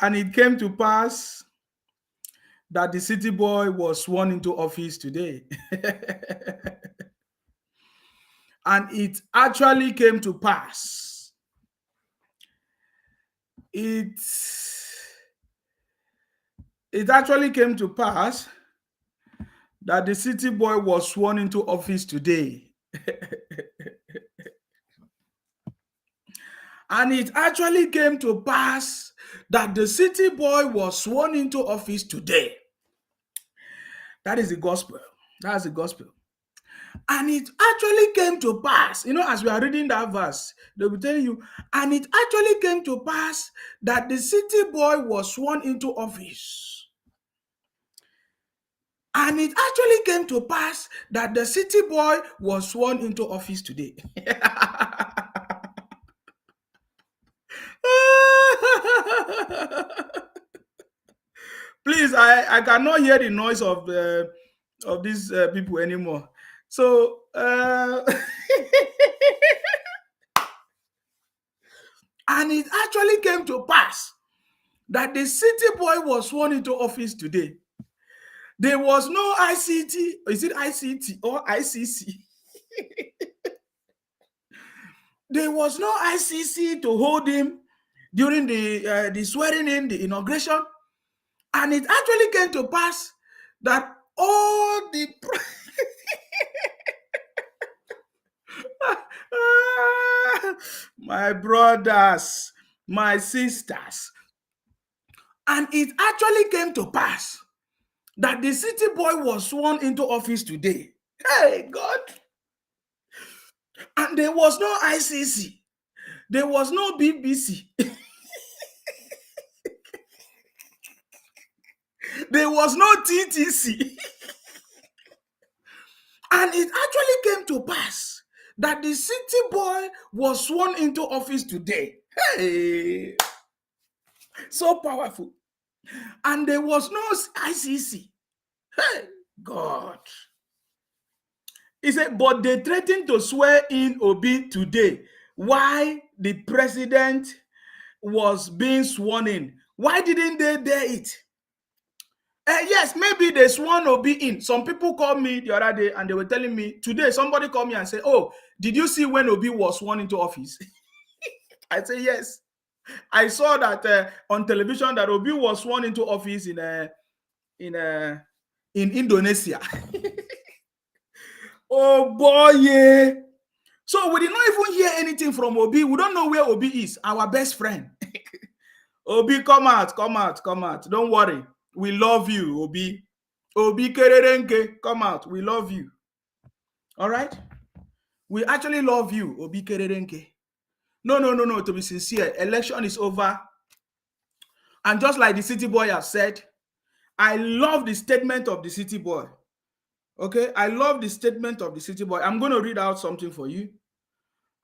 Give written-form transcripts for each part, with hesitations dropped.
And it came to pass that the city boy was sworn into office today. And it actually came to pass. It it actually came to pass that the city boy was sworn into office today. And it actually came to pass that the city boy was sworn into office today. That is the gospel. That's the gospel. And it actually came to pass, as we are reading that verse, they'll be telling you, and it actually came to pass that the city boy was sworn into office. And it actually came to pass that the city boy was sworn into office today. Please, I cannot hear the noise of these people anymore. So, and it actually came to pass that the city boy was sworn into office today. There was no ICT, is it ICT or ICC? There was no ICC to hold him during the swearing in, the inauguration. And it actually came to pass that all the my brothers, my sisters, and it actually came to pass that the city boy was sworn into office today. Hey, God. And there was no ICC. There was no BBC. There was no TTC. And it actually came to pass that the city boy was sworn into office today. Hey, so powerful. And there was no ICC. Hey, God. He said, but they threatened to swear in Obi today. Why the president was being sworn in? Why didn't they dare it? Yes, maybe they sworn Obi in. Some people called me the other day and they were telling me, today somebody called me and said, oh, did you see when Obi was sworn into office? I say, yes. I saw that on television that Obi was sworn into office in Indonesia. Oh boy, yeah. So we did not even hear anything from Obi. We don't know where Obi is, our best friend. Obi, come out, come out, come out. Don't worry. We love you, Obi. Obi Kererenke, come out. We love you. All right? We actually love you, Obi Kererenke. No. To be sincere, election is over. And just like the city boy has said, I love the statement of the city boy. Okay? I love the statement of the city boy. I'm going to read out something for you.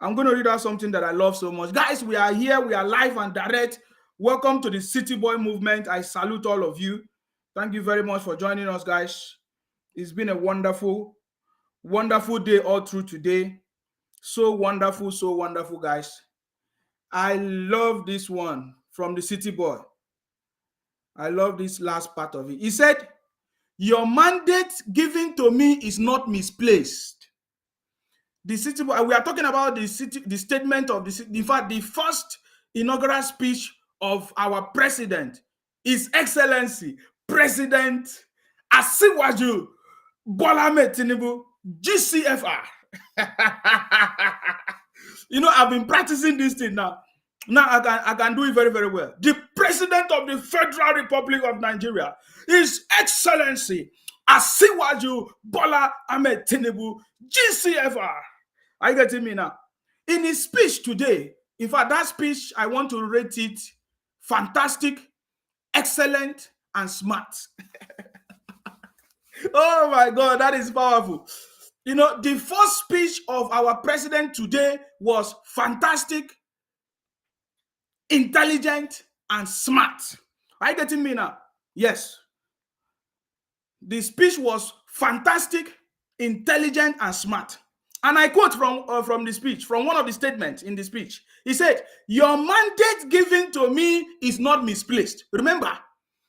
I'm going to read out something that I love so much. Guys, we are here. We are live and direct. Welcome to the City Boy movement. I salute all of you. Thank you very much for joining us, guys. It's been a wonderful, wonderful day all through today. So wonderful, guys. I love this one from the City Boy. I love this last part of it. He said, your mandate given to me is not misplaced. The city, we are talking about the statement of the city. In fact, the first inaugural speech of our president, His Excellency President Asiwaju Bola Ahmed Tinubu, GCFR. I've been practicing this thing now. Now I can do it very, very well. The President of the Federal Republic of Nigeria, His Excellency Asiwaju Bola Ahmed Tinubu, GCFR. Are you getting me now? In his speech today, in fact, that speech, I want to rate it fantastic, excellent, and smart. Oh my God, that is powerful. The first speech of our president today was fantastic, intelligent, and smart. Are you getting me now? Yes. The speech was fantastic, intelligent, and smart. And I quote from the speech, from one of the statements in the speech. He said, "Your mandate given to me is not misplaced." Remember,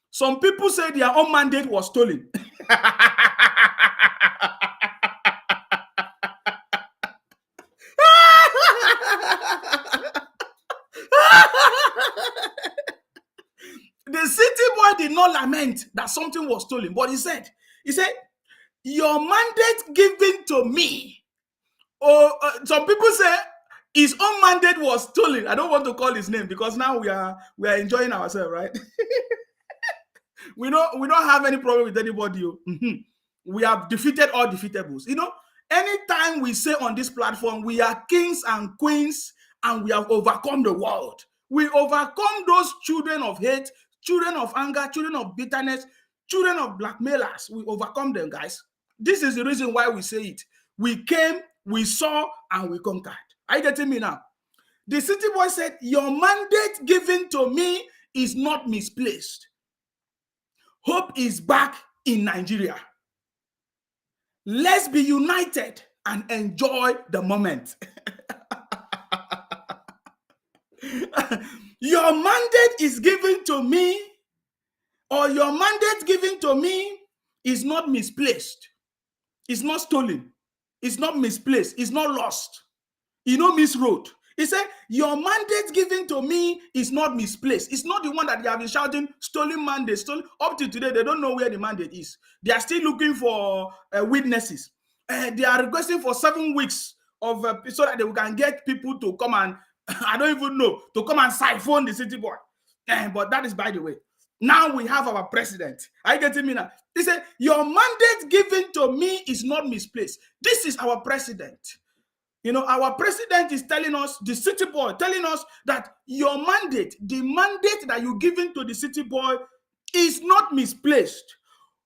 some people say their own mandate was stolen. The city boy did not lament that something was stolen, but he said, "Your mandate given to me." Some people say his own mandate was stolen. I don't want to call his name because now we are enjoying ourselves, right? we don't have any problem with anybody. We have defeated all defeatables. Anytime we say on this platform, we are kings and queens and we have overcome the world. We overcome those children of hate, children of anger, children of bitterness, children of blackmailers. We overcome them, guys. This is the reason why we say it. We came, we saw, and we conquered. Are you getting me now? The city boy said, "Your mandate given to me is not misplaced. Hope is back in Nigeria. Let's be united and enjoy the moment." Your mandate is given to me, or your mandate given to me is not misplaced. It's not stolen. It's not misplaced. It's not lost. Misroad. He said, "Your mandate given to me is not misplaced." It's not the one that they have been shouting, "Stolen mandate, stolen." Up to today, they don't know where the mandate is. They are still looking for witnesses. They are requesting for 7 weeks of so that they can get people to come and, I don't even know, to come and siphon the city boy. But that is by the way. Now we have our president. Are you getting me now? He said, "Your mandate given to me is not misplaced." This is our president. Our president is telling us, the city boy, telling us that your mandate, the mandate that you're giving to the city boy is not misplaced.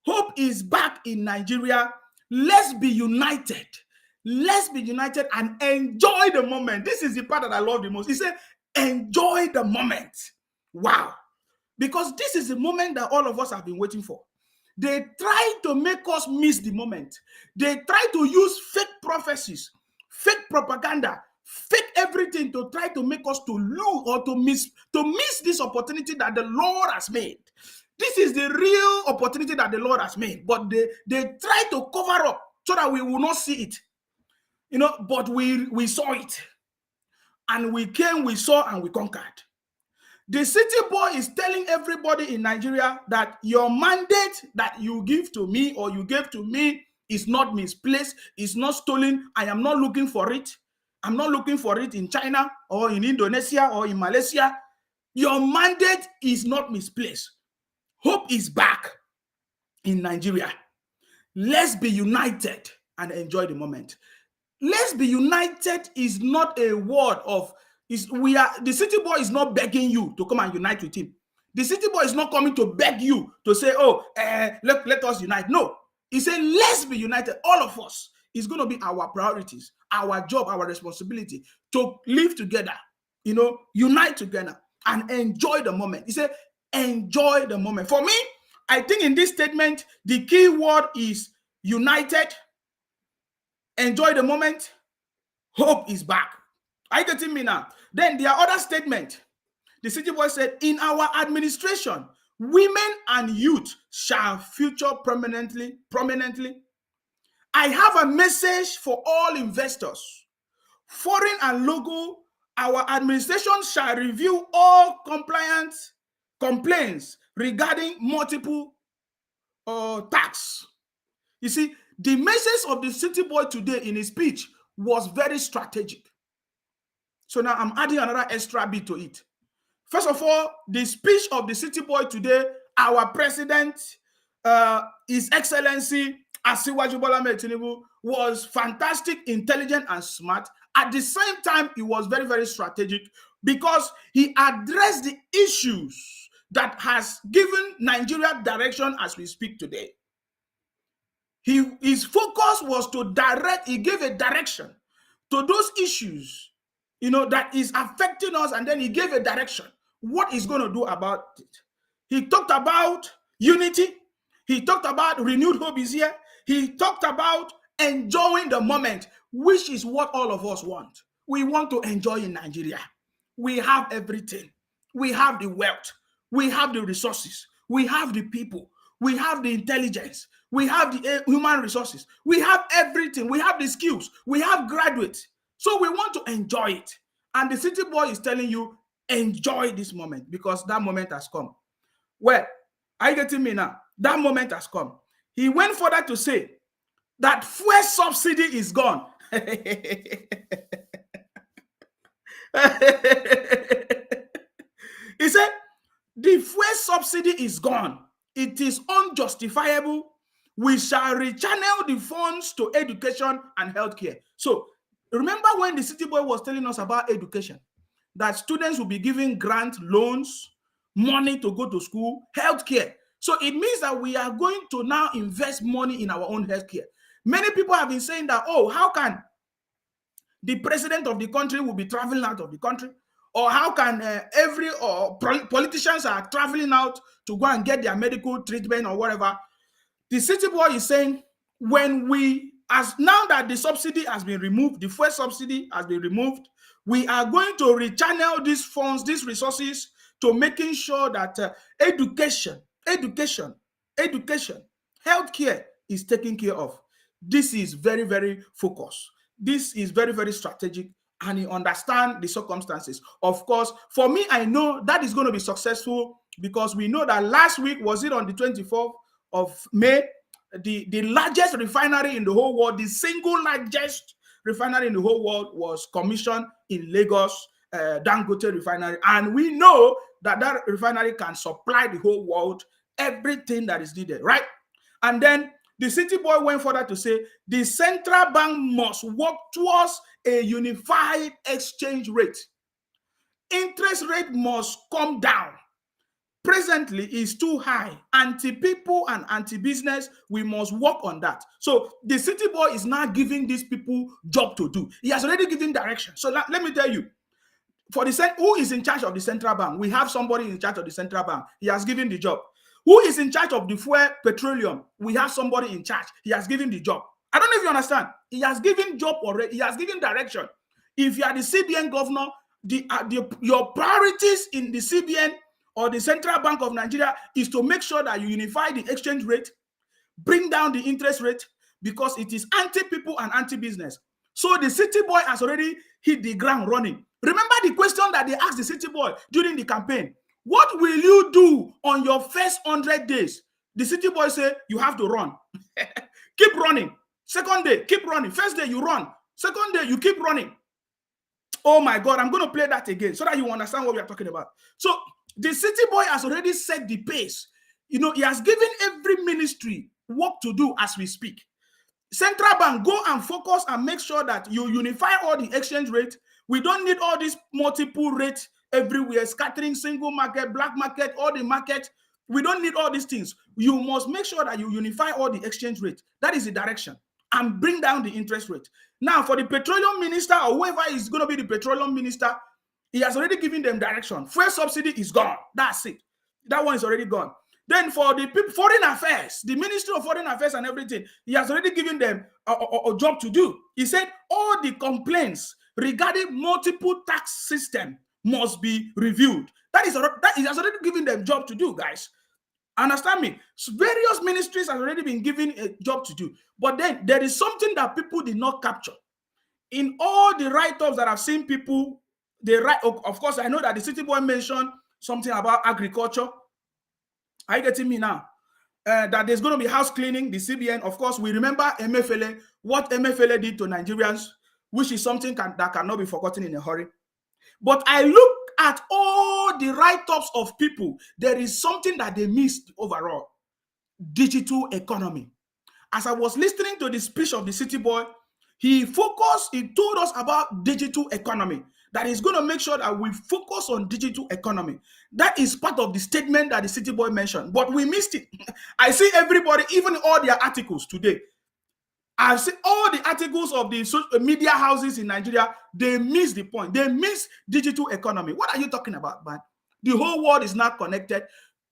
Hope is back in Nigeria. Let's be united. Let's be united and enjoy the moment. This is the part that I love the most. He said, enjoy the moment. Wow. Because this is the moment that all of us have been waiting for. They try to make us miss the moment. They try to use fake prophecies, fake propaganda, fake everything to try to make us to lose or to miss this opportunity that the Lord has made. This is the real opportunity that the Lord has made, but they try to cover up so that we will not see it. But we saw it, and we came, we saw, and we conquered. The city boy is telling everybody in Nigeria that your mandate that you give to me or you gave to me is not misplaced, it's not stolen. I am not looking for it. I'm not looking for it in China or in Indonesia or in Malaysia. Your mandate is not misplaced. Hope is back in Nigeria. Let's be united and enjoy the moment. Let's be united is not a word of, the city boy is not begging you to come and unite with him. The city boy is not coming to beg you to say, let us unite. No, he said, let's be united. All of us. It's going to be our priorities, our job, our responsibility to live together, unite together and enjoy the moment. He said, enjoy the moment. For me, I think in this statement, the key word is united, enjoy the moment, hope is back. Are you getting me now? Then the other statement, the city boy said, in our administration, women and youth shall feature prominently. I have a message for all investors. Foreign and local, our administration shall review all complaints regarding multiple tax. You see, the message of the city boy today in his speech was very strategic. So now I'm adding another extra bit to it. First of all, the speech of the city boy today, our president, His Excellency Asiwaju Bola Ahmed Tinubu, was fantastic, intelligent, and smart. At the same time, he was very, very strategic because he addressed the issues that has given Nigeria direction as we speak today. His focus was to direct, he gave a direction to those issues, that is affecting us, and then he gave a direction. What he's going to do about it. He talked about unity. He talked about renewed hope is here. He talked about enjoying the moment. which is what all of us want. We want to enjoy in Nigeria. We have everything. We have the wealth. We have the resources. We have the people. We have the intelligence. We have the human resources. We have everything. We have the skills. We have graduates. So we want to enjoy it. And the city boy is telling you, enjoy this moment because that moment has come. Well, are you getting me now? That moment has come. He went further to say that fuel subsidy is gone. He said, the fuel subsidy is gone. It is unjustifiable. We shall rechannel the funds to education and healthcare. So remember when the city boy was telling us about education, that students will be given grant loans, money to go to school, healthcare. So it means that we are going to now invest money in our own healthcare. Many people have been saying that, oh, how can the president of the country will be traveling out of the country? Or how can politicians are traveling out to go and get their medical treatment or whatever? The city boy is saying, when we, as now that the subsidy has been removed, the fuel subsidy has been removed, we are going to rechannel these funds, these resources to making sure that education, healthcare is taken care of. This is very, very focused. This is very, very strategic, and you understand the circumstances. Of course, for me, I know that is going to be successful because we know that last week, was it on the 24th of May, the largest refinery in the whole world, the single largest refinery in the whole world was commissioned in Lagos, Dangote refinery. And we know that that refinery can supply the whole world everything that is needed, right? And then the city boy went further to say the central bank must work towards a unified exchange rate. Interest rate must come down. Presently is too high. Anti-people and anti-business, we must work on that. So the city boy is now giving these people job to do. He has already given direction. So let me tell you, for the who is in charge of the central bank? We have somebody in charge of the central bank. He has given the job. Who is in charge of the fuel petroleum? We have somebody in charge. He has given the job. I don't know if you understand. He has given job already. He has given direction. If you are the CBN governor, your priorities in the CBN or the Central Bank of Nigeria is to make sure that you unify the exchange rate, bring down the interest rate, because it is anti-people and anti-business. So the city boy has already hit the ground running. Remember the question that they asked the city boy during the campaign. What will you do on your first 100 days? The city boy said, you have to run. Keep running. Second day, keep running. First day, you run. Second day, you keep running. Oh my God, I'm going to play that again so that you understand what we are talking about. So the city boy has already set the pace. You know, he has given every ministry work to do as we speak. Central bank, go and focus and make sure that you unify all the exchange rate. We don't need all these multiple rates everywhere, scattering, single market, black market, all the market. We don't need all these things. You must make sure that you unify all the exchange rate. That is the direction. And bring down the interest rate. Now, for the petroleum minister or whoever is going to be the petroleum minister, he has already given them direction. Fuel subsidy is gone. That's it. That one is already gone. Then for the foreign affairs, the Ministry of Foreign Affairs and everything, he has already given them a job to do. He said all the complaints regarding multiple tax system must be reviewed. That he has already given them job to do, guys. Understand me? So various ministries have already been given a job to do. But then there is something that people did not capture. In all the write-ups that I've seen people, they write, of course, I know that the city boy mentioned something about agriculture. Are you getting me now? That there's going to be house cleaning, the CBN. Of course, we remember Emefiele, what Emefiele did to Nigerians, which is something that cannot be forgotten in a hurry. But I look at all the write-ups of people, there is something that they missed overall. Digital economy. As I was listening to the speech of the city boy, he told us about digital economy. That is going to make sure that we focus on digital economy. That is part of the statement that the city boy mentioned, but we missed it. I see everybody, even all their articles today. I've seen all the articles of the media houses in Nigeria, they miss the point. They miss digital economy. What are you talking about, man? The whole world is not connected.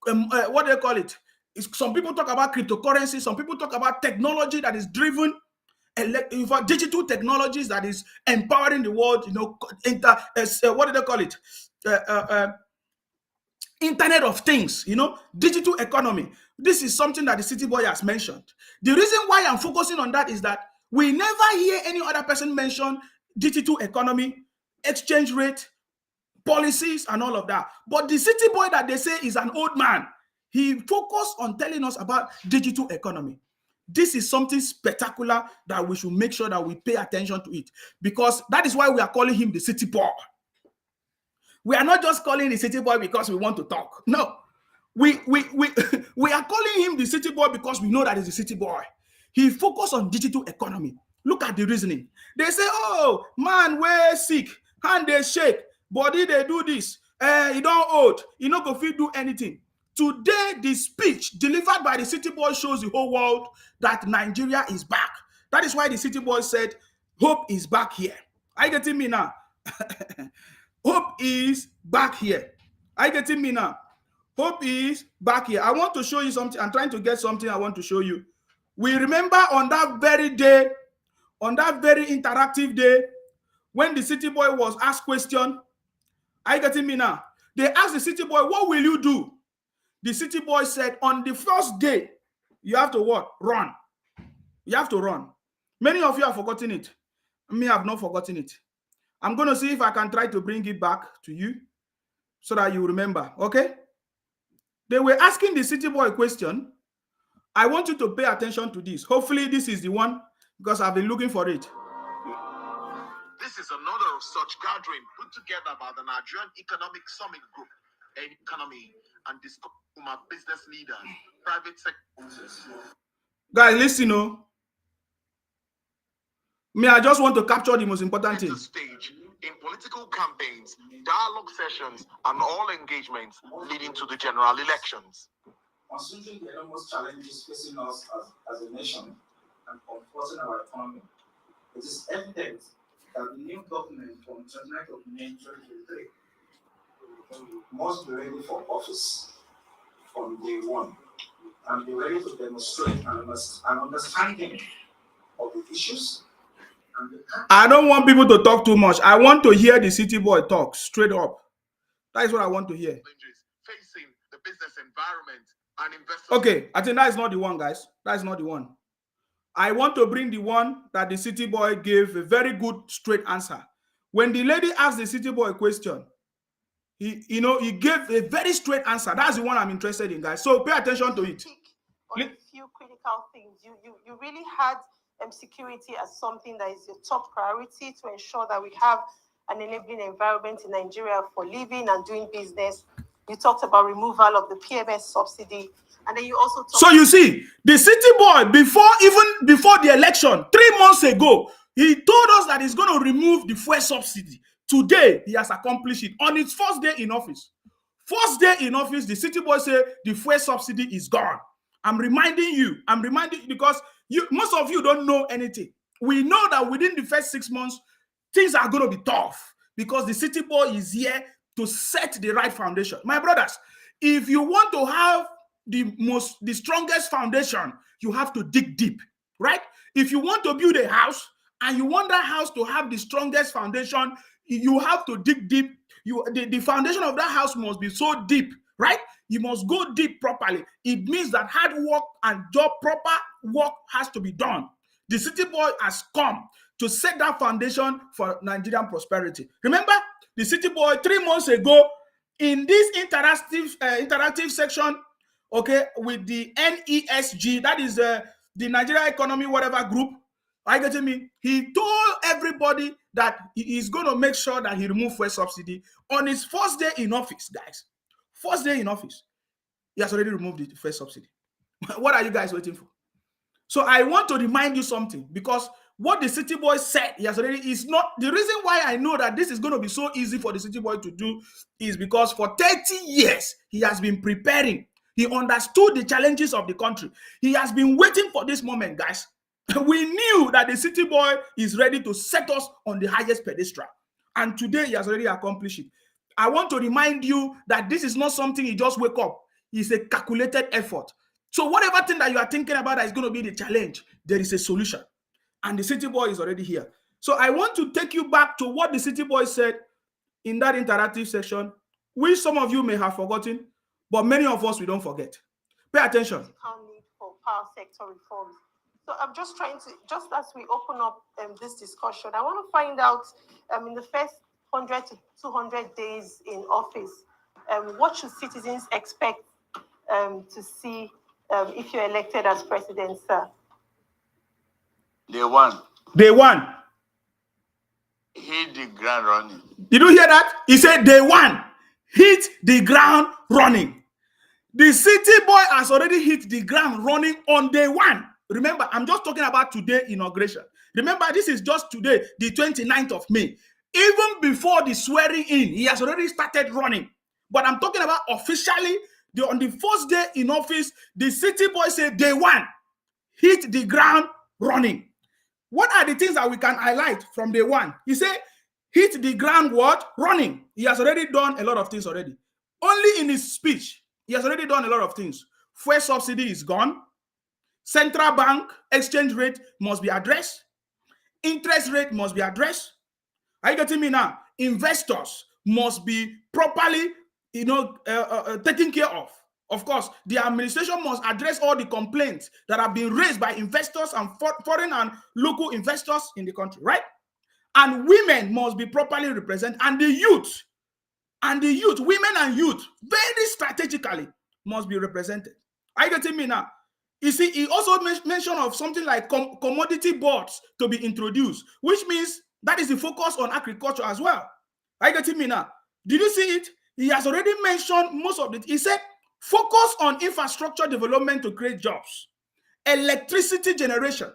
What do they call it? Some people talk about cryptocurrency. Some people talk about technology that is driven. for digital technologies that is empowering the world, what do they call it? Internet of Things, digital economy. This is something that the City Boy has mentioned. The reason why I'm focusing on that is that we never hear any other person mention digital economy, exchange rate, policies, and all of that. But the City Boy that they say is an old man, he focused on telling us about digital economy. This is something spectacular that we should make sure that we pay attention to it, because that is why we are calling him the City Boy. We are not just calling the City Boy because we want to talk. No, we are calling him the City Boy because we know that he's a City Boy. He focused on digital economy. Look at the reasoning. They say, oh, man, we're sick, hand they shake, body they do this, he don't old, he not go fit do anything. Today, the speech delivered by the City Boy shows the whole world that Nigeria is back. That is why the City Boy said, hope is back here. Are you getting me now? Hope is back here. Are you getting me now? Hope is back here. I want to show you something. I'm trying to get something I want to show you. We remember on that very day, on that very interactive day, when the City Boy was asked question. Are you getting me now? They asked the City Boy, what will you do? The City Boy said, on the first day, you have to what? Run. You have to run. Many of you have forgotten it. Me, have not forgotten it. I'm going to see if I can try to bring it back to you so that you remember, okay? They were asking the City Boy a question. I want you to pay attention to this. Hopefully this is the one, because I've been looking for it. This is another of such gathering put together by the Nigerian Economic Summit Group, economy and business leaders, private sector. Guys, listen, Me, I just want to capture the most important thing. Stage in political campaigns, dialogue sessions, and all engagements leading to the general elections. Considering the enormous challenges facing us as a nation and comforting our economy, it is evident that the new government from 29th of May 2023 must be ready for office from day one and be ready to demonstrate an understanding of the issues. I don't want people to talk too much. I want to hear the City Boy talk straight up. That is what I want to hear. Facing the business environment and investors. Okay, I think that is not the one, guys. That is not the one. I want to bring the one that the City Boy gave a very good straight answer. When the lady asked the City Boy a question, he gave a very straight answer. That's the one I'm interested in, guys. So pay attention to it. On a few critical things. You really had security as something that is your top priority to ensure that we have an enabling environment in Nigeria for living and doing business. You talked about removal of the PMS subsidy, and then you also talked. So you see, the City Boy, before the election, 3 months ago, he told us that he's going to remove the fuel subsidy. Today, he has accomplished it on its first day in office. First day in office, the City Boy said the fuel subsidy is gone. I'm reminding you because most of you don't know anything. We know that within the first 6 months, things are going to be tough because the City Boy is here to set the right foundation. My brothers, if you want to have the strongest foundation, you have to dig deep, right? If you want to build a house and you want that house to have the strongest foundation, you have to dig deep. The foundation of that house must be so deep, right? You must go deep properly. It means that hard work and proper work has to be done. The City Boy has come to set that foundation for Nigerian prosperity. Remember, the City Boy 3 months ago in this interactive section, okay, with the NESG, that is the Nigeria Economy whatever group. Are you getting me? He told everybody that he is going to make sure that he removes fuel subsidy on his first day in office, guys. First day in office, he has already removed the fuel subsidy. What are you guys waiting for? So I want to remind you something, because what the City Boy said, he has already is not the reason why I know that this is going to be so easy for the City Boy to do is because for 30 years he has been preparing. He understood the challenges of the country. He has been waiting for this moment, guys. We knew that the City Boy is ready to set us on the highest pedestal, and today he has already accomplished it. I want to remind you that this is not something you just wake up. It's a calculated effort. So whatever thing that you are thinking about that is going to be the challenge, there is a solution. and the city boy is already here. So I want to take you back to what the city boy said in that interactive section, which some of you may have forgotten, but many of us, we don't forget. Pay attention. Need for power sector reforms. So I'm just trying to, just as we open up this discussion, I want to find out in the first 100 to 200 days in office, what should citizens expect to see if you're elected as president, sir? Day one. Day one. Hit the ground running. Did you hear that? He said day one, hit the ground running. The city boy has already hit the ground running on day one. Remember, I'm just talking about today inauguration. Remember, this is just today, the 29th of May. Even before the swearing in, he has already started running. But I'm talking about officially, on the first day in office, the city boy said day one, hit the ground running. What are the things that we can highlight from day one? He said, hit the ground what? Running. He has already done a lot of things already. Only in his speech, he has already done a lot of things. Fuel subsidy is gone. Central bank exchange rate must be addressed. Interest rate must be addressed. Are you getting me now? Investors must be properly, taken care of. Of course, the administration must address all the complaints that have been raised by investors and foreign and local investors in the country, right? And women must be properly represented, and the youth, women and youth, very strategically must be represented. Are you getting me now? You see, he also mentioned of something like commodity boards to be introduced, which means that is the focus on agriculture as well. Are you getting me now? Did you see it? He has already mentioned most of it. He said, focus on infrastructure development to create jobs, electricity generation,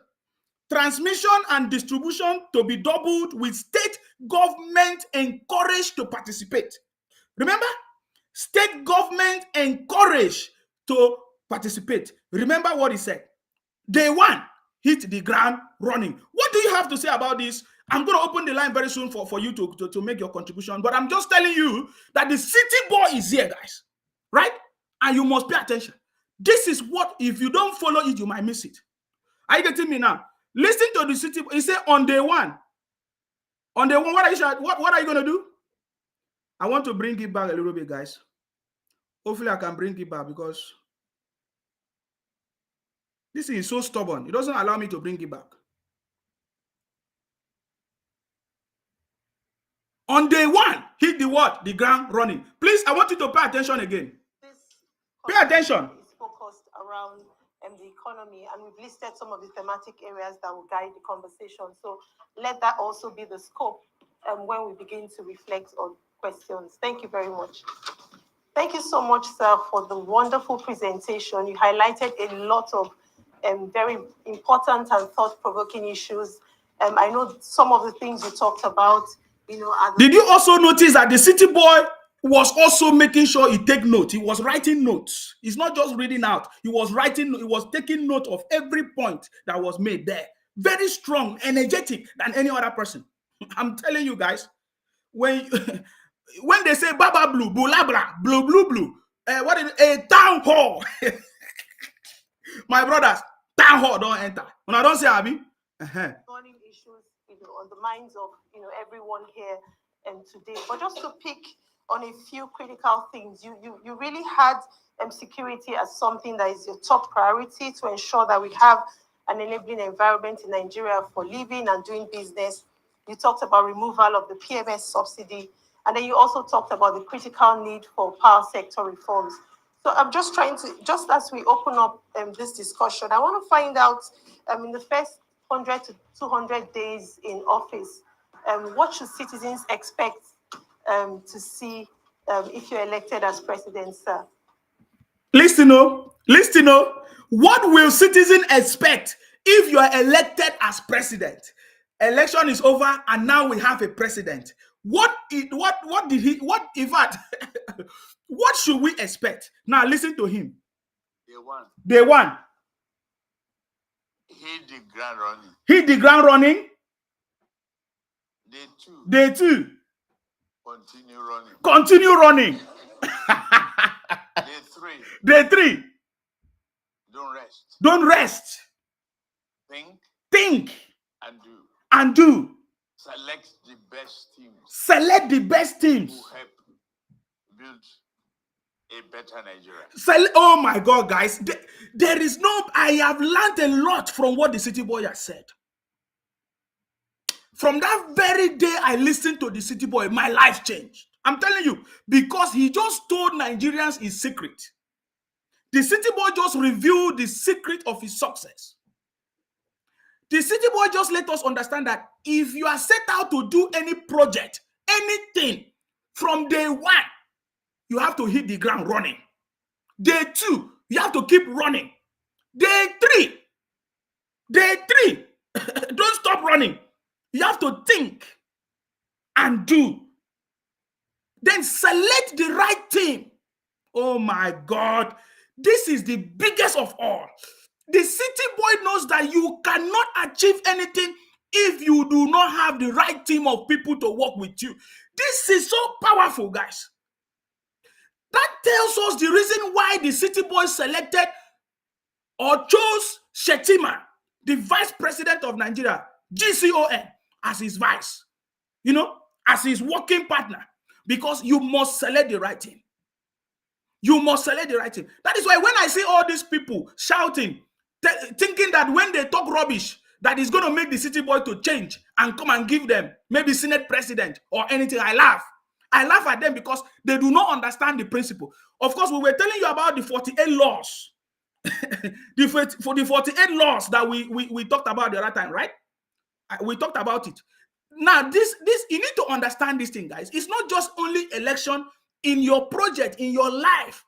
transmission and distribution to be doubled with state government encouraged to participate. Remember, state government encouraged to participate. Remember what he said. Day one, hit the ground running. What do you have to say about this? I'm going to open the line very soon for you to make your contribution. But I'm just telling you that the city boy is here, guys. Right? And you must pay attention. This is what, if you don't follow it, you might miss it. Are you getting me now? Listen to the city boy. He said on day one. On day one, what are you going to do? I want to bring it back a little bit, guys. Hopefully I can bring it back because this is so stubborn. It doesn't allow me to bring it back. On day one, hit the what? The ground running. Please, I want you to pay attention again. Pay attention. It's focused around the economy, and we've listed some of the thematic areas that will guide the conversation. So let that also be the scope when we begin to reflect on questions. Thank you very much. Thank you so much, sir, for the wonderful presentation. You highlighted a lot of very important and thought-provoking issues. I know some of the things you talked about, Did you also notice that the city boy was also making sure he take note? He was writing notes. He's not just reading out. He was taking note of every point that was made there. Very strong, energetic than any other person. I'm telling you guys, when they say Baba Blue, Bulabra, Blue, Blue, Blue, what is a town hall? My brothers, town hall don't enter. When I don't say Abi, burning issues, on the minds of everyone here today. But just to pick on a few critical things, you really had security as something that is your top priority to ensure that we have an enabling environment in Nigeria for living and doing business. You talked about removal of the PMS subsidy, and then you also talked about the critical need for power sector reforms. So I'm just trying to, just as we open up this discussion, I want to find out in the first 100 to 200 days in office, what should citizens expect to see if you're elected as president, sir? Listen, what will citizens expect if you are elected as president? Election is over and now we have a president. What should we expect? Now listen to him. Day one. Hit the ground running. Hit the ground running. Day two. Day two. Continue running. Continue running. Day three. Day three. Don't rest. Don't rest. Think. Think. and do. Select the best teams Select the best teams. who help build a better Nigeria. Oh my God, guys. There is no, I have learned a lot from what the City Boy has said. From that very day I listened to the City Boy, my life changed. I'm telling you, because he just told Nigerians his secret. The City Boy just revealed the secret of his success. The City Boy just let us understand that if you are set out to do any project, anything, from day one, you have to hit the ground running. Day two, you have to keep running. Day three, don't stop running. You have to think and do. Then select the right team. Oh my God, this is the biggest of all. The City Boy knows that you cannot achieve anything if you do not have the right team of people to work with you. This is so powerful, guys. That tells us the reason why the City Boy selected or chose Shettima, the Vice President of Nigeria, GCON, as his vice, as his working partner, because you must select the right team. You must select the right team. That is why when I see all these people shouting, thinking that when they talk rubbish, that is going to make the City Boy to change and come and give them maybe Senate President or anything, I laugh. I laugh at them because they do not understand the principle. Of course, we were telling you about the 48 laws. For the 48 laws that we talked about the other time, right? We talked about it. Now, this you need to understand this thing, guys. It's not just only election. In your project, in your life,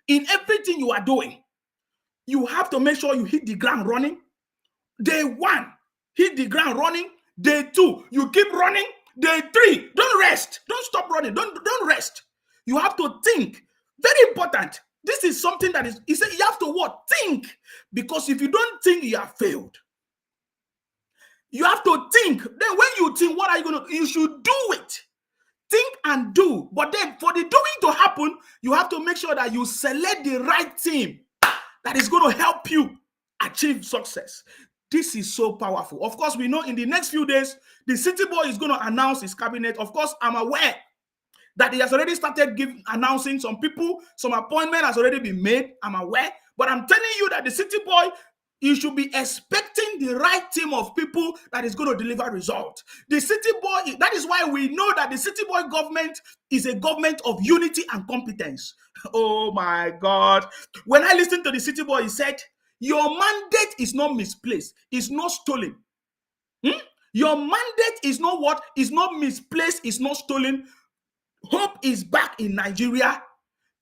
in everything you are doing, you have to make sure you hit the ground running. Day one, hit the ground running. Day two, you keep running. Day three, don't rest. Don't stop running. Don't rest. You have to think. Very important. This is something that is, he said you have to what? Think. Because if you don't think, you have failed. You have to think. Then when you think, what are you going to do? You should do it. Think and do. But then for the doing to happen, you have to make sure that you select the right team that is going to help you achieve success. This is so powerful. Of course, we know in the next few days, the City Boy is going to announce his cabinet. Of course, I'm aware that he has already started announcing some people, some appointment has already been made. I'm aware. But I'm telling you that the City Boy, you should be expecting the right team of people that is going to deliver results. The City Boy, that is why we know that the City Boy government is a government of unity and competence. Oh my God. When I listened to the City Boy, he said, your mandate is not misplaced. It's not stolen. Your mandate is not what? It's not misplaced. It's not stolen. Hope is back in Nigeria.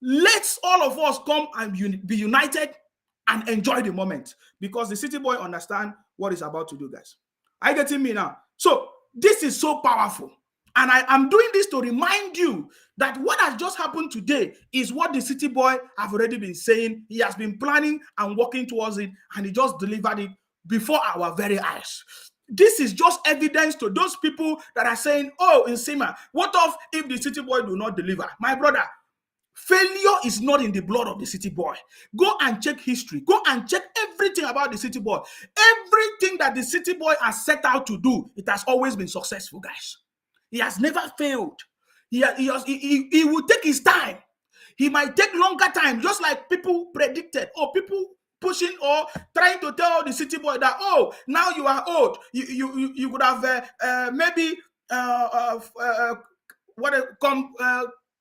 Let's all of us come and be united and enjoy the moment, because the City Boy understand what he's about to do, guys. Are you getting me now? So this is so powerful. And I am doing this to remind you that what has just happened today is what the City Boy have already been saying. He has been planning and working towards it, and he just delivered it before our very eyes. This is just evidence to those people that are saying, oh, Nsima, what if the City Boy do not deliver? My brother, failure is not in the blood of the City Boy. Go and check history. Go and check everything about the City Boy. Everything that the City Boy has set out to do, it has always been successful, guys. He has never failed. He will take his time. He might take longer time, just like people predicted, or people pushing or trying to tell the City Boy that, oh, now you are old. You could have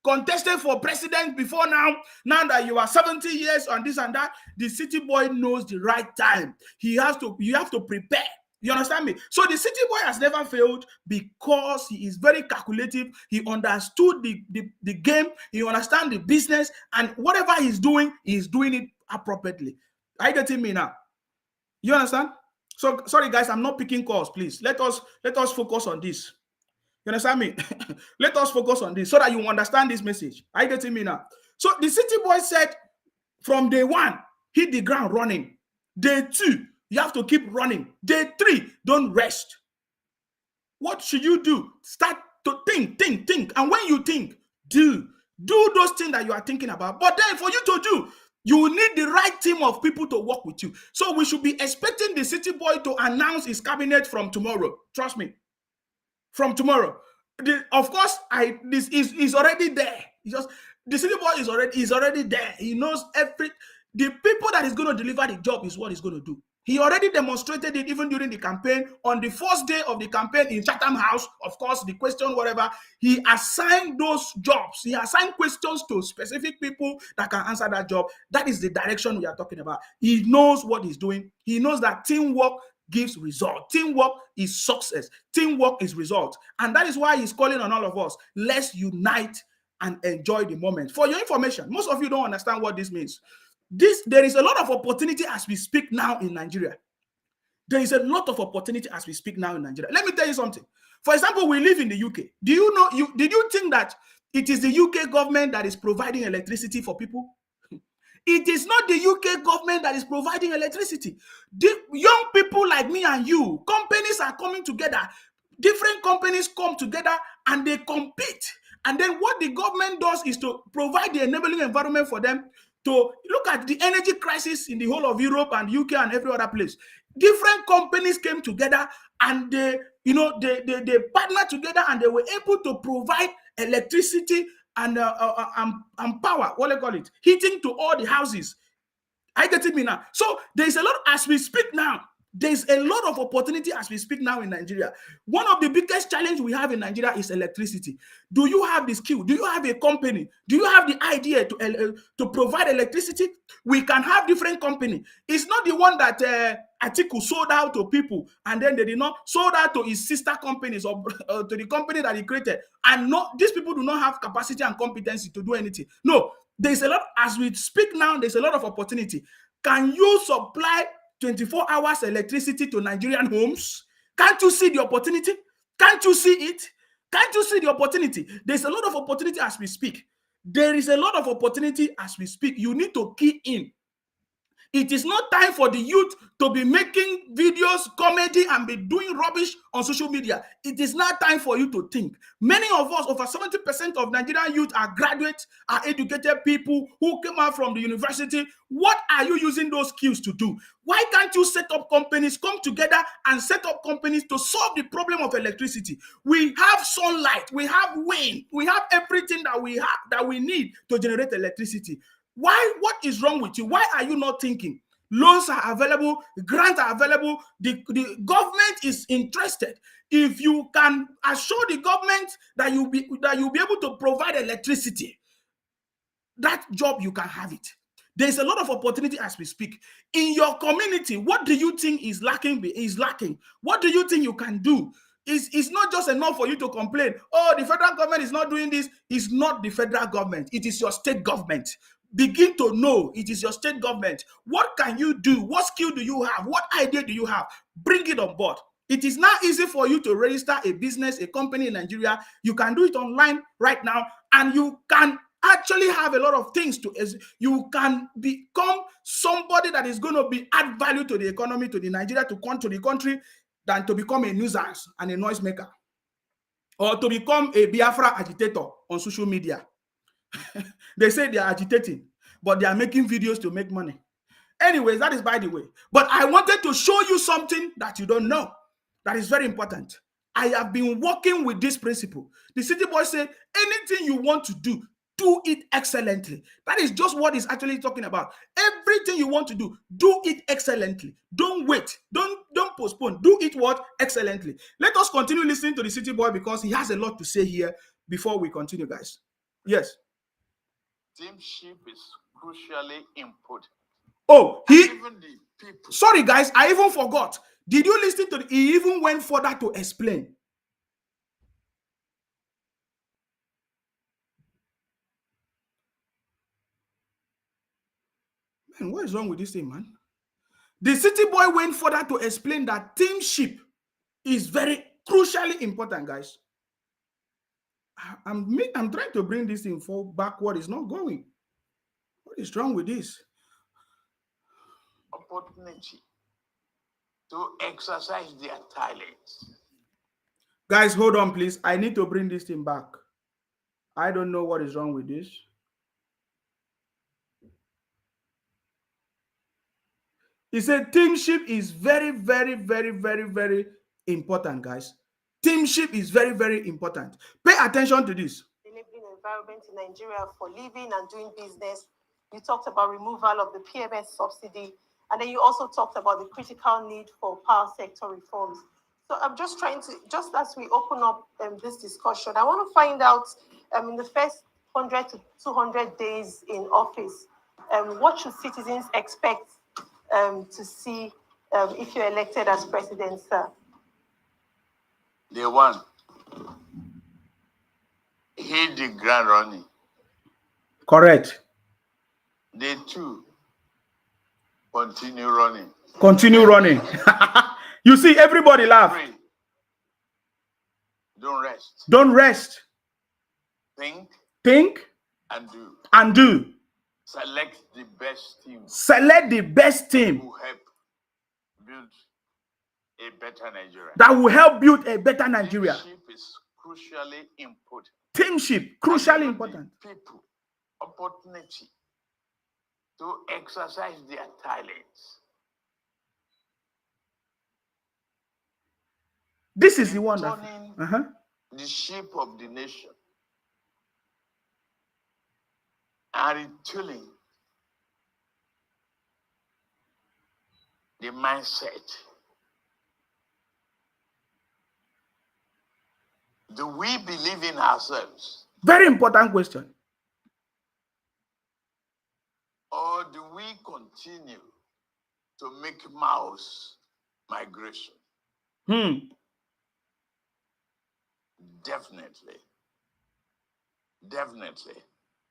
contested for president before now. Now that you are 70 years and this and that, the City Boy knows the right time. You have to prepare. You understand me? So the City Boy has never failed because he is very calculative. He understood the game. He understands the business, and whatever he's doing it appropriately. Are you getting me now? You understand? So sorry guys, I'm not picking calls. Please let us focus on this. You understand me? Let us focus on this so that you understand this message. Are you getting me now? So the City Boy said, from day one, hit the ground running. Day two, you have to keep running. Day three, don't rest. What should you do? Start to think. And when you think, do those things that you are thinking about. But then for you to do, You need the right team of people to work with you. So we should be expecting the city boy to announce his cabinet from tomorrow. Trust me. From tomorrow. Of course, this is already there. The city boy is already there. He knows the people that is going to deliver the job is what he's going to do. He already demonstrated it even during the campaign. On the first day of the campaign in Chatham House, of course, the question, whatever, he assigned those jobs. He assigned questions to specific people that can answer that job. That is the direction we are talking about. He knows what he's doing. He knows that teamwork gives result. Teamwork is success. Teamwork is result. And that is why he's calling on all of us. Let's unite and enjoy the moment. For your information, most of you don't understand what this means. There is a lot of opportunity as we speak now in Nigeria. There is a lot of opportunity as we speak now in Nigeria. Let me tell you something. For example, we live in the UK. Did you think that it is the UK government that is providing electricity for people? It is not the UK government that is providing electricity. The young people like me and you, companies are coming together. Different companies come together and they compete. And then what the government does is to provide the enabling environment for them to look at the energy crisis in the whole of Europe and UK and every other place. Different companies came together and they partnered together and they were able to provide electricity and power, what do you call it, heating to all the houses. Are you getting me now? So there's a lot as we speak now. There's a lot of opportunity as we speak now in Nigeria. One of the biggest challenges we have in Nigeria is electricity. Do you have the skill? Do you have a company? Do you have the idea to provide electricity? We can have different company. It's not the one that Atiku sold out to people and then they did not sold out to his sister companies or to the company that he created. And these people do not have capacity and competency to do anything. No, there's a lot, as we speak now, there's a lot of opportunity. Can you supply 24 hours electricity to Nigerian homes? Can't you see the opportunity? Can't you see it? Can't you see the opportunity? There's a lot of opportunity as we speak. There is a lot of opportunity as we speak. You need to key in. It is not time for the youth to be making videos, comedy, and be doing rubbish on social media. It is not time for you to think. Many of us, over 70% of Nigerian youth are graduates, are educated people who came out from the university. What are you using those skills to do? Why can't you set up companies, come together and set up companies to solve the problem of electricity? We have sunlight, we have wind, we have everything that we need to generate electricity. Why? What is wrong with you? Why are you not thinking? Loans are available, grants are available, the government is interested. If you can assure the government that you'll be able to provide electricity, that job you can have it. There's a lot of opportunity as we speak. In your community, what do you think is lacking? What do you think you can do? It's not just enough for you to complain. Oh, the federal government is not doing this. It's not the federal government. It is your state government. Begin to know it is your state government. What can you do? What skill do you have? What idea do you have? Bring it on board. It is now easy for you to register a business, a company in Nigeria. You can do it online right now, and you can actually have a lot of things you can become somebody that is going to add value to the economy, to the Nigeria, to the country, than to become a nuisance and a noisemaker, or to become a Biafra agitator on social media. They say they are agitating, but they are making videos to make money. Anyways, that is by the way. But I wanted to show you something that you don't know that is very important. I have been working with this principle. The city boy said, anything you want to do it excellently. That is just what he's actually talking about. Everything you want to do it excellently. Don't wait. Don't postpone. Do it what? Excellently. Let us continue listening to the city boy because he has a lot to say here before we continue, guys. Yes. Teamship is crucially important. Oh, even the people. Sorry, guys, I even forgot. Did you listen to he even went further to explain? Man, what is wrong with this thing, man? The city boy went further to explain that teamship is very crucially important, guys. I'm trying to bring this info backward. It's not going. What is wrong with this? Opportunity to exercise their talents. Guys, hold on, please. I need to bring this thing back. I don't know what is wrong with this. He said teamship is very, very, very, very, very important, guys. Teamship is very, very important. Pay attention to this. Enabling environment in Nigeria for living and doing business. You talked about removal of the PMS subsidy, and then you also talked about the critical need for power sector reforms. So I'm just trying to, just as we open up this discussion, I want to find out in the first 100 to 200 days in office, what should citizens expect to see if you're elected as president, sir? Day one, hit the ground running. Correct. Day two, continue running. Continue running. You see, everybody laugh. Three, don't rest. Don't rest. Think Think and do. and do. Select the best team Select the best team who help build a better Nigeria. that will help build a better Nigeria. Leadership is crucially important. Teamship, And crucially give important. the people opportunity to exercise their talents. This is the one that Turning the shape of the nation and retooling the mindset. Do we believe in ourselves, very important question. or do we continue to make mouse migration? Definitely.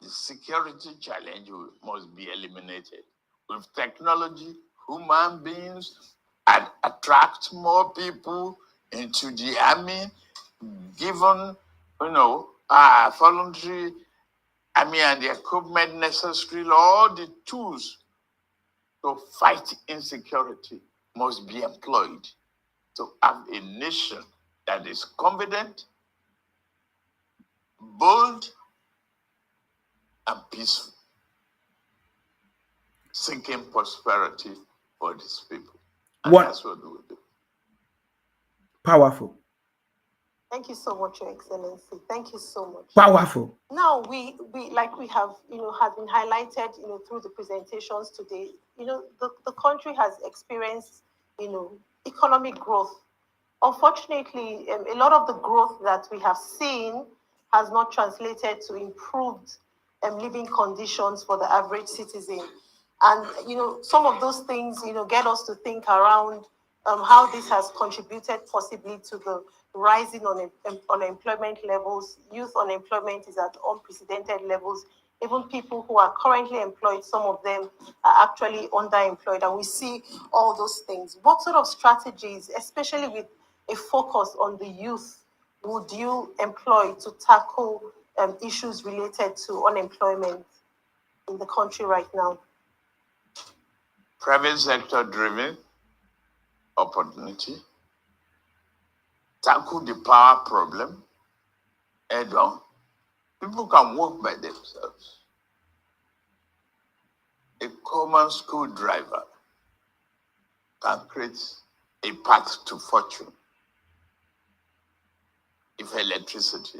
The security challenge must be eliminated. With technology, human beings attract more people into the army, given, voluntary army and the equipment necessary, all the tools to fight insecurity must be employed to have a nation that is confident, bold, and peaceful, seeking prosperity for these people. And that's what we will do. Powerful. Thank you so much, Your Excellency. Thank you so much. Powerful. Now we like we have has been highlighted through the presentations today. The country has experienced economic growth. Unfortunately, a lot of the growth that we have seen has not translated to improved living conditions for the average citizen. And some of those things get us to think around how this has contributed possibly to the rising unemployment levels. Youth unemployment is at unprecedented levels. Even people who are currently employed, some of them are actually underemployed, and we see all those things. What sort of strategies, especially with a focus on the youth, would you employ to tackle issues related to unemployment in the country right now? Private sector driven opportunity, tackle the power problem head on. People can work by themselves. A common school driver can create a path to fortune if electricity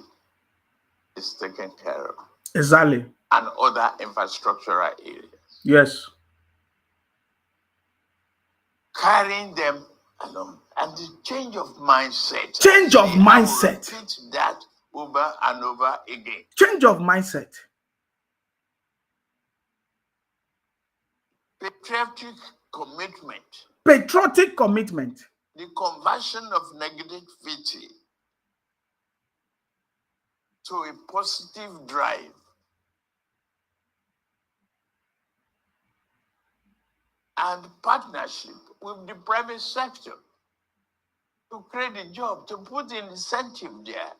is taken care of. Exactly. And other infrastructural areas. Yes. Carrying them along. And the change of mindset. Change of mindset. I will repeat that over and over again. Change of mindset. Patriotic commitment. Patriotic commitment. The conversion of negativity to a positive drive. And partnership with the private sector to create a job, to put an incentive there.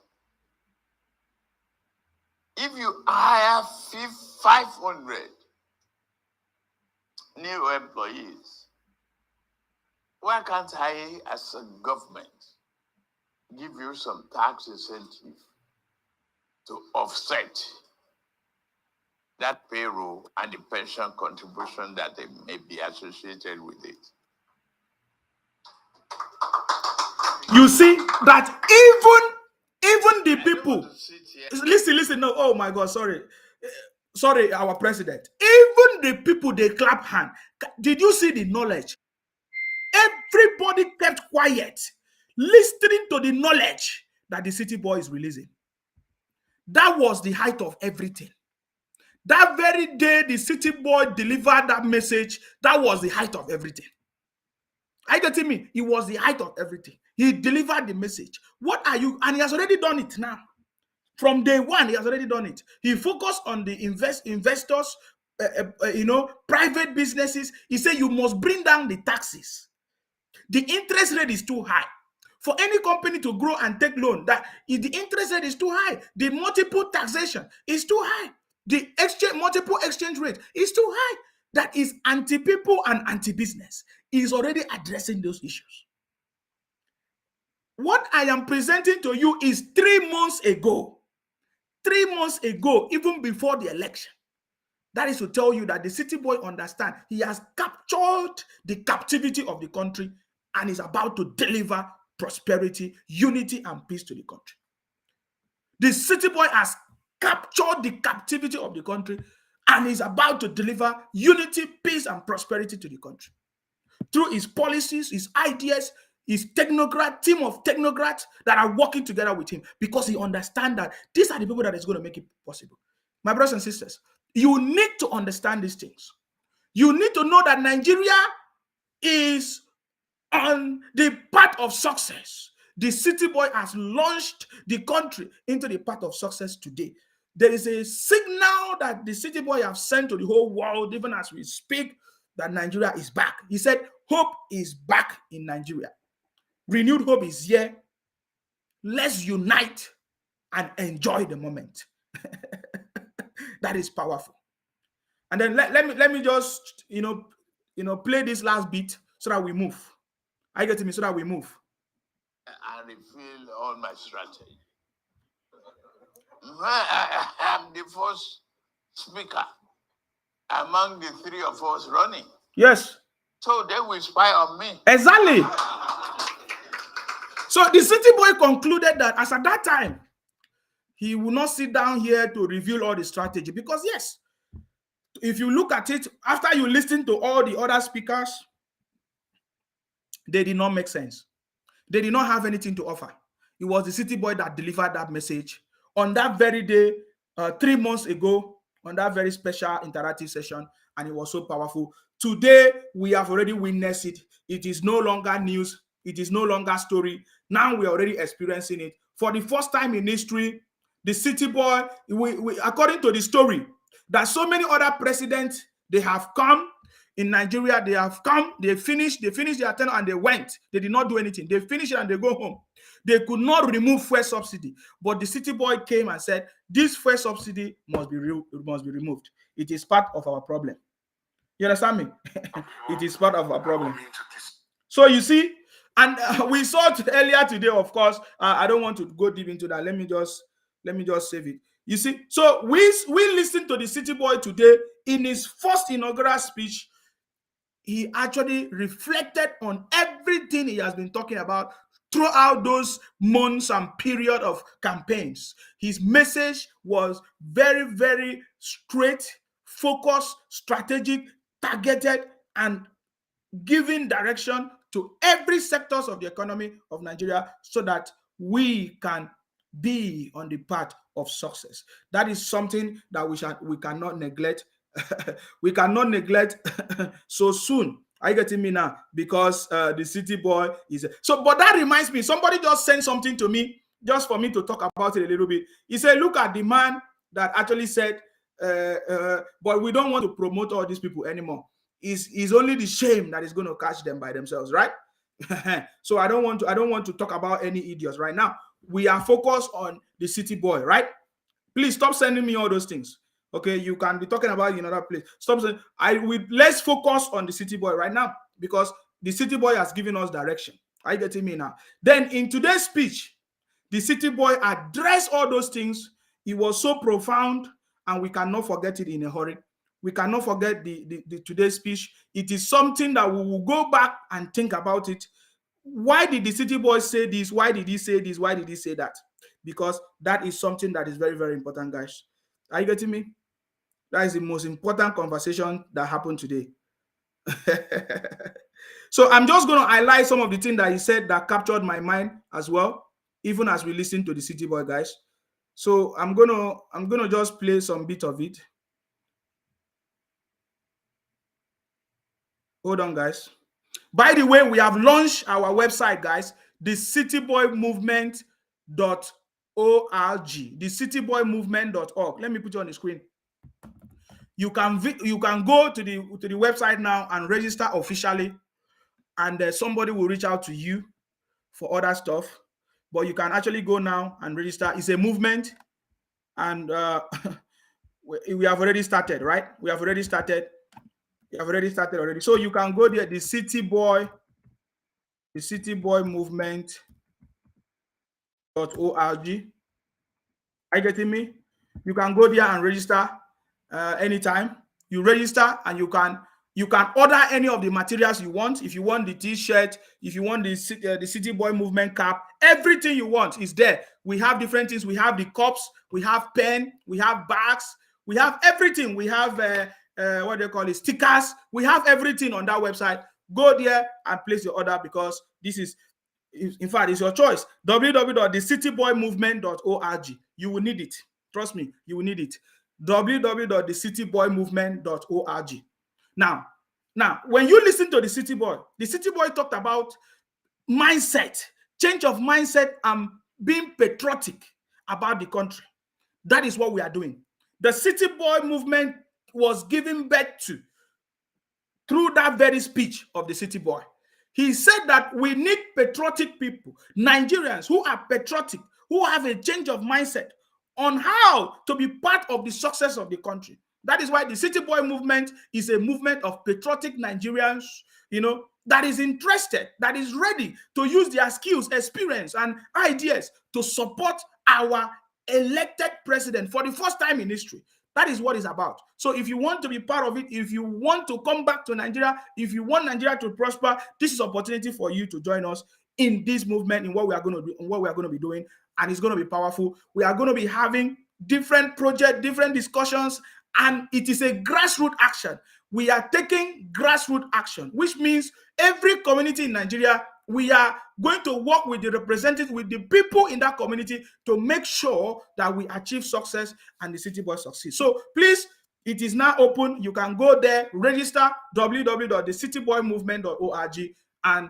If you hire 500 new employees, why can't I, as a government, give you some tax incentive to offset that payroll and the pension contribution that they may be associated with it. You see that even the people, listen, no, oh my God, sorry, our president, even the people, they clap hand. Did you see the knowledge? Everybody kept quiet, listening to the knowledge that the city boy is releasing. That was the height of everything. That very day the city boy delivered that message, that was the height of everything. Are you getting me? It was the height of everything. He delivered the message. What are you? And he has already done it now. From day one, he has already done it. He focused on the investors, private businesses. He said you must bring down the taxes. The interest rate is too high. For any company to grow and take loan, that if the interest rate is too high, the multiple taxation is too high. The multiple exchange rate is too high. That is anti-people and anti-business. He is already addressing those issues. What I am presenting to you is 3 months ago. 3 months ago, even before the election. That is to tell you that the city boy understands he has captured the captivity of the country and is about to deliver prosperity, unity, and peace to the country. The city boy has captured the captivity of the country and is about to deliver unity, peace, and prosperity to the country. Through his policies, his ideas, his team of technocrats that are working together with him, because he understands that these are the people that is going to make it possible. My brothers and sisters, you need to understand these things. You need to know that Nigeria is on the path of success. The city boy has launched the country into the path of success today. There is a signal that the city boy have sent to the whole world, even as we speak, that Nigeria is back. He said, hope is back in Nigeria. Renewed hope is here. Let's unite and enjoy the moment. That is powerful. And then let me just play this last bit so that we move. I get to me so that we move. I reveal all my strategy. I am the first speaker among the 3 of us running. Yes. So they will spy on me. Exactly. So the city boy concluded that as at that time, he will not sit down here to reveal all the strategy, because yes, if you look at it, after you listen to all the other speakers, they did not make sense. They did not have anything to offer. It was the city boy that delivered that message on that very day, 3 months ago, on that very special interactive session, and it was so powerful. Today, we have already witnessed it. It is no longer news. It is no longer story. Now we are already experiencing it. For the first time in history, the city boy, according to the story, that so many other presidents, they have come in Nigeria, they have come, they finished their tenure and they went. They did not do anything. They finished it and they go home. They could not remove fuel subsidy. But the city boy came and said, this fuel subsidy must be removed. It is part of our problem. You understand me? It is part of our problem. So you see, and we saw it earlier today, of course. I don't want to go deep into that. Let me just save it. You see, so we listened to the city boy today. In his first inaugural speech, he actually reflected on everything he has been talking about throughout those months and period of campaigns. His message was very, very straight, focused, strategic, targeted, and giving direction to every sectors of the economy of Nigeria so that we can be on the path of success. That is something that we cannot neglect. We cannot neglect so soon. Are you getting me now? Because the city boy is so. But that reminds me, somebody just sent something to me just for me to talk about it a little bit. He said, "Look at the man that actually said, but we don't want to promote all these people anymore. Is only the shame that is going to catch them by themselves, right?" So I don't want to talk about any idiots right now. We are focused on the city boy, right? Please stop sending me all those things. Okay, you can be talking about it in another place. Stop saying let's focus on the city boy right now, because the city boy has given us direction. Are you getting me now? Then in today's speech, the city boy addressed all those things. It was so profound and we cannot forget it in a hurry. We cannot forget the today's speech. It is something that we will go back and think about it. Why did the city boys say this? Why did he say this? Why did he say that? Because that is something that is very, very important, guys. Are you getting me? That is the most important conversation that happened today. So I'm just going to highlight some of the things that he said that captured my mind as well, even as we listen to the city boy, guys. So I'm gonna just play some bit of it. Hold on, guys. By the way, we have launched our website, guys, the cityboymovement.org, the cityboymovement.org. Let me put you on the screen. You can go to the website now and register officially, and somebody will reach out to you for other stuff. But you can actually go now and register. It's a movement, and we have already started, right? We have already started. So you can go there, the cityboymovement.org. Are you getting me? You can go there and register anytime. You register and you can order any of the materials you want. If you want the t-shirt, if you want the City Boy Movement cap, everything you want is there. We have different things. We have the cups, we have pen, we have bags, we have everything. We have what they call it, stickers. We have everything on that website. Go there and place your order, because this is, in fact, it's your choice. www.thecityboymovement.org. You will need it. Trust me, you will need it. www.thecityboymovement.org. Now, when you listen to the city boy talked about mindset, change of mindset, and being patriotic about the country. That is what we are doing. The city boy movement was given birth to through that very speech of the city boy. He said that we need patriotic people, Nigerians who are patriotic, who have a change of mindset on how to be part of the success of the country. That is why the City Boy movement is a movement of patriotic Nigerians, that is interested, that is ready to use their skills, experience, and ideas to support our elected president for the first time in history. That is what it's about. So if you want to be part of it, if you want to come back to Nigeria, if you want Nigeria to prosper, this is an opportunity for you to join us in this movement, in what we are going to do, and what we are going to be doing. And it's going to be powerful. We are going to be having different projects, different discussions, and it is a grassroots action. We are taking grassroots action, which means every community in Nigeria, we are going to work with the representatives, with the people in that community, to make sure that we achieve success and the city boy succeed. So please, it is now open. You can go there, register, www.thecityboymovement.org, and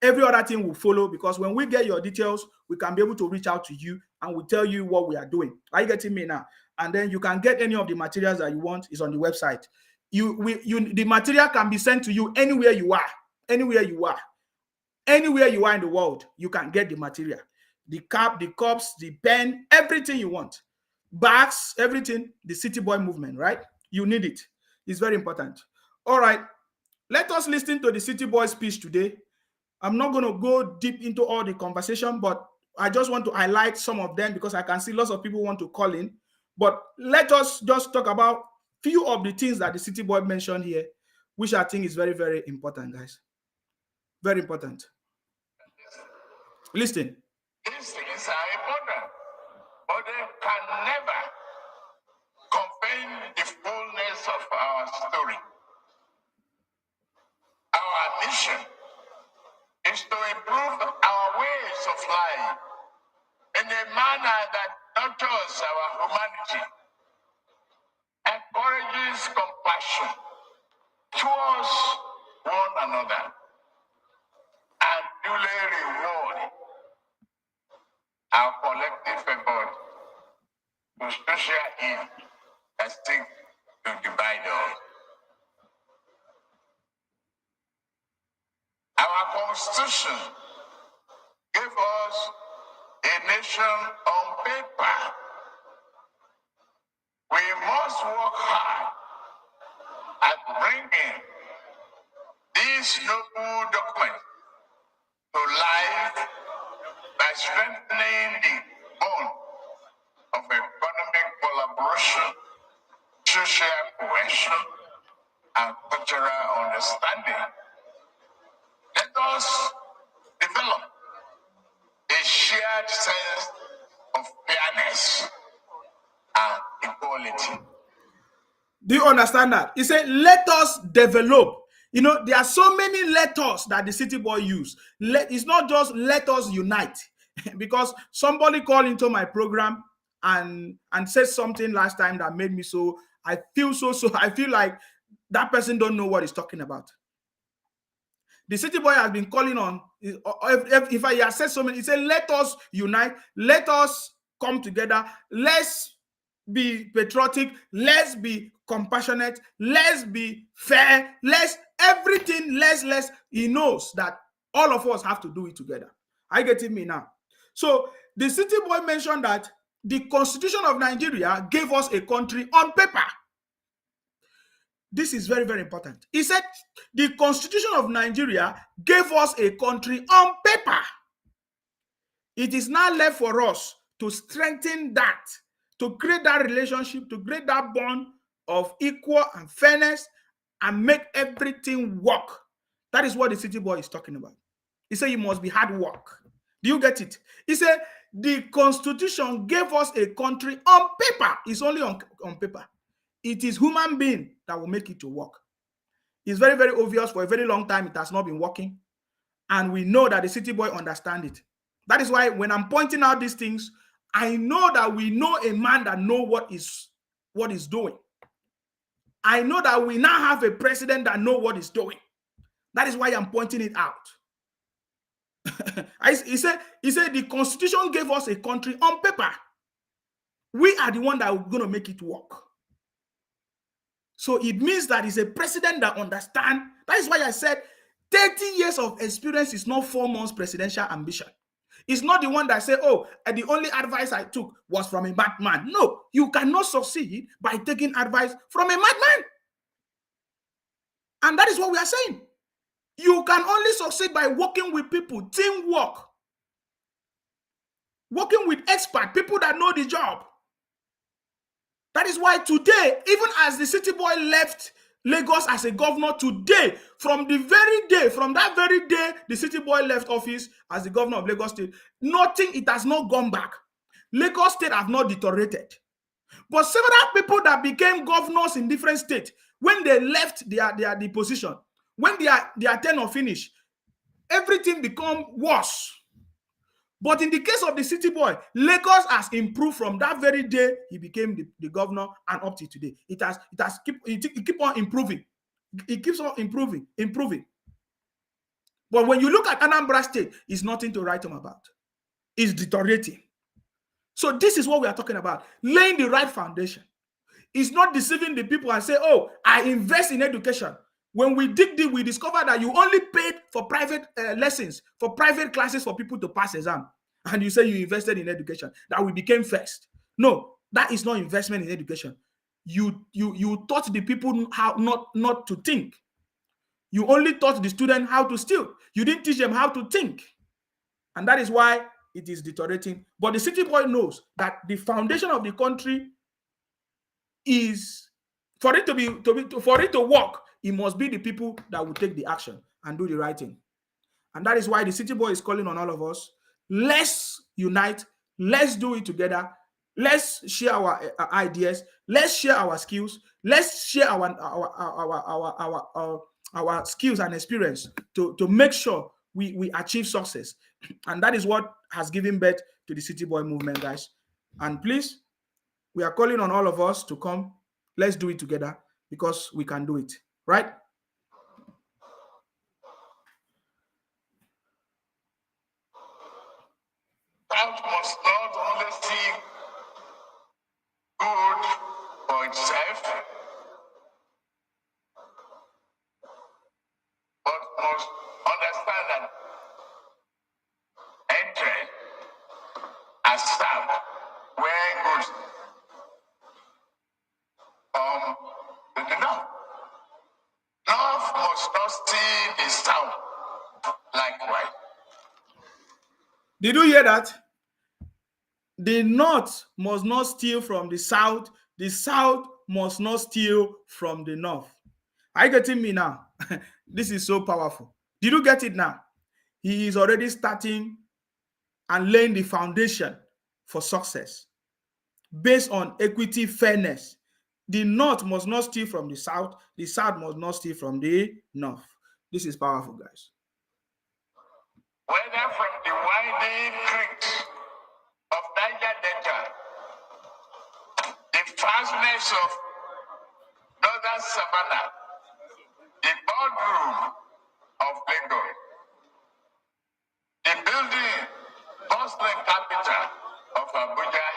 every other thing will follow, because when we get your details, we can be able to reach out to you and we'll tell you what we are doing. Are you getting me now? And then you can get any of the materials that you want. Is on the website. The material can be sent to you anywhere you are. Anywhere you are in the world, you can get the material. The cap, the cups, the pen, everything you want. Bags, everything. The City Boy movement, right? You need it. It's very important. All right. Let us listen to the City Boy speech today. I'm not going to go deep into all the conversation, but I just want to highlight some of them, because I can see lots of people want to call in. But let us just talk about few of the things that the city boy mentioned here, which I think is very, very important, guys. Very important. Listen. These things are important, but they can never convey the fullness of our story. Our mission is to improve our ways of life in a manner that nurtures our humanity, encourages compassion towards one another, and duly reward our collective effort to social end that seek to divide us. Our Constitution gave us a nation on paper. We must work hard at bringing this noble document to life by strengthening the bond of economic collaboration social cohesion and cultural understanding. Let us develop a shared sense of fairness and equality. Do you understand that? He said, let us develop. You know, there are so many let us that the city boy use. It's not just let us unite. Because somebody called into my program and said something last time that made me so, I feel like that person don't know what he's talking about. The city boy has been calling on, if I have said so many, he said, let us unite, let us come together, let's be patriotic, let's be compassionate, let's be fair, let's everything, let's. He knows that all of us have to do it together. Are you getting me now? So the city boy mentioned that the Constitution of Nigeria gave us a country on paper. This is very, very important. He said the Constitution of Nigeria gave us a country on paper. It is now left for us to strengthen that, to create that relationship, to create that bond of equal and fairness and make everything work. That is what the city boy is talking about. He said it must be hard work. Do you get it? He said the Constitution gave us a country on paper. It's only on paper. It is human being that will make it to work. It's very, very obvious. For a very long time, it has not been working. And we know that the city boy understands it. That is why when I'm pointing out these things, I know that we know a man that knows what is doing. I know that we now have a president that knows what is doing. That is why I'm pointing it out. He said the Constitution gave us a country on paper. We are the one that are going to make it work. So it means that it's a president that understands. That is why I said 30 years of experience is not 4 months presidential ambition. It's not the one that said, oh, the only advice I took was from a madman. No, you cannot succeed by taking advice from a madman. And that is what we are saying. You can only succeed by working with people, teamwork, working with experts, people that know the job. That is why today, even as the city boy left Lagos as a governor today, from that very day, the city boy left office as the governor of Lagos State, it has not gone back. Lagos State have not deteriorated. But several people that became governors in different states, when they left their position, when their tenure finished, everything become worse. But in the case of the city boy, Lagos has improved from that very day he became the governor and up to today. It keep on improving. It keeps on improving. But when you look at Anambra State, it's nothing to write home about. It's deteriorating. So this is what we are talking about, laying the right foundation. It's not deceiving the people and say, oh, I invest in education. When we dig deep, we discover that you only paid for private lessons, for private classes for people to pass exam. And you say you invested in education, that we became first. No, that is not investment in education. You taught the people how not to think. You only taught the student how to steal. You didn't teach them how to think. And that is why it is deteriorating. But the city boy knows that the foundation of the country is, for it to work, it must be the people that will take the action and do the right thing. And that is why the city boy is calling on all of us. Let's unite. Let's do it together. Let's share our ideas. Let's share our skills. Let's share our skills and experience to make sure we achieve success. And that is what has given birth to the city boy movement, guys. And please, we are calling on all of us to come. Let's do it together because we can do it. Right? South must not only see good for itself, but must understand that entry as South, where goods come to the North. North must not see the South likewise. Did you hear that? The North must not steal from the South must not steal from the north. Are you getting me now? This is so powerful. Did you get it now? He is already starting and laying the foundation for success based on equity, fairness. The north must not steal from the south must not steal from the north. This is powerful, guys. Whether from the winding creeks of Niger Delta, the vastness of northern Savannah, the boardroom of Lagos, the building bustling capital of Abuja,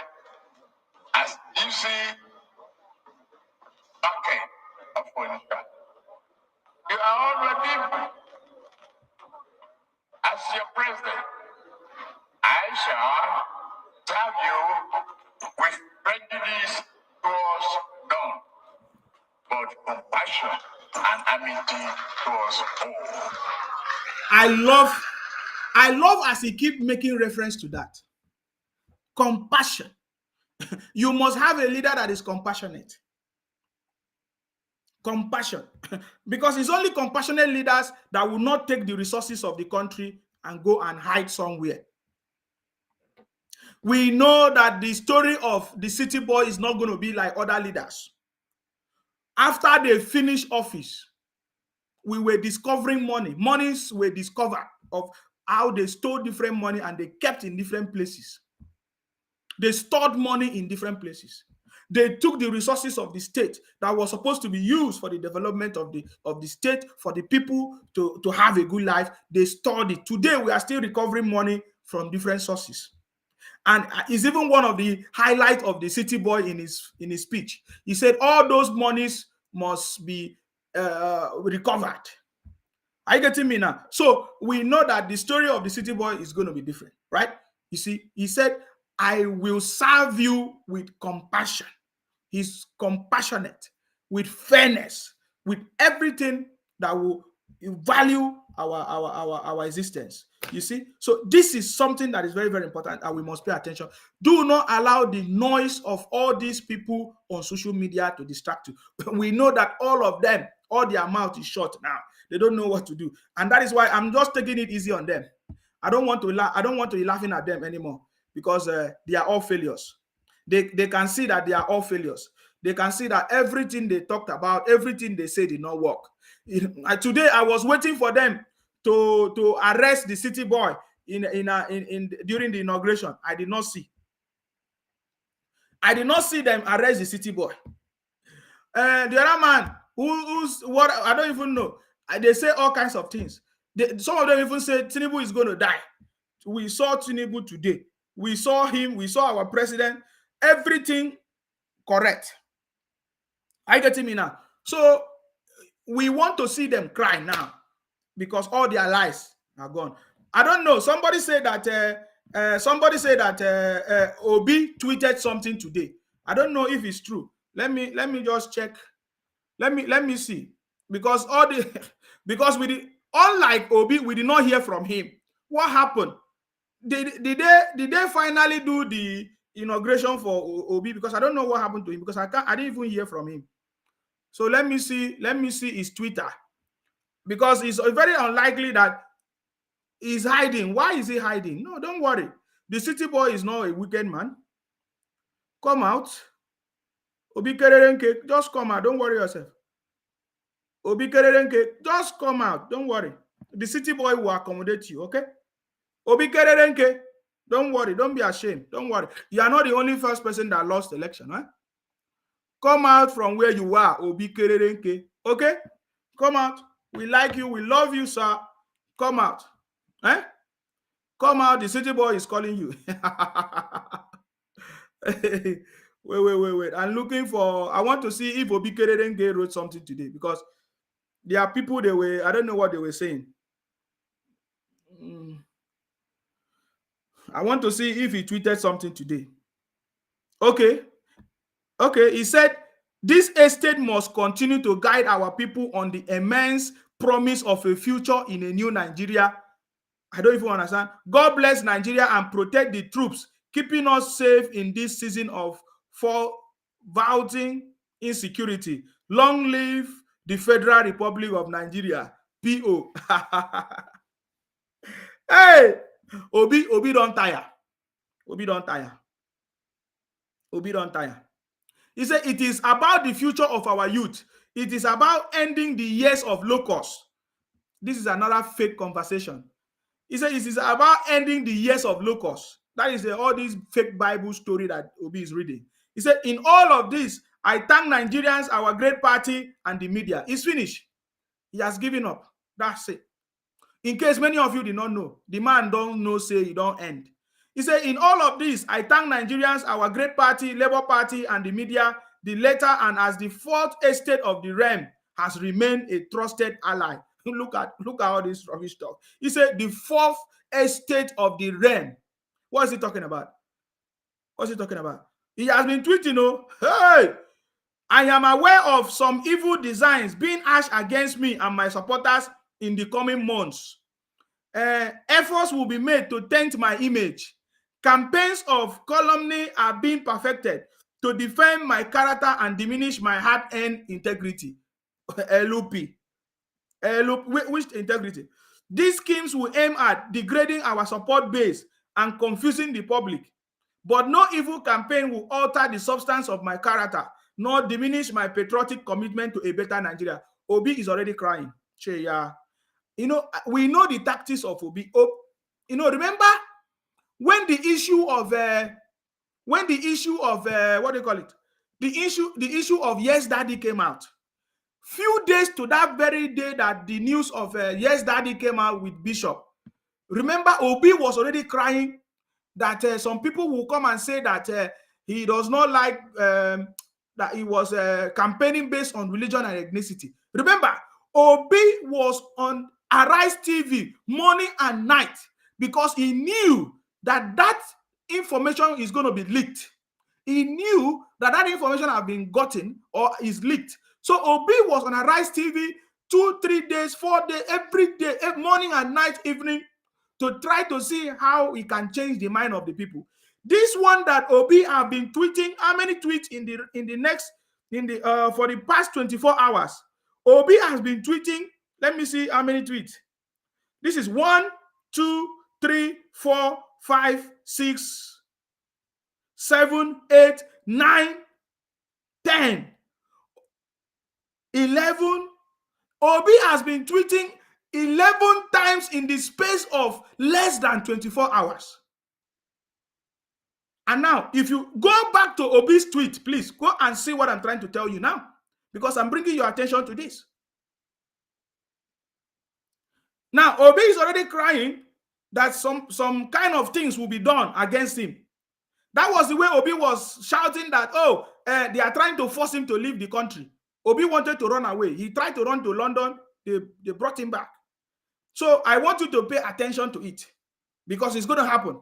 as easy bucket of Onitsha. You are already, as your president, I shall serve you with prejudice towards none, but compassion and amity towards all. I love as he keep making reference to that. Compassion. You must have a leader that is compassionate. Compassion. Because it's only compassionate leaders that will not take the resources of the country and go and hide somewhere. We know that the story of the city boy is not going to be like other leaders. After they finished office, we were discovering money. Monies were discovered of how they stole different money and they kept in different places. They stored money in different places. They took the resources of the state that was supposed to be used for the development of the state, for the people to have a good life. They stored it. Today, we are still recovering money from different sources. And it's even one of the highlights of the city boy in his speech. He said all those monies must be recovered. Are you getting me now? So we know that the story of the city boy is going to be different, right? You see, he said, I will serve you with compassion. He's compassionate, with fairness, with everything that will value our existence. You see, so this is something that is very, very important and we must pay attention. Do not allow the noise of all these people on social media to distract you. We know that all of them, all their mouth is shut now. They don't know what to do, and that is why I'm just taking it easy on them. I don't want to be laughing at them anymore because they are all failures. They can see that they are all failures. They can see that everything they talked about, everything they said did not work. Today, I was waiting for them to arrest the city boy during the inauguration. I did not see. I did not see them arrest the city boy. The other man, who's what I don't even know. They say all kinds of things. Some of them even say Tinubu is going to die. We saw Tinubu today. We saw him. We saw our president. Everything correct. Are you getting me now? So we want to see them cry now because all their lies are gone. I don't know. Somebody said that Obi tweeted something today. I don't know if it's true. Let me just check. Let me see. Because unlike Obi, we did not hear from him. What happened? Did they finally do the inauguration for Obi? Because I don't know what happened to him because I didn't even hear from him. So let me see his Twitter, because it's very unlikely that he's hiding. Why is he hiding? No, don't worry. The city boy is not a wicked man. Come out. Obi Kererenke, just come out. Don't worry yourself. Obi Kererenke, just come out. Don't worry. The city boy will accommodate you, okay? Obi Kererenke, don't worry. Don't be ashamed. Don't worry. You are not the only first person that lost the election, right? Come out from where you are, Obi Kererenke, okay? Come out. We like you. We love you, sir. Come out. Eh? Come out. The city boy is calling you. Wait. I'm looking for, I want to see if Obi Kererenke wrote something today, because there are people I don't know what they were saying. I want to see if he tweeted something today. Okay, he said, this estate must continue to guide our people on the immense promise of a future in a new Nigeria. I don't even understand. God bless Nigeria and protect the troops, keeping us safe in this season of voting insecurity. Long live the Federal Republic of Nigeria. PO. Hey, Obi don't tire. Obi don't tire. Obi don't tire. He said it is about the future of our youth. It is about ending the years of locusts. This is another fake conversation. He said it is about ending the years of locusts. That is all this fake Bible story that Obi is reading. He said, in all of this, I thank Nigerians, our great party, and the media. It's finished. He has given up. That's it. In case many of you did not know, the man don't know, say he don't end. He said, in all of this, I thank Nigerians, our great party, Labour Party, and the media, the latter, and as the fourth estate of the realm has remained a trusted ally. Look at all this rubbish talk. He said, the fourth estate of the realm. What is he talking about? What's he talking about? He has been tweeting, oh, hey, I am aware of some evil designs being hashed against me and my supporters in the coming months. Efforts will be made to taint my image. Campaigns of calumny are being perfected to defend my character and diminish my hard-earned integrity. LUP. Which integrity? These schemes will aim at degrading our support base and confusing the public. But no evil campaign will alter the substance of my character, nor diminish my patriotic commitment to a better Nigeria. Obi is already crying. You know, we know the tactics of Obi. You know, remember when the issue of what do you call it? The issue of Yes Daddy came out. Few days to that very day that the news of Yes Daddy came out with Bishop. Remember, Obi was already crying that some people will come and say that he does not like that he was campaigning based on religion and ethnicity. Remember, Obi was on Arise TV morning and night because he knew that that information is going to be leaked. He knew that that information had been gotten or is leaked. So Obi was on Arise TV 2, 3 days, 4 days, every day, morning and night, evening, to try to see how he can change the mind of the people. This one that Obi have been tweeting, how many tweets for the past 24 hours? Obi has been tweeting. Let me see how many tweets. This is 1, 2, 3, 4, 5, 6, 7, 8, 9, 10, 11. Obi has been tweeting 11 times in the space of less than 24 hours. And now, if you go back to Obi's tweet, please go and see what I'm trying to tell you now, because I'm bringing your attention to this. Now, Obi is already crying that some kind of things will be done against him. That was the way Obi was shouting that, they are trying to force him to leave the country. Obi wanted to run away. He tried to run to London. They brought him back. So I want you to pay attention to it because it's going to happen.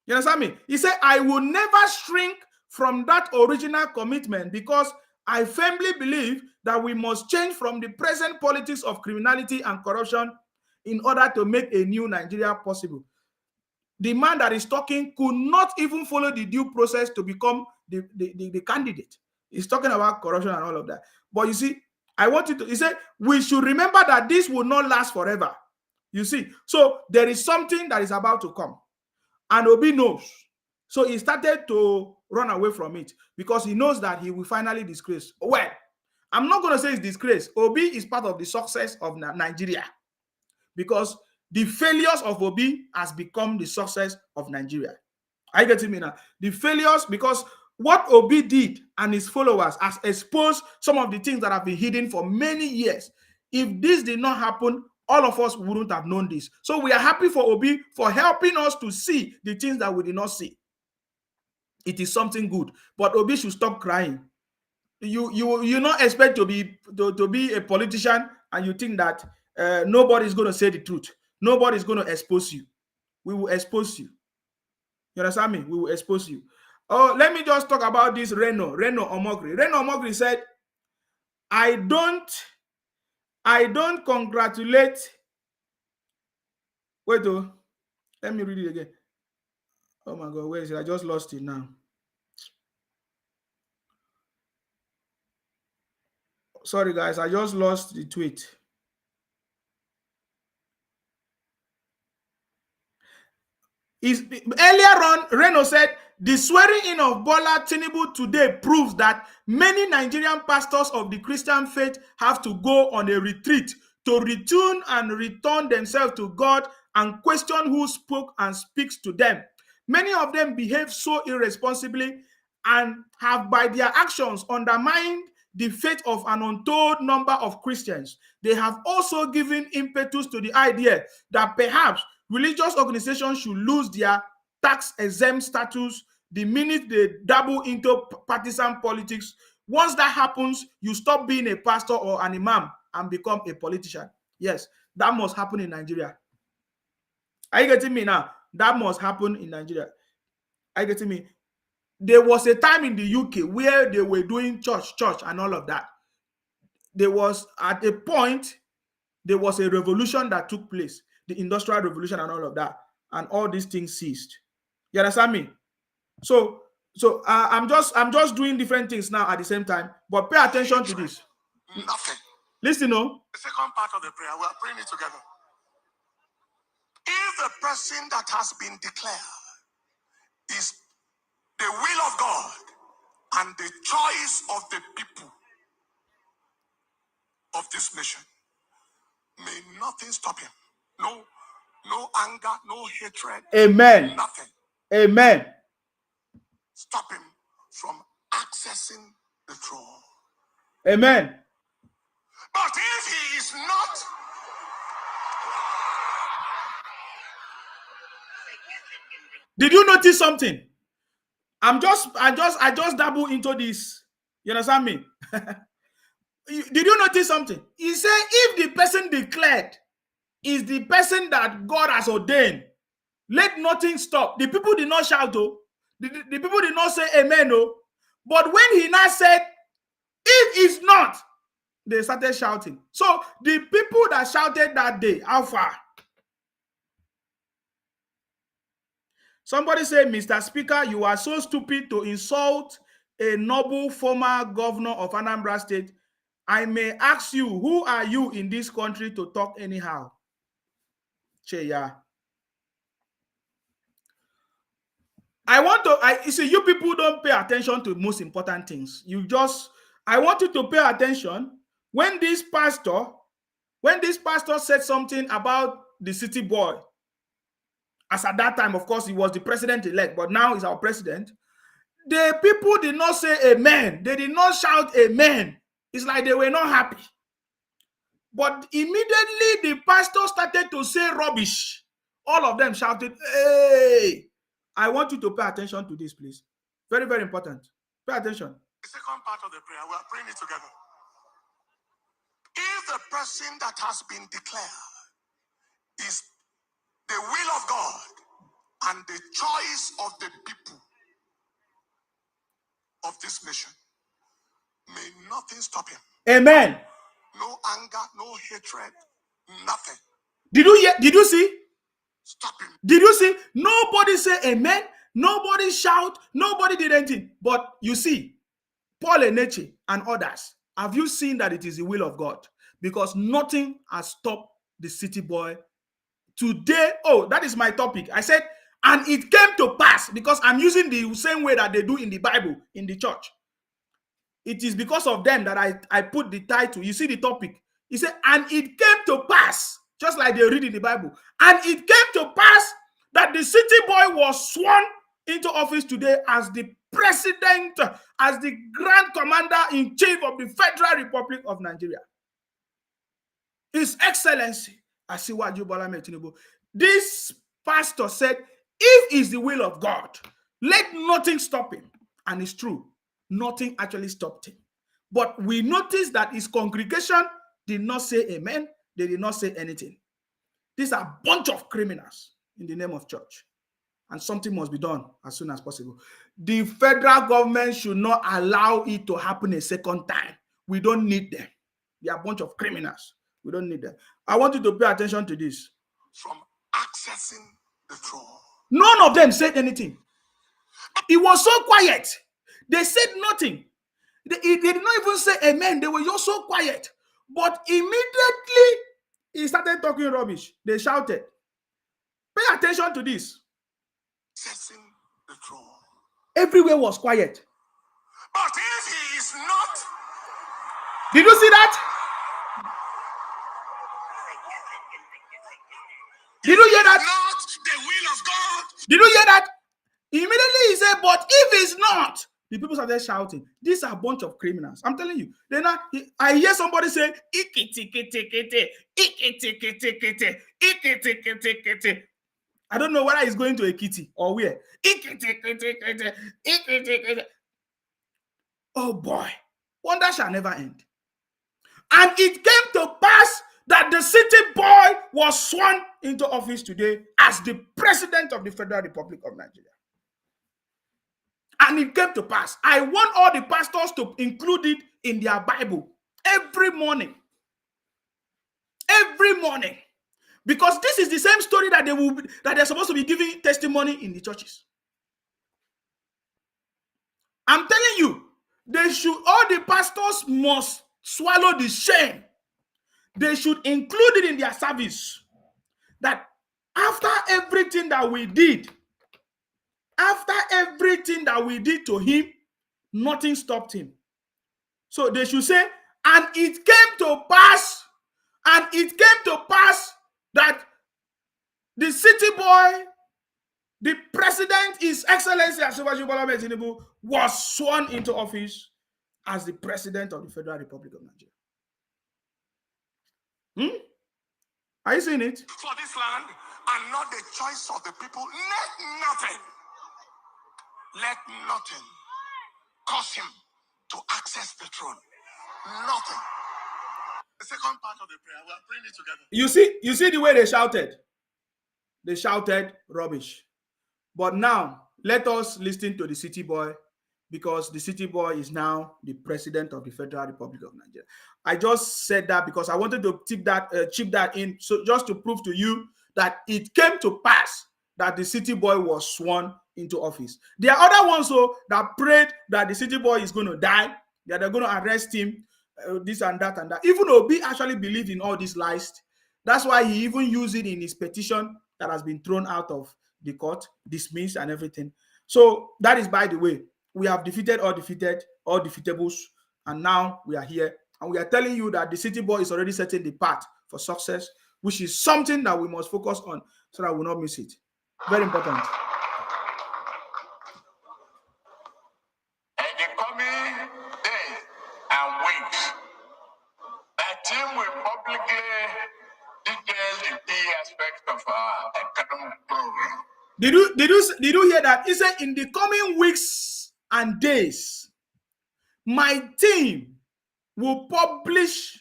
You understand me? He said, I will never shrink from that original commitment because I firmly believe that we must change from the present politics of criminality and corruption in order to make a new Nigeria possible. The man that is talking could not even follow the due process to become the candidate. He's talking about corruption and all of that. But you see, I want you to, he said, we should remember that this will not last forever. You see, so there is something that is about to come. And Obi knows. So he started to run away from it because he knows that he will finally disgrace. Well, I'm not going to say it's disgrace. Obi is part of the success of Nigeria because the failures of Obi has become the success of Nigeria. Are you getting me now? The failures, because what Obi did and his followers has exposed some of the things that have been hidden for many years. If this did not happen, all of us wouldn't have known this. So we are happy for Obi for helping us to see the things that we did not see. It is something good. But Obi should stop crying. You not expect to be a politician and you think that nobody is going to say the truth. Nobody is going to expose you. We will expose you. You understand me? We will expose you. Oh, let me just talk about this Reno Omogri. Reno Omogri said, I don't congratulate. Wait, let me read it again. Oh my God, where is it? I just lost it now. sorry guys, I just lost the tweet. Earlier on, Reno said, the swearing in of Bola Tinubu today proves that many Nigerian pastors of the Christian faith have to go on a retreat to retune and return themselves to God and question who spoke and speaks to them. Many of them behave so irresponsibly and have by their actions undermined the faith of an untold number of Christians. They have also given impetus to the idea that perhaps religious organizations should lose their tax-exempt status the minute they dabble into partisan politics. Once that happens, you stop being a pastor or an imam and become a politician. Yes, that must happen in Nigeria. Are you getting me now? That must happen in Nigeria. Are you getting me? There was a time in the UK where they were doing church and all of that. There was, at a point, there was a revolution that took place, the Industrial Revolution and all of that, and all these things ceased. You understand me? So I'm just doing different things now at the same time, but pay attention to this. Nothing. Listen, no. The second part of the prayer, we are praying it together. If the person that has been declared is the will of God and the choice of the people of this nation, may nothing stop him. No anger, no hatred. Amen. Nothing. Amen. Stop him from accessing the throne. Amen. But if he is not, did you notice something? I just dabble into this. You understand me? Did you notice something? He said, if the person declared is the person that God has ordained, let nothing stop. The people did not shout, oh. The people did not say amen, oh. But when he now said, if it's not, they started shouting. So the people that shouted that day, how far? Somebody say, Mr. Speaker, you are so stupid to insult a noble former governor of Anambra State. I may ask you, who are you in this country to talk anyhow? Cheya. You see, you people don't pay attention to most important things. I want you to pay attention when this pastor said something about the city boy. As at that time, of course, he was the president-elect, but now he's our president. The people did not say amen. They did not shout amen. It's like they were not happy. But immediately the pastor started to say rubbish. All of them shouted, hey! I want you to pay attention to this, please. Very, very important. Pay attention. the second part of the prayer, we are praying it together. If the person that has been declared is the will of God and the choice of the people of this nation, may nothing stop him. Amen. No anger, no hatred, nothing. Did you hear? Did you see? Stop him. Did you see? Nobody say amen. Nobody shout. Nobody did anything. But you see, Paul Eneche and others, have you seen that it is the will of God? Because nothing has stopped the city boy today. Oh, that is my topic. I said, and it came to pass, because I'm using the same way that they do in the Bible, in the church. It is because of them that I put the title. You see the topic. He said, and it came to pass, just like they read in the Bible. And it came to pass that the city boy was sworn into office today as the president, as the grand commander-in-chief of the Federal Republic of Nigeria. His Excellency, Asiwaju Bola Ahmed Tinubu. This pastor said, if it's the will of God, let nothing stop him. And it's true. Nothing actually stopped him. But we noticed that his congregation did not say amen. They did not say anything. These are a bunch of criminals in the name of church. And something must be done as soon as possible. The federal government should not allow it to happen a second time. We don't need them. They are a bunch of criminals. We don't need them. I want you to pay attention to this. From accessing the throne. None of them said anything. It was so quiet. They said nothing. They did not even say amen. They were just so quiet. But immediately he started talking rubbish. They shouted. Pay attention to this. Accessing the throne. Everywhere was quiet. But if he is not, Did you see that? Did you hear that? not the will of God, Did you hear that? Immediately he said, but if it's not, the people started shouting. These are a bunch of criminals. I'm telling you. Then I hear somebody say, I don't know whether he's going to Ekiti or where. Oh boy, wonder shall never end. And it came to pass that the city boy was sworn into office today as the president of the Federal Republic of Nigeria. And it came to pass. I want all the pastors to include it in their Bible every morning. Every morning. Because this is the same story that they're supposed to be giving testimony in the churches. I'm telling you, all the pastors must swallow the shame. They should include it in their service. That after everything that we did to him, nothing stopped him. So they should say, and it came to pass that the city boy, the president, His Excellency Asiwaju Bola Ahmed Tinubu, was sworn into office as the president of the Federal Republic of Nigeria. Are you seeing it? for this land and not the choice of the people. Let nothing cause him to access the throne. Nothing. The second part of the prayer, we are praying it together. You see the way they shouted? They shouted rubbish. But now, let us listen to the city boy, because the city boy is now the president of the Federal Republic of Nigeria. I just said that because I wanted to chip that in, so just to prove to you that it came to pass that the city boy was sworn into office. There are other ones that prayed that the city boy is going to die, that they're going to arrest him, this and that and that. Even Obi actually believed in all these lies. That's why he even used it in his petition that has been thrown out of the court, dismissed and everything. So that is, by the way, we have defeated all defeatables, and now we are here, and we are telling you that the city boy is already setting the path for success, which is something that we must focus on so that we will not miss it. Very important. In the coming days and weeks, the team will publicly detail the key aspects of our economic program. Did you hear that? He said, in the coming weeks and days, my team will publish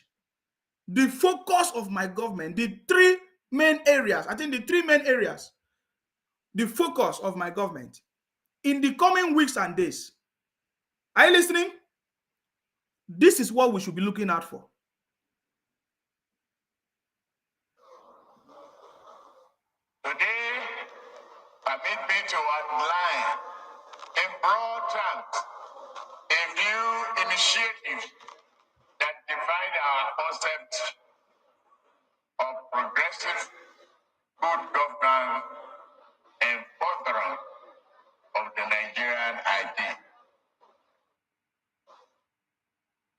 the focus of my government, the three main areas. I think the three main areas, the focus of my government in the coming weeks and days. Are you listening? This is what we should be looking out for. Today, permit me to outline in broad terms a few initiatives that define our concept of progressive good governance and furtherance of the Nigerian idea.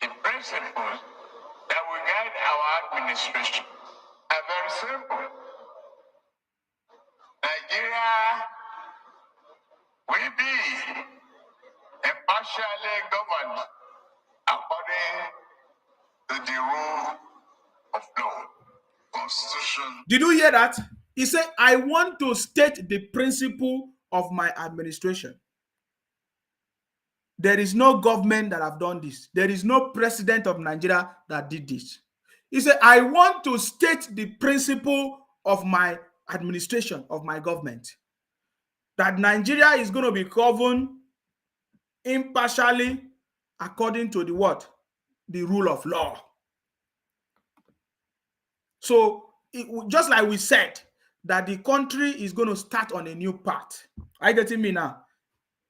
The principles that will guide our administration are very simple. Nigeria will be impartially governed according to the rule of law, Constitution. Did you hear that? He said, I want to state the principle of my administration. There is no government that have done this. There is no president of Nigeria that did this. He said, I want to state the principle of my administration, of my government, that Nigeria is going to be governed impartially according to the what? The rule of law. So just like we said, that the country is going to start on a new path. Are you getting me now?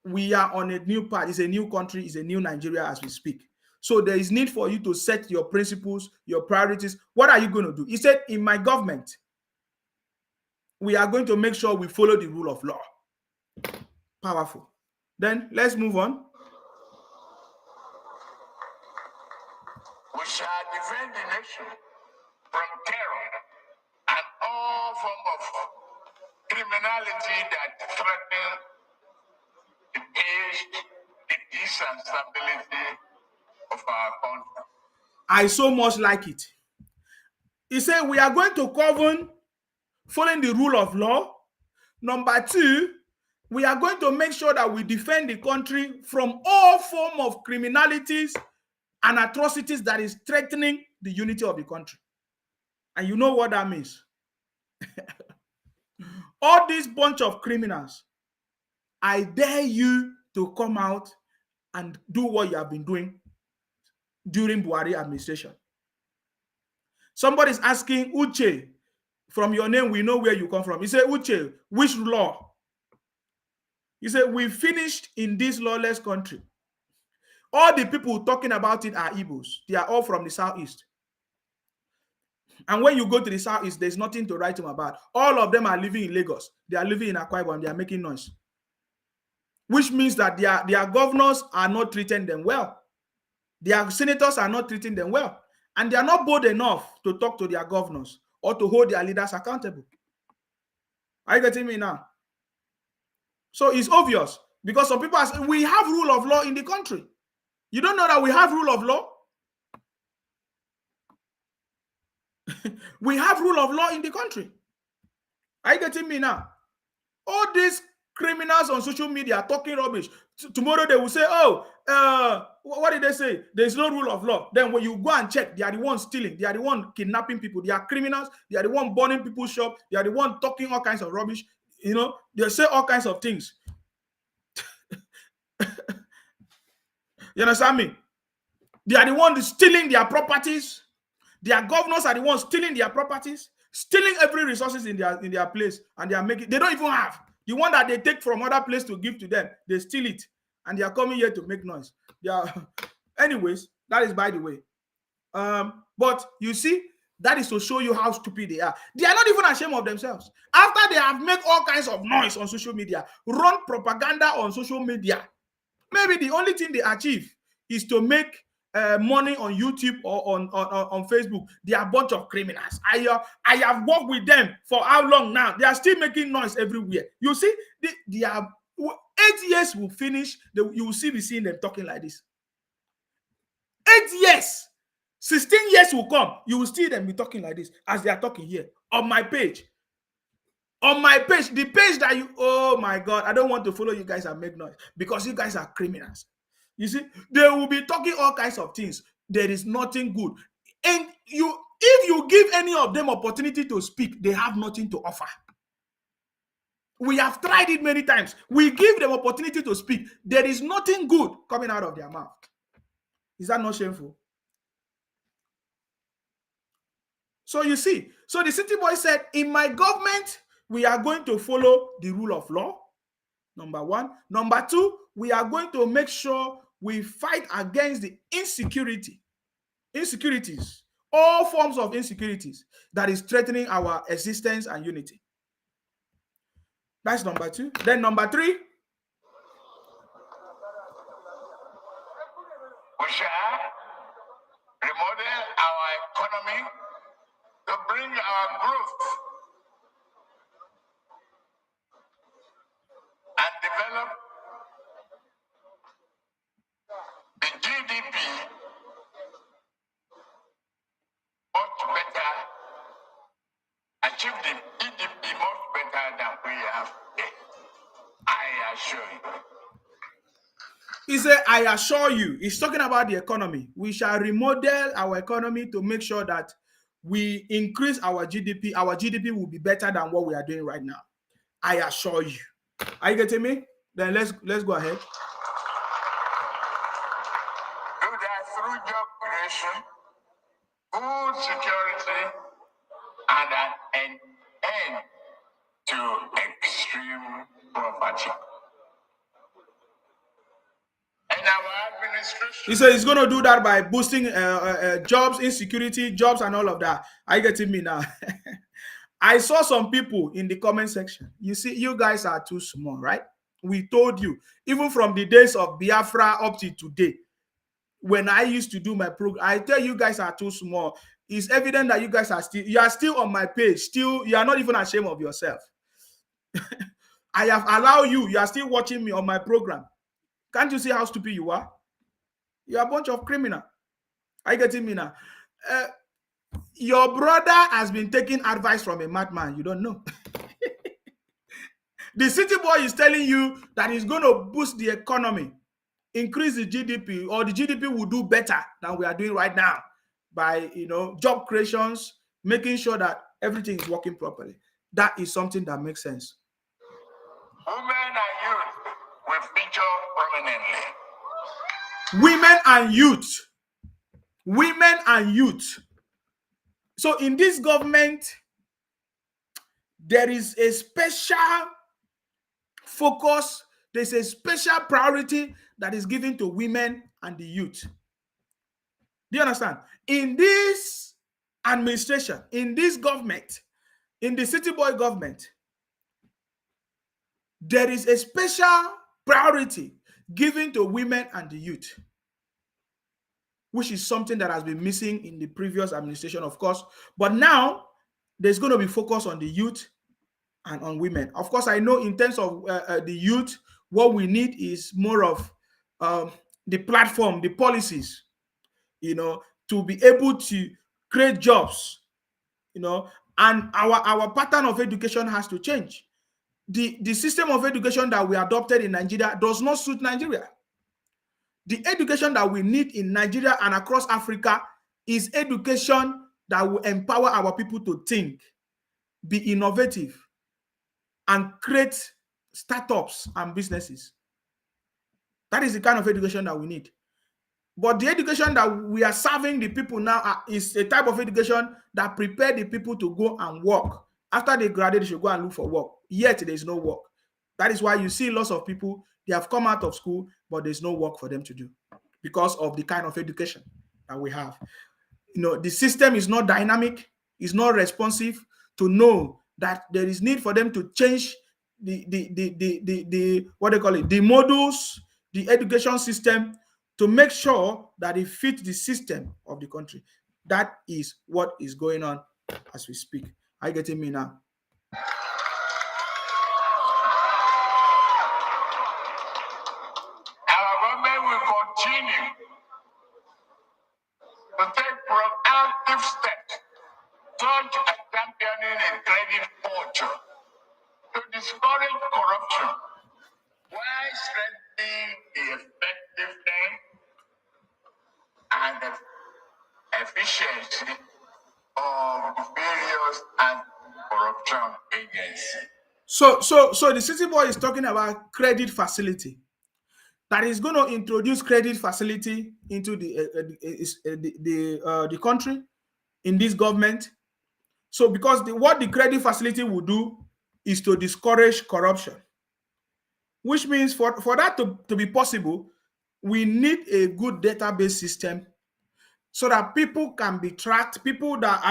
we are on a new path. It's a new country. It's a new Nigeria as we speak. So there is need for you to set your principles, your priorities. What are you going to do? He said, in my government, we are going to make sure we follow the rule of law. Powerful. Then let's move on. We shall defend the nation from terror and all form of criminality that threaten the peace and stability of our country. I so much like it. He said we are going to govern following the rule of law. Number two, we are going to make sure that we defend the country from all form of criminalities and atrocities that is threatening the unity of the country. And you know what that means. All this bunch of criminals, I dare you to come out and do what you have been doing during Buhari administration. Somebody's asking, Uche, from your name, we know where you come from. He said, Uche, which law? He said, we finished in this lawless country. All the people talking about it are Igbos. They are all from the southeast. And when you go to the southeast, there's nothing to write them about. All of them are living in Lagos. They are living in Akwa Ibom. They are making noise. Which means that their governors are not treating them well. Their senators are not treating them well. And they are not bold enough to talk to their governors or to hold their leaders accountable. Are you getting me now? So it's obvious because some people are saying, we have rule of law in the country. You don't know that we have rule of law? We have rule of law in the country. Are you getting me now? All these criminals on social media talking rubbish. Tomorrow they will say, oh, what did they say? There's no rule of law. Then when you go and check, they are the ones stealing. They are the ones kidnapping people. They are criminals. They are the ones burning people's shop. They are the ones talking all kinds of rubbish. You know, they say all kinds of things. You understand me? They are the ones stealing their properties. Their governors are the ones stealing their properties, stealing every resources in their place, and they are making. They don't even have the one that they take from other place to give to them. They steal it, and they are coming here to make noise. They are, anyways. That is by the way. But you see, that is to show you how stupid they are. They are not even ashamed of themselves. After they have made all kinds of noise on social media, run propaganda on social media, maybe the only thing they achieve is to make money on YouTube or on Facebook. They are a bunch of criminals. I have worked with them for how long now? They are still making noise everywhere. You see, they are 8 years will finish. You will be seeing them talking like this. 8 years, 16 years will come. You will see them be talking like this as they are talking here on my page. On my page, the page that you, oh my God, I don't want to follow you guys and make noise because you guys are criminals. You see, they will be talking all kinds of things. There is nothing good. And if you give any of them opportunity to speak, they have nothing to offer. We have tried it many times. We give them opportunity to speak. There is nothing good coming out of their mouth. Is that not shameful? So you see, so the city boy said, in my government, we are going to follow the rule of law. Number one. Number two, we are going to make sure we fight against the insecurities, all forms of insecurities that is threatening our existence and unity. That's number two. Then number three, we shall remodel our economy to bring our growth and develop the GDP much better, achieve the GDP much better than we have. I assure you. he said, I assure you. He's talking about the economy. We shall remodel our economy to make sure that we increase our GDP. Our GDP will be better than what we are doing right now. I assure you. Are you getting me? Then let's go ahead. Do that through job creation, food security, and an end to extreme poverty. our administration. He said he's going to do that by boosting jobs, insecurity, jobs, and all of that. Are you getting me now? I saw some people in the comment section. You see, you guys are too small, right? We told you, even from the days of Biafra up to today, when I used to do my program, I tell you guys are too small. It's evident that you guys are still on my page. Still, you are not even ashamed of yourself. I have allowed you are still watching me on my program. Can't you see how stupid you are? You're a bunch of criminals. Are you getting me now? Your brother has been taking advice from a madman. You don't know. The city boy is telling you that he's going to boost the economy, increase the GDP, or the GDP will do better than we are doing right now by, job creations, making sure that everything is working properly. That is something that makes sense. Women and youth will feature prominently. Women and youth. Women and youth. So in this government, there is a special focus, there's a special priority that is given to women and the youth. Do you understand? In this administration, in this government, in the city boy government, there is a special priority given to women and the youth, which is something that has been missing in the previous administration, of course. But now, there's going to be focus on the youth and on women. Of course, I know in terms of the youth, what we need is more of the platform, the policies, to be able to create jobs, and our pattern of education has to change. The system of education that we adopted in Nigeria does not suit Nigeria. The education that we need in Nigeria and across Africa is education that will empower our people to think, be innovative, and create startups and businesses. That is the kind of education that we need. But the education that we are serving the people now is a type of education that prepare the people to go and work. After they graduate, they should go and look for work. Yet there is no work. That is why you see lots of people, they have come out of school, but there's no work for them to do because of the kind of education that we have. The system is not dynamic, is not responsive to know that there is need for them to change the what they call it, the modules, the education system, to make sure that it fits the system of the country. That is what is going on as we speak. Are you getting me now? Our government will continue to take proactive steps such as championing a credit culture to discourage corruption while strengthening the effectiveness and efficiency of the various anti-corruption agencies. So the city boy is talking about credit facility. That is going to introduce credit facility into the country in this government. So because what the credit facility will do is to discourage corruption, which means for that to be possible, we need a good database system so that people can be tracked. People that,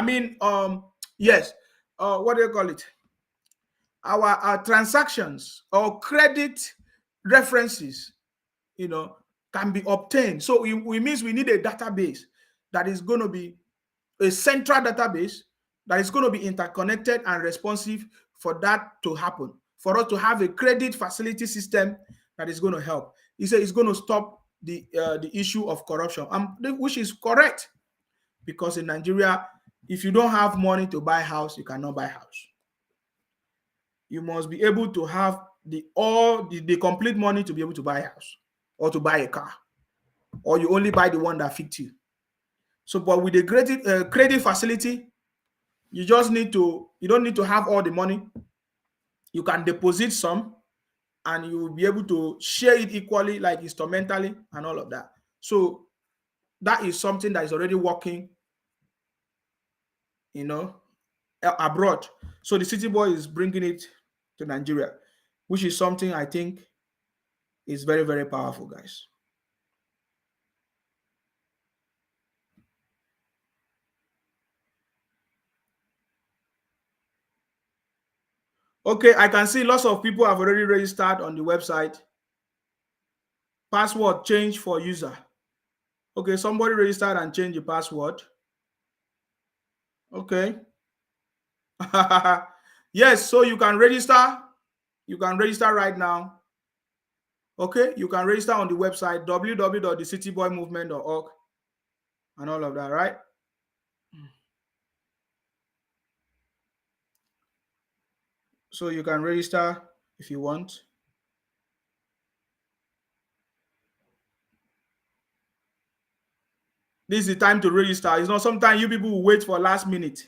what do you call it? Our transactions or credit references, can be obtained. So it means we need a database that is going to be a central database that is going to be interconnected and responsive for that to happen, for us to have a credit facility system that is going to help. He said it's going to stop the issue of corruption, which is correct, because in Nigeria, if you don't have money to buy a house, you cannot buy a house. You must be able to have the complete money to be able to buy a house or to buy a car, or you only buy the one that fits you. So, but with the credit facility, you don't need to have all the money. You can deposit some and you will be able to share it equally, like instrumentally and all of that. So that is something that is already working, abroad. So the city boy is bringing it to Nigeria, which is something I think is very, very powerful, guys. Okay, I can see lots of people have already registered on the website. Password change for user. Okay, somebody registered and changed the password. Okay. Yes, so you can register. You can register right now. Okay, you can register on the website www.thecityboymovement.org and all of that, right? So you can register if you want. This is the time to register. It's not sometimes you people will wait for last minute.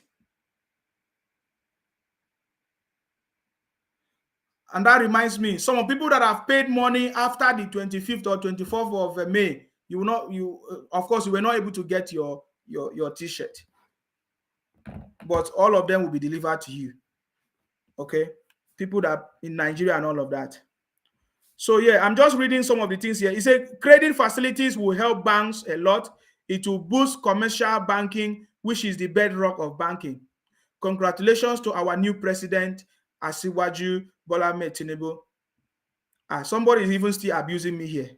And that reminds me, some people that have paid money after the 25th or 24th of May, you will not, of course, you were not able to get your t-shirt. But all of them will be delivered to you. Okay? People that in Nigeria and all of that. So yeah, I'm just reading some of the things here. It said credit facilities will help banks a lot. It will boost commercial banking, which is the bedrock of banking. Congratulations to our new president, Asiwaju Bola Ahmed Tinubu. Somebody is even still abusing me here.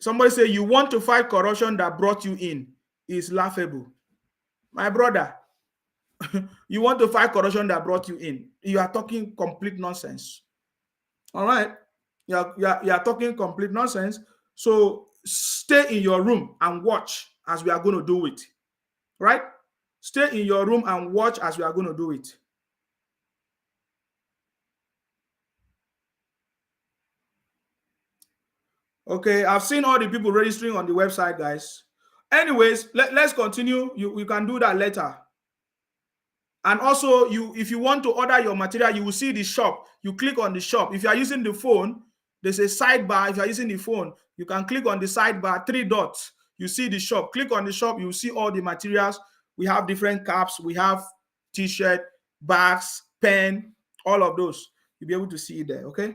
Somebody say you want to fight corruption that brought you in is laughable. My brother, you want to fight corruption that brought you in. You are talking complete nonsense. All right. You are talking complete nonsense. So stay in your room and watch as we are going to do it. Right? Stay in your room and watch as we are going to do it. Okay, I've seen all the people registering on the website, guys. Anyways, let's continue. You can do that later. And also, if you want to order your material, you will see the shop. You click on the shop. If you are using the phone, there's a sidebar. If you are using the phone, you can click on the sidebar, 3 dots. You see the shop. Click on the shop. You see all the materials. We have different caps. We have t-shirt, bags, pen, all of those. You'll be able to see it there, okay?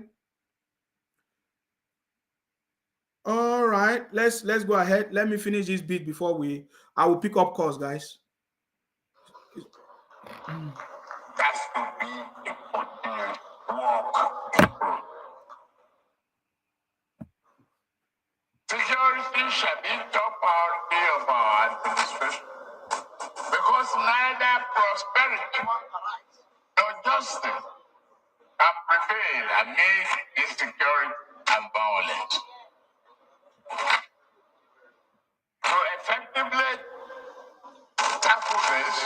All right, let's go ahead. Let me finish this bit before I will pick up calls, guys. That will be important work. Security shall be top priority of our administration because neither prosperity nor justice can prevail amid insecurity and violence. To effectively tackle this,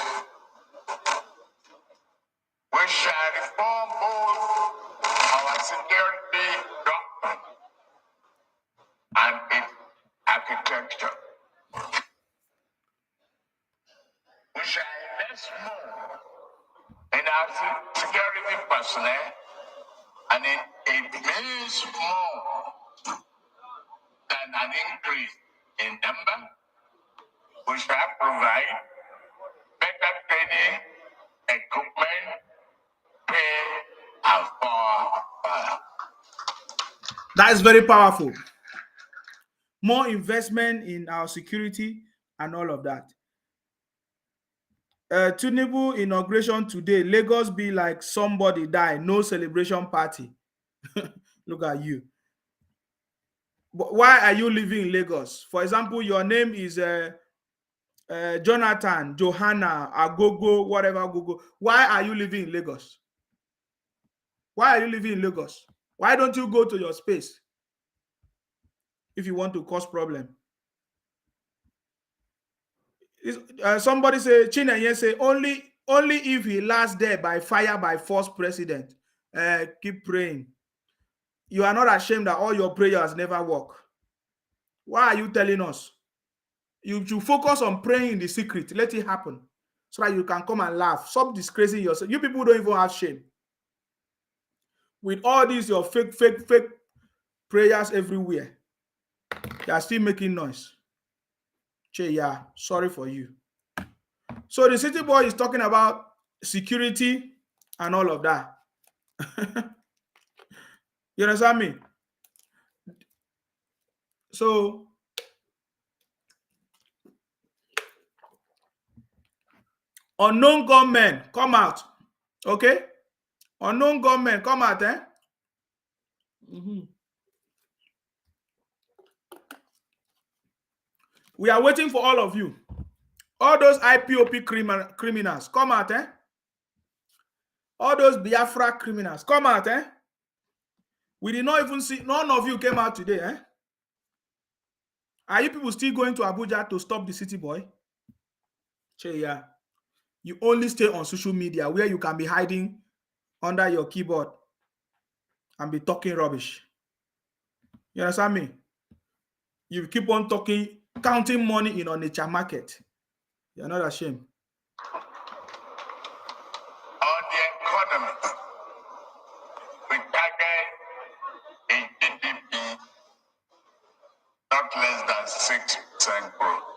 we shall reform both our security doctrine and its architecture. We shall invest more in our security personnel, and it means more than an increase in number. We shall provide better training, equipment, pay, and power. That is very powerful. More investment in our security and all of that. Tinubu inauguration today. Lagos be like somebody die. No celebration party. Look at you. But why are you living in Lagos? For example, your name is Jonathan, Johanna, Agogo, whatever Agogo. Why are you living in Lagos? Why are you living in Lagos? Why don't you go to your space if you want to cause problem? Somebody say, Chinenye say, only if he lasts there by fire by force president. Keep praying. You are not ashamed that all your prayers never work. Why are you telling us? You should focus on praying in the secret. Let it happen so that you can come and laugh. Stop disgracing yourself. You people don't even have shame. With all these, your fake prayers everywhere, they are still making noise. Che, yeah, sorry for you. So the city boy is talking about security and all of that. You understand me? So unknown gunmen come out. Okay? Unknown gunmen, come out, eh? We are waiting for all of you. All those IPOP criminals, come out, eh? All those Biafra criminals, come out, eh? We did not even see, none of you came out today, eh? Are you people still going to Abuja to stop the city boy? Yeah. You only stay on social media where you can be hiding under your keyboard and be talking rubbish. You understand me? You keep on talking, counting money in Onitsha market. You're not ashamed. On the economy, we target a GDP not less than 6% growth.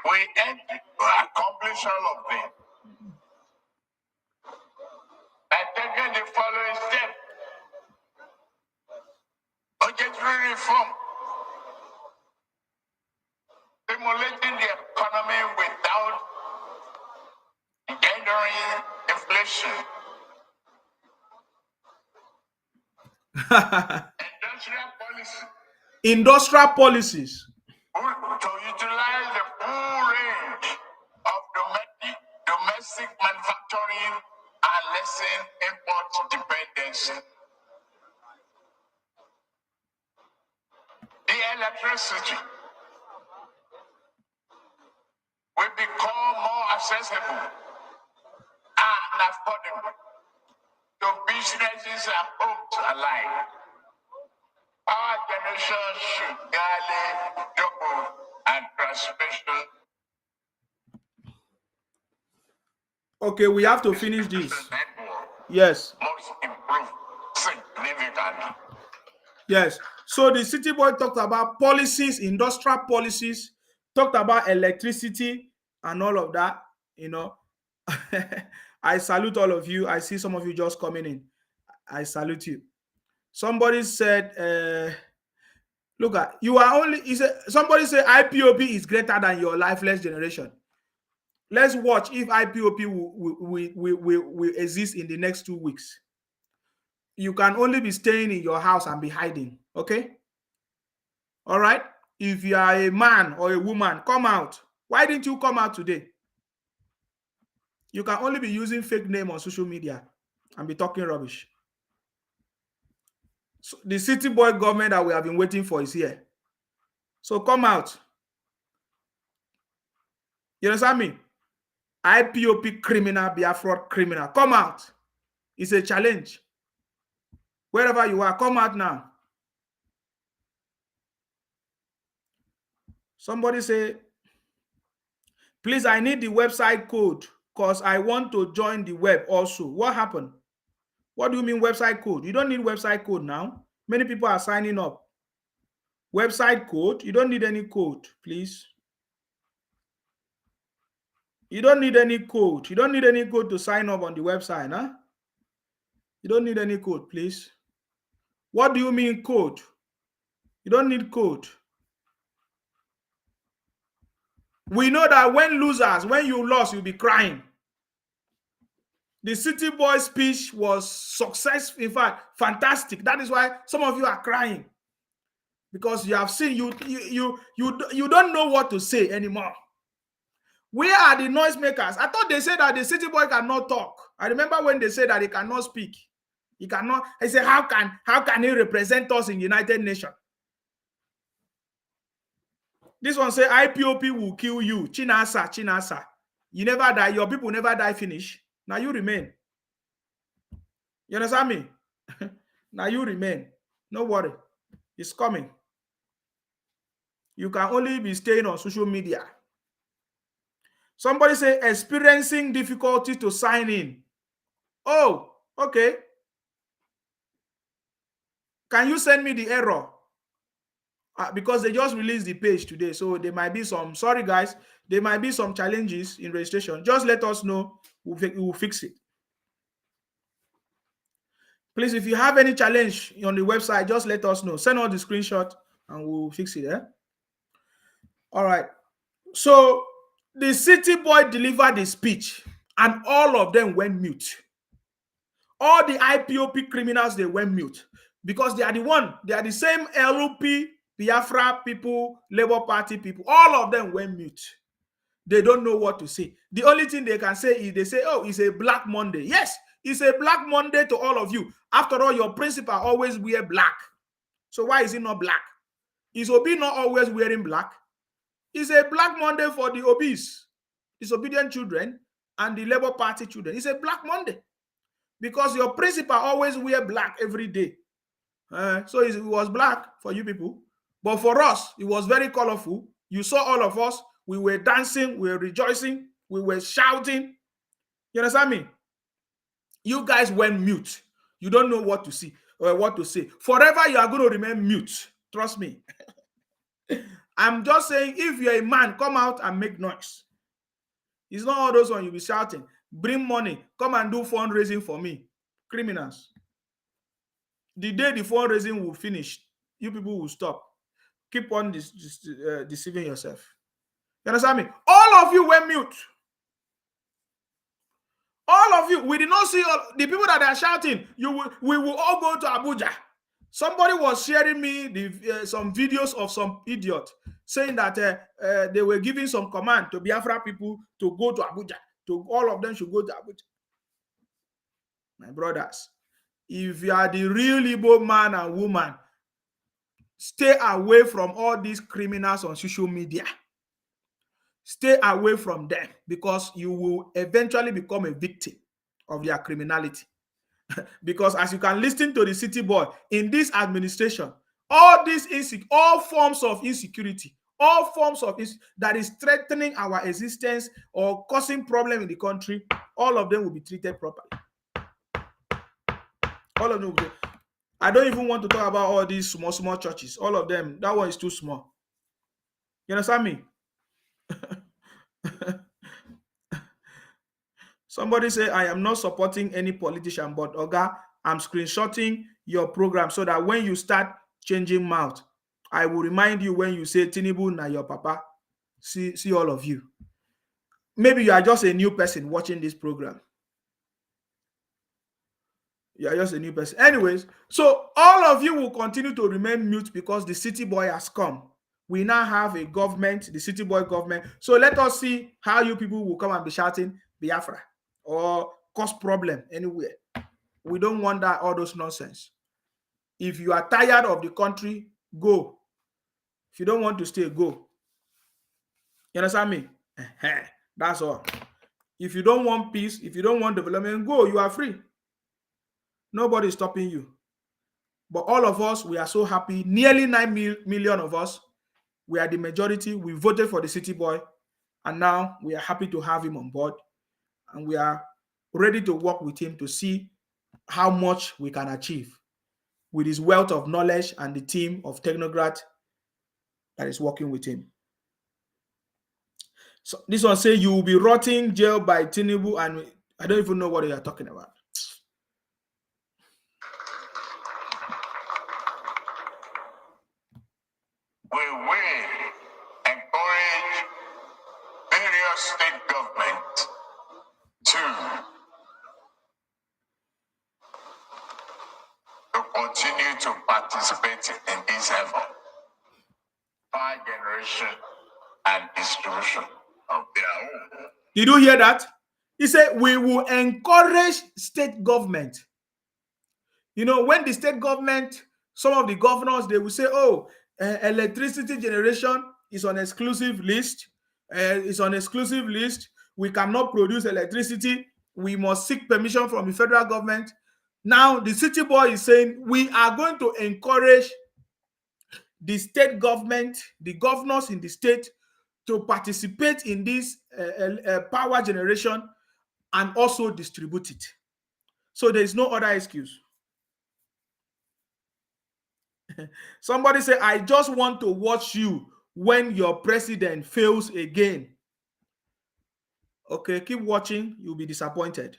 We aim to accomplish all of this by taking the following steps. Budgetary reform, stimulating the economy without engendering inflation. Industrial policies. To utilize the full range of domestic manufacturing and lessen import dependency. The electricity will become more accessible and affordable to businesses and homes alike. Power generation should nearly double and transmission. Okay, we have to finish this. Yes. Must improve significantly. Yes. So the city boy talked about policies, industrial policies, talked about electricity and all of that, you know. I salute all of you. I see some of you just coming in. I salute you. Somebody said, look at you are only, somebody said IPOB is greater than your lifeless generation. Let's watch if IPOB will exist in the next 2 weeks. You can only be staying in your house and be hiding, okay? All right? If you are a man or a woman, come out. Why didn't you come out today? You can only be using fake name on social media and be talking rubbish. So the city boy government that we have been waiting for is here. So come out. You understand me? IPOP criminal, Biafra criminal. Come out. It's a challenge. Wherever you are, come out now. Somebody say, please, I need the website code because I want to join the web also. What happened? What do you mean website code? You don't need website code now. Many people are signing up. Website code, you don't need any code, please. You don't need any code. You don't need any code to sign up on the website, huh? You don't need any code, please. What do you mean code? You don't need code. We know that when losers, when you lost, you'll be crying. The city boy speech was successful, in fact, fantastic. That is why some of you are crying. Because you have seen, you don't know what to say anymore. Where are the noisemakers? I thought they said that the city boy cannot talk. I remember when they said that he cannot speak. He cannot. I said, how can he represent us in United Nations? This one say IPOP will kill you. Chinasa, Chinasa. You never die. Your people never die finish. Now you remain. You understand me? Now you remain. No worry. It's coming. You can only be staying on social media. Somebody say experiencing difficulty to sign in. Oh, okay. Can you send me the error? Because they just released the page today. So there might be some, sorry guys, there might be some challenges in registration. Just let us know. We'll fix it. Please, if you have any challenge on the website, just let us know. Send all the screenshot and we'll fix it. All right. So The city boy delivered the speech and all of them went mute. All the IPOP criminals, they went mute because they are the same LP, Biafra people, Labour Party people, all of them went mute. They don't know what to say. The only thing they can say is they say, oh, it's a Black Monday. Yes, it's a Black Monday to all of you. After all, your principal always wear black. So why is it not black? Is Obi not always wearing black? It's a Black Monday for the obese, disobedient children, and the Labour Party children. It's a Black Monday because your principal always wear black every day. So it was black for you people. But for us, it was very colorful. You saw all of us. We were dancing. We were rejoicing. We were shouting. You understand me? You guys went mute. You don't know what to see or what to say. Forever, you are going to remain mute. Trust me. I'm just saying, if you're a man, come out and make noise. It's not all those when you be shouting. Bring money. Come and do fundraising for me. Criminals. The day the fundraising will finish, you people will stop. Keep on deceiving yourself. You understand me? All of you went mute. All of you. We did not see all the people that are shouting. We will all go to Abuja. Somebody was sharing me some videos of some idiot saying that they were giving some command to Biafra people to go to Abuja. All of them should go to Abuja. My brothers, if you are the real Igbo man and woman, stay away from all these criminals on social media. Stay away from them because you will eventually become a victim of their criminality. Because as you can listen to the city boy, in this administration, all forms of insecurity, all forms of that is threatening our existence or causing problem in the country, all of them will be treated properly. All of them will be. I don't even want to talk about all these small churches. All of them, that one is too small. You understand me? Somebody say, I am not supporting any politician, but Oga, I'm screenshotting your program so that when you start changing mouth, I will remind you when you say Tinubu na your papa. See all of you. Maybe you are just a new person watching this program. You are just a new person. Anyways, so all of you will continue to remain mute because the city boy has come. We now have a government, the city boy government. So let us see how you people will come and be shouting Biafra or cause problem anywhere. We don't want that, all those nonsense. If you are tired of the country, go. If you don't want to stay, go. You understand me? That's all. If you don't want peace, if you don't want development, go. You are free. Nobody is stopping you. But all of us, we are so happy. Nearly 9 million of us, we are the majority. We voted for the city boy. And now we are happy to have him on board. And we are ready to work with him to see how much we can achieve with his wealth of knowledge and the team of technocrats that is working with him. So this one say you will be rotting jail by Tinubu, and I don't even know what you are talking about. We will encourage various state governments to continue to participate in this effort. Power generation and distribution of their own. Did you hear that? He said, we will encourage state government. You know, when the state government, some of the governors, they will say, oh, electricity generation is on exclusive list. It's on exclusive list. We cannot produce electricity. We must seek permission from the federal government. Now, the city boy is saying, we are going to encourage the state government, the governors in the state, to participate in this power generation and also distribute it. So there is no other excuse. Somebody say, I just want to watch you when your president fails again. Okay, keep watching. You'll be disappointed.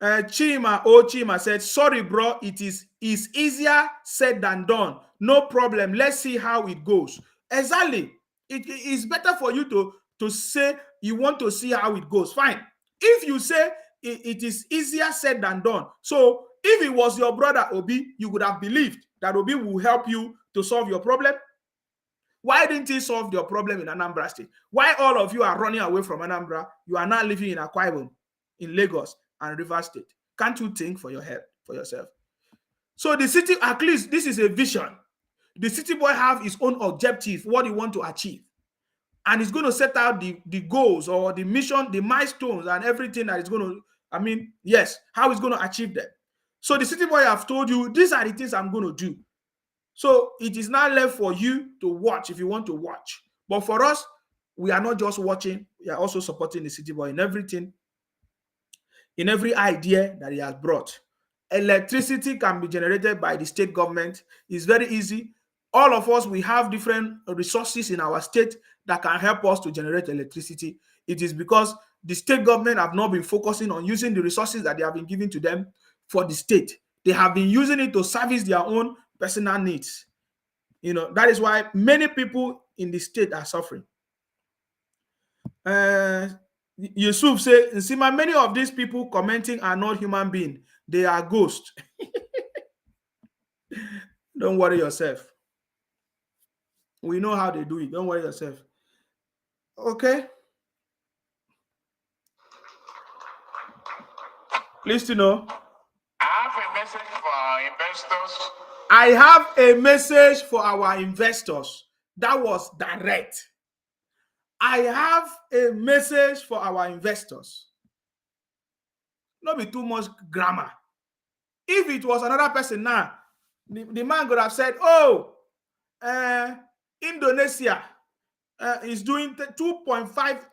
Chima said, sorry, bro. It's easier said than done. No problem. Let's see how it goes. Exactly. It is better for you to say you want to see how it goes. Fine. If you say it is easier said than done. So if it was your brother Obi, you would have believed that Obi will help you to solve your problem. Why didn't he solve your problem in Anambra State? Why all of you are running away from Anambra? You are now living in Akwa Ibom, in Lagos and Rivers State. Can't you think for your head, for yourself? So the city, at least this is a vision. The city boy have his own objective, what he want to achieve. And he's going to set out the goals or the mission, the milestones and everything that is going to, yes, how he's going to achieve them. So the city boy have told you, these are the things I'm going to do. So it is now left for you to watch if you want to watch. But for us, we are not just watching, we are also supporting the city boy in everything, in every idea that he has brought. Electricity can be generated by the state government. It's very easy. All of us, we have different resources in our state that can help us to generate electricity. It is because the state government have not been focusing on using the resources that they have been given to them for the state. They have been using it to service their own personal needs. That is why many people in the state are suffering. Yusuf say, Nsima, many of these people commenting are not human beings. They are ghosts. Don't worry yourself. We know how they do it. Don't worry yourself. Okay? Please to know. I have a message for our investors. I have a message for our investors. That was direct. I have a message for our investors. Not be too much grammar. If it was another person now, the man could have said, Indonesia is doing 2.5.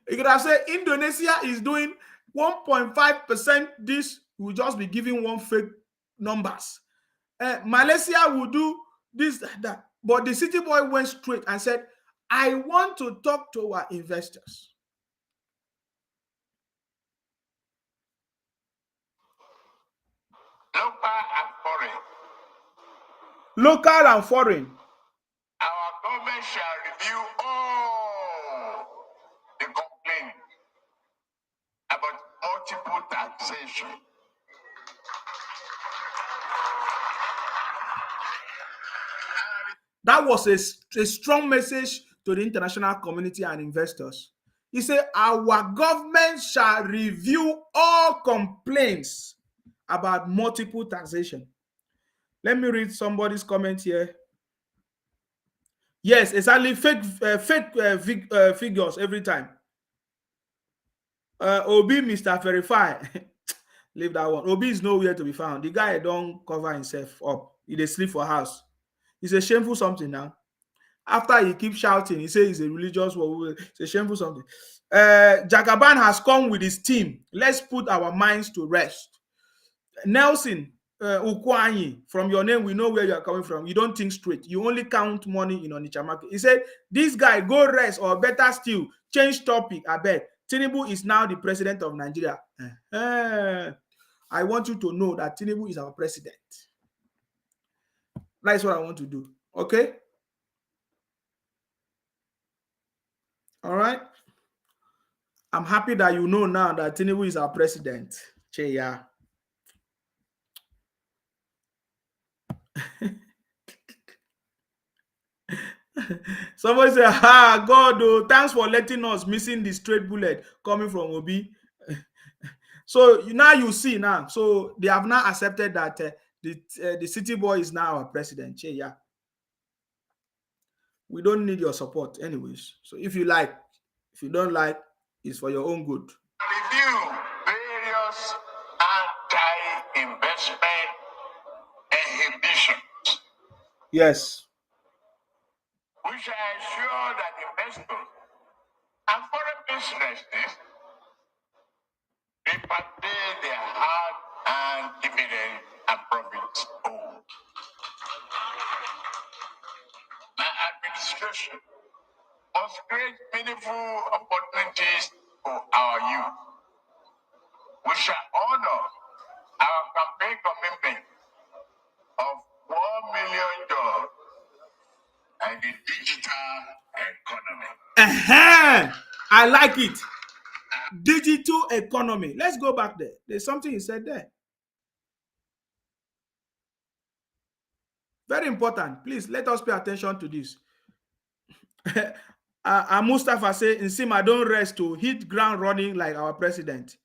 You could have said Indonesia is doing 1.5%. This will just be giving one fake numbers. Malaysia will do this, that. But the city boy went straight and said, I want to talk to our investors. Local and foreign. Our government shall review all the complaints about multiple taxation. That was a strong message to the international community and investors. He said, our government shall review all complaints about multiple taxation. Let me read somebody's comment here. Yes, exactly. Fake figures every time. Obi, Mr. Verify. Leave that one. Obi is nowhere to be found. The guy don't cover himself up. He dey sleep for house. It's a shameful something now. After he keeps shouting, he says he's a religious war. It's a shameful something. Jagaban has come with his team. Let's put our minds to rest. Nelson Ukwanyi, from your name, we know where you are coming from. You don't think straight. You only count money in Onitsha market. He said, this guy, go rest, or better still, change topic, I bet. Tinubu is now the president of Nigeria. I want you to know that Tinubu is our president. That's what I want to do. Okay? All right? I'm happy that you know now that Tinubu is our president. Cheya. Somebody say, God, oh, thanks for letting us missing the straight bullet coming from Obi. So now you see now. So they have now accepted that the city boy is now our president. Yeah. We don't need your support anyways. So if you like, if you don't like, it's for your own good. Review various anti-investment inhibitions. Yes. We shall ensure that investors and foreign businesses repatriate their hard-earned dividends and profits home. My administration must create meaningful opportunities for our youth. We shall honor our campaign commitment of $1 million and the digital economy. I like it. Digital economy. Let's go back there. There's something he said there. Very important. Please let us pay attention to this. Mustafa say, Nsima don't rest to hit ground running like our president.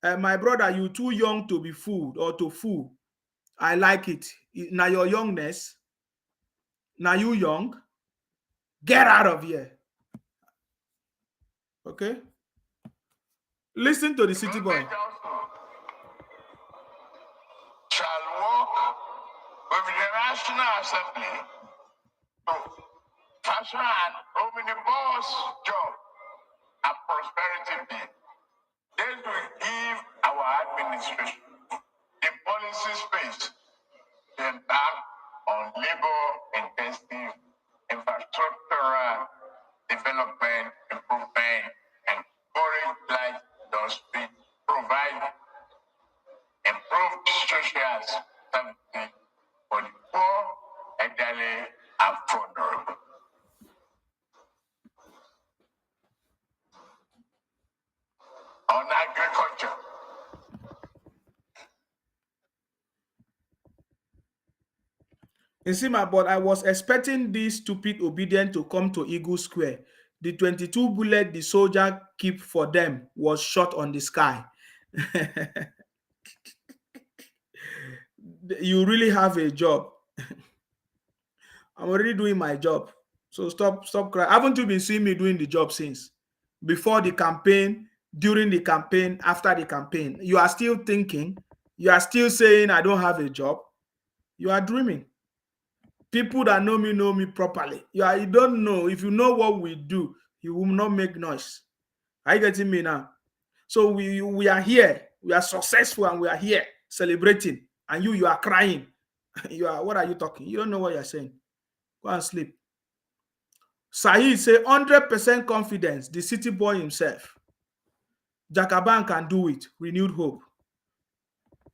My brother, you too young to be fooled or to fool. I like it. Now your youngness. Now you young. Get out of here. Okay? Listen to the city boy. Shall work with the National Assembly to fashion an omnibus job and prosperity bill. This will give our administration the policy space to embark on labor-intensive infrastructural development, improvement, and encourage light industry, provide improved social services for the poor, elderly, and vulnerable. On agriculture, Nsima, but I was expecting this stupid obedient to come to Eagle Square. The 22 bullet the soldier keep for them was shot on the sky. You really have a job. I'm already doing my job. So stop crying. Haven't you been seeing me doing the job since? Before the campaign, during the campaign, after the campaign? You are still thinking. You are still saying I don't have a job. You are dreaming. People that know me properly. You don't know. If you know what we do, you will not make noise. Are you getting me now? So we are here. We are successful and we are here celebrating. And you are crying. What are you talking? You don't know what you're saying. Go and sleep. Saeed say 100% confidence. The city boy himself. Jakaban can do it. Renewed hope.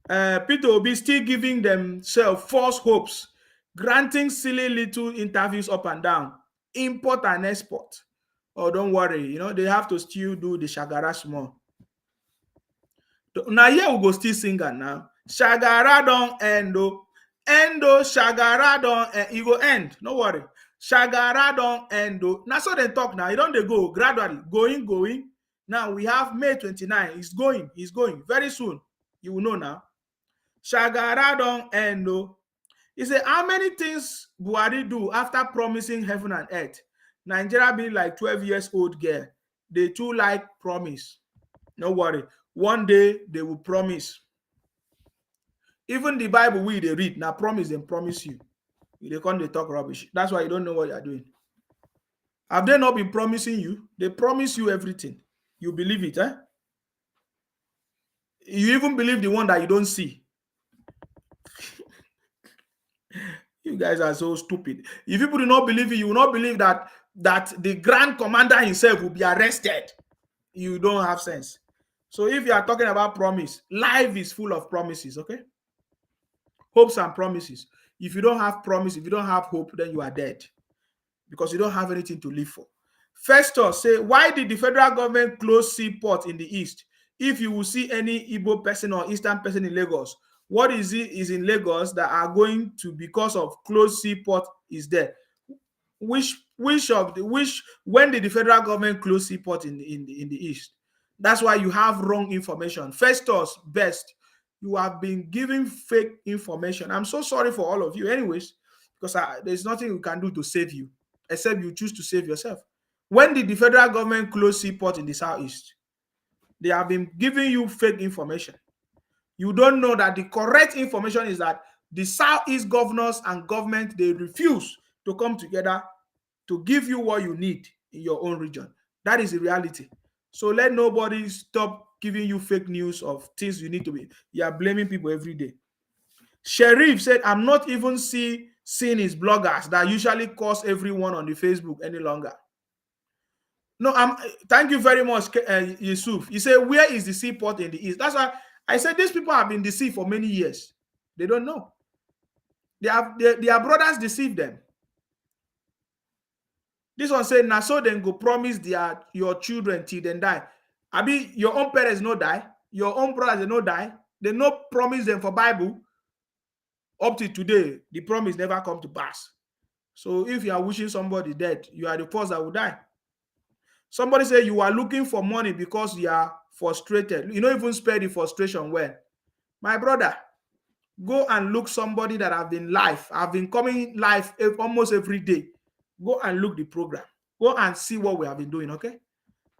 Peter Obi still giving themselves false hopes, granting silly little interviews up and down, import and export. Oh, don't worry, they have to still do the Shagara small. Now here we go still singer now. Shagara don't end oh. Shagara don't end. You go end, no worry. Shagara don't end oh. Now so they talk now. You don't they go gradually, going. Now we have May 29. It's going very soon. You will know now. Shagara don't end oh. He said, how many things Buhari do after promising heaven and earth? Nigeria being like 12 years old girl. They too like promise. No worry. One day they will promise. Even the Bible they read, now promise and promise you. They can't they talk rubbish. That's why you don't know what you're doing. Have they not been promising you? They promise you everything. You believe it, eh? You even believe the one that you don't see. You guys are so stupid. If people do not believe it, you will not believe that the grand commander himself will be arrested. You don't have sense. So if you are talking about promise, life is full of promises, okay? Hopes and promises. If you don't have promise, if you don't have hope, then you are dead. Because you don't have anything to live for. Festus say, why did the federal government close seaport in the east? If you will see any Igbo person or Eastern person in Lagos, what is in Lagos that are going to, because of closed seaport, is there? When did the federal government close seaport in the east? That's why you have wrong information. Festus, best, you have been giving fake information. I'm so sorry for all of you anyways, because there's nothing we can do to save you, except you choose to save yourself. When did the federal government close seaport in the southeast? They have been giving you fake information. You don't know that the correct information is that the southeast governors and government, they refuse to come together to give you what you need in your own region. That is the reality. So let nobody stop giving you fake news of things you need to be. You are blaming people every day. Sheriff said, I'm not even seeing his bloggers that usually cause everyone on the Facebook any longer. No, thank you very much, Yusuf. You say, where is the seaport in the east? That's why I said these people have been deceived for many years. They don't know. Their brothers deceived them. This one said, now so then go promise your children till then die. Abi, your own parents no die. Your own brothers they no die. They no promise them for Bible. Up to today, the promise never come to pass. So if you are wishing somebody dead, you are the first that will die. Somebody say you are looking for money because you are frustrated. You don't even spare the frustration well. My brother, go and look somebody that have been live. I've been coming live almost every day. Go and look the program. Go and see what we have been doing, okay?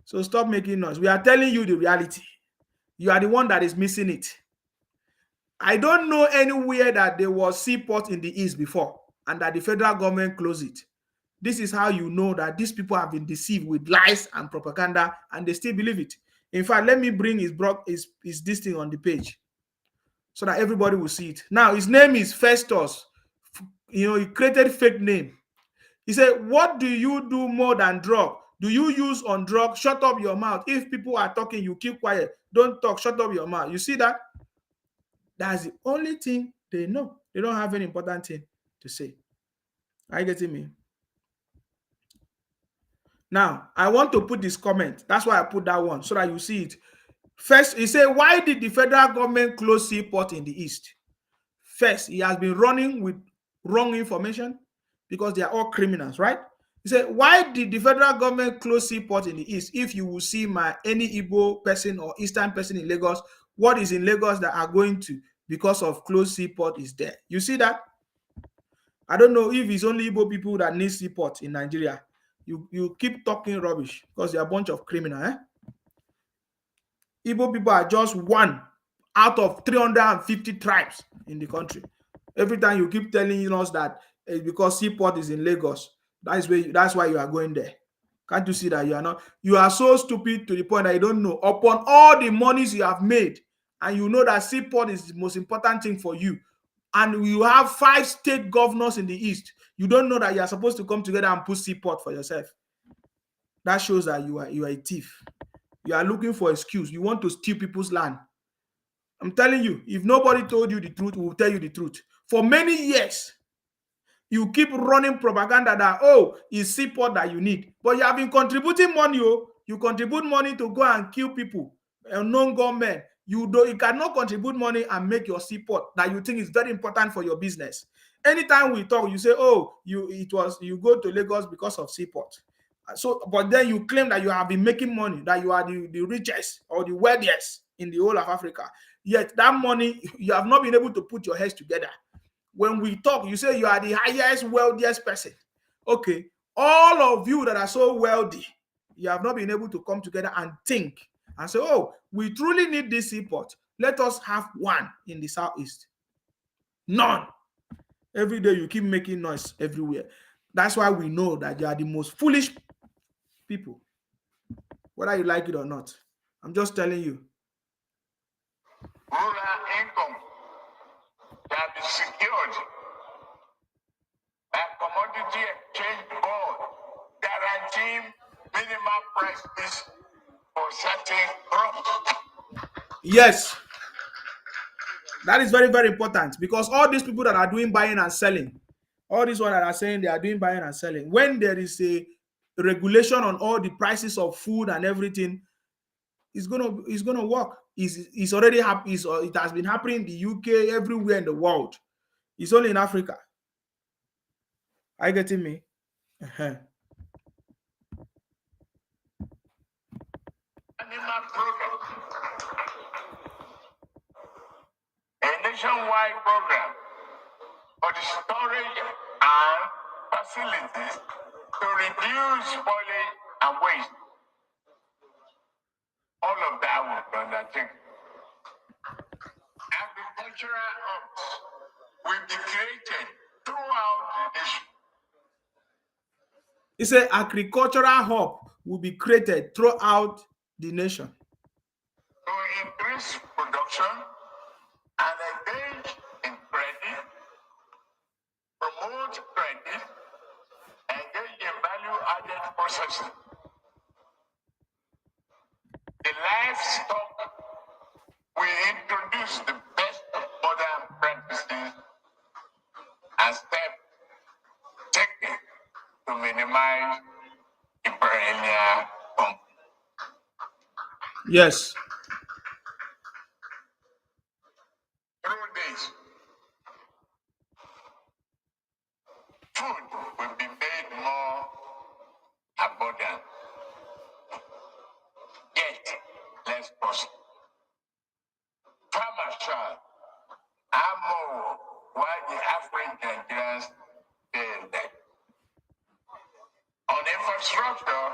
So stop making noise. We are telling you the reality. You are the one that is missing it. I don't know anywhere that there was seaport in the east before and that the federal government closed it. This is how you know that these people have been deceived with lies and propaganda and they still believe it. In fact, let me bring his this thing on the page so that everybody will see it. Now, his name is Festus. You know, he created fake name. He said, what do you do more than drug? Do you use on drug? Shut up your mouth. If people are talking, you keep quiet. Don't talk. Shut up your mouth. You see that? That's the only thing they know. They don't have any important thing to say. Are you getting me? Now, I want to put this comment. That's why I put that one, so that you see it. First, he said, why did the federal government close seaport in the east? First, he has been running with wrong information because they are all criminals, right? He said, why did the federal government close seaport in the east? If you will see any Igbo person or Eastern person in Lagos, what is in Lagos that are going to, because of closed seaport, is there? You see that? I don't know if it's only Igbo people that need seaport in Nigeria. You keep talking rubbish because you're a bunch of criminals. Igbo people are just one out of 350 tribes in the country. Every time you keep telling us that it's because seaport is in Lagos, that's why you are going there. Can't you see that you are not? You are so stupid to the point that you don't know. Upon all the monies you have made, and you know that seaport is the most important thing for you, and you have 5 state governors in the east, you don't know that you are supposed to come together and put seaport for yourself. That shows that you are a thief. You are looking for excuse. You want to steal people's land. I'm telling you, if nobody told you the truth, we will tell you the truth. For many years, you keep running propaganda that, oh, it's seaport that you need. But you have been contributing money. Oh, you contribute money to go and kill people, non-government. You cannot contribute money and make your seaport that you think is very important for your business. Anytime we talk, you say, oh, you go to Lagos because of seaport. So, but then you claim that you have been making money, that you are the richest or the wealthiest in the whole of Africa. Yet that money, you have not been able to put your heads together. When we talk, you say you are the highest, wealthiest person. Okay, all of you that are so wealthy, you have not been able to come together and think and say, oh, we truly need this seaport. Let us have one in the southeast. None. Every day you keep making noise everywhere. That's why we know that you are the most foolish people, whether you like it or not. I'm just telling you. Rural income can be secured by Commodity Exchange Board, guaranteeing minimum prices for certain crops. Yes. That is very, very important, because all these people that are doing buying and selling, all these ones that are saying they are doing buying and selling, when there is a regulation on all the prices of food and everything, it's gonna work. It's already happening. It has been happening in the UK, everywhere in the world. It's only in Africa. Are you getting me? Animal product. A nationwide program for the storage and facilities to reduce spoilage and waste. All of that will be undertaken. Agricultural hubs will be created throughout the nation. It's an agricultural hub will be created throughout the nation to increase production and engage in credit, promote credit, engage in value-added processing, livestock, we introduce the best of modern practices and steps taken to minimize the perennial conflict. Yes. Through this, food will be made more abundant, yet less costly. Farmers shall have more while the average Nigerians pay less. On infrastructure,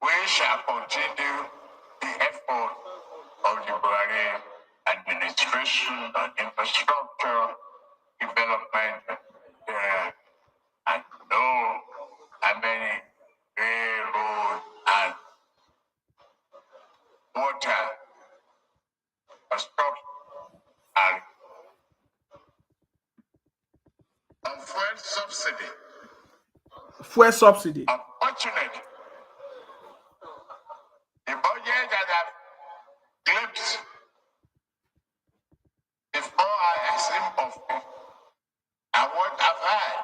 we shall continue the effort of the Buhari administration on infrastructure development and know how many railroad and water construction are on fuel subsidy. Fuel subsidy. Unfortunately, the budget that I've glimpsed before I assumed office and what I've heard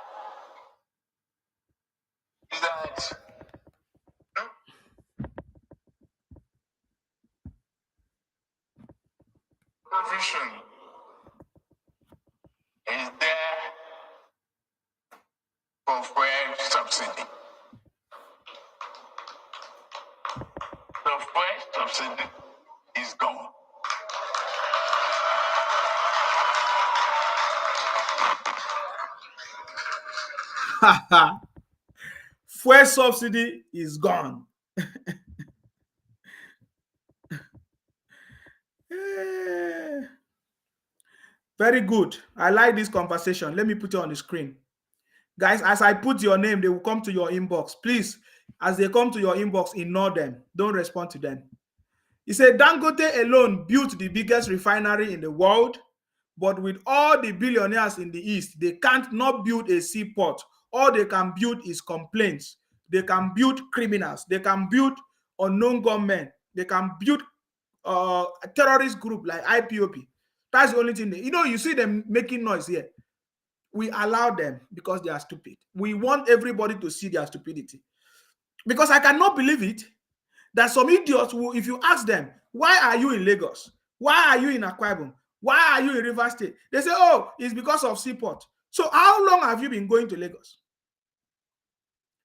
is that no provision is there for fuel subsidy. The fuel subsidy is gone. Fuel subsidy is gone. Very good. I like this conversation. Let me put it on the screen. Guys, as I put your name, they will come to your inbox. Please, as they come to your inbox, ignore them. Don't respond to them. He said, Dangote alone built the biggest refinery in the world, but with all the billionaires in the East, they can't not build a seaport. All they can build is complaints. They can build criminals. They can build unknown gunmen. They can build a terrorist group like IPOP. That's the only thing. You see them making noise here. We allow them because they are stupid. We want everybody to see their stupidity. Because I cannot believe it that some idiots will, if you ask them, why are you in Lagos? Why are you in Akwa Ibom? Why are you in Rivers State? They say, oh, it's because of seaport. So how long have you been going to Lagos?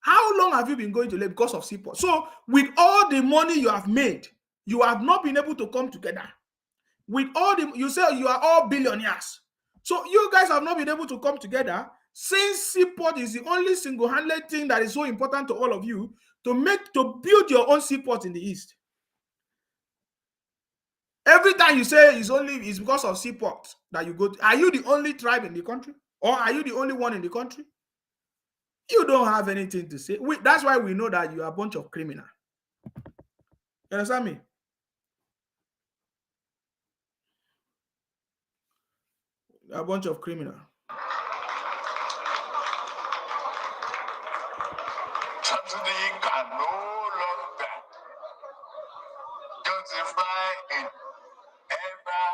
How long have you been going to Lagos because of seaport? So with all the money you have made, you have not been able to come together. With all the, you say you are all billionaires. So you guys have not been able to come together since seaport is the only single-handed thing that is so important to all of you to build your own seaport in the East. Every time you say it's because of seaport that you go to, are you the only tribe in the country? Or are you the only one in the country? You don't have anything to say. That's why we know that you are a bunch of criminals. You understand me? A bunch of criminals. Subsidy can no longer justify an ever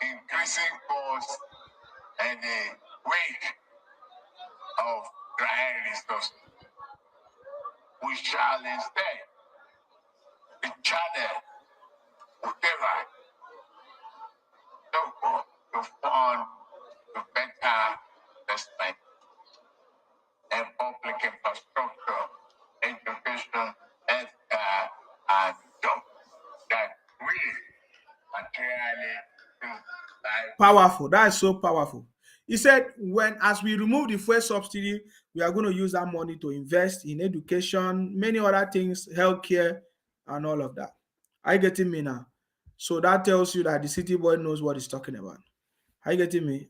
increasing cost and the weight of dry resources. We shall instead be channeled whatever to fund to better investment in public infrastructure, education, healthcare, and jobs that we materially do. Powerful. That is so powerful. He said, as we remove the fuel subsidy, we are going to use that money to invest in education, many other things, healthcare, and all of that. Are you getting me now? So that tells you that the city boy knows what he's talking about. Are you getting me?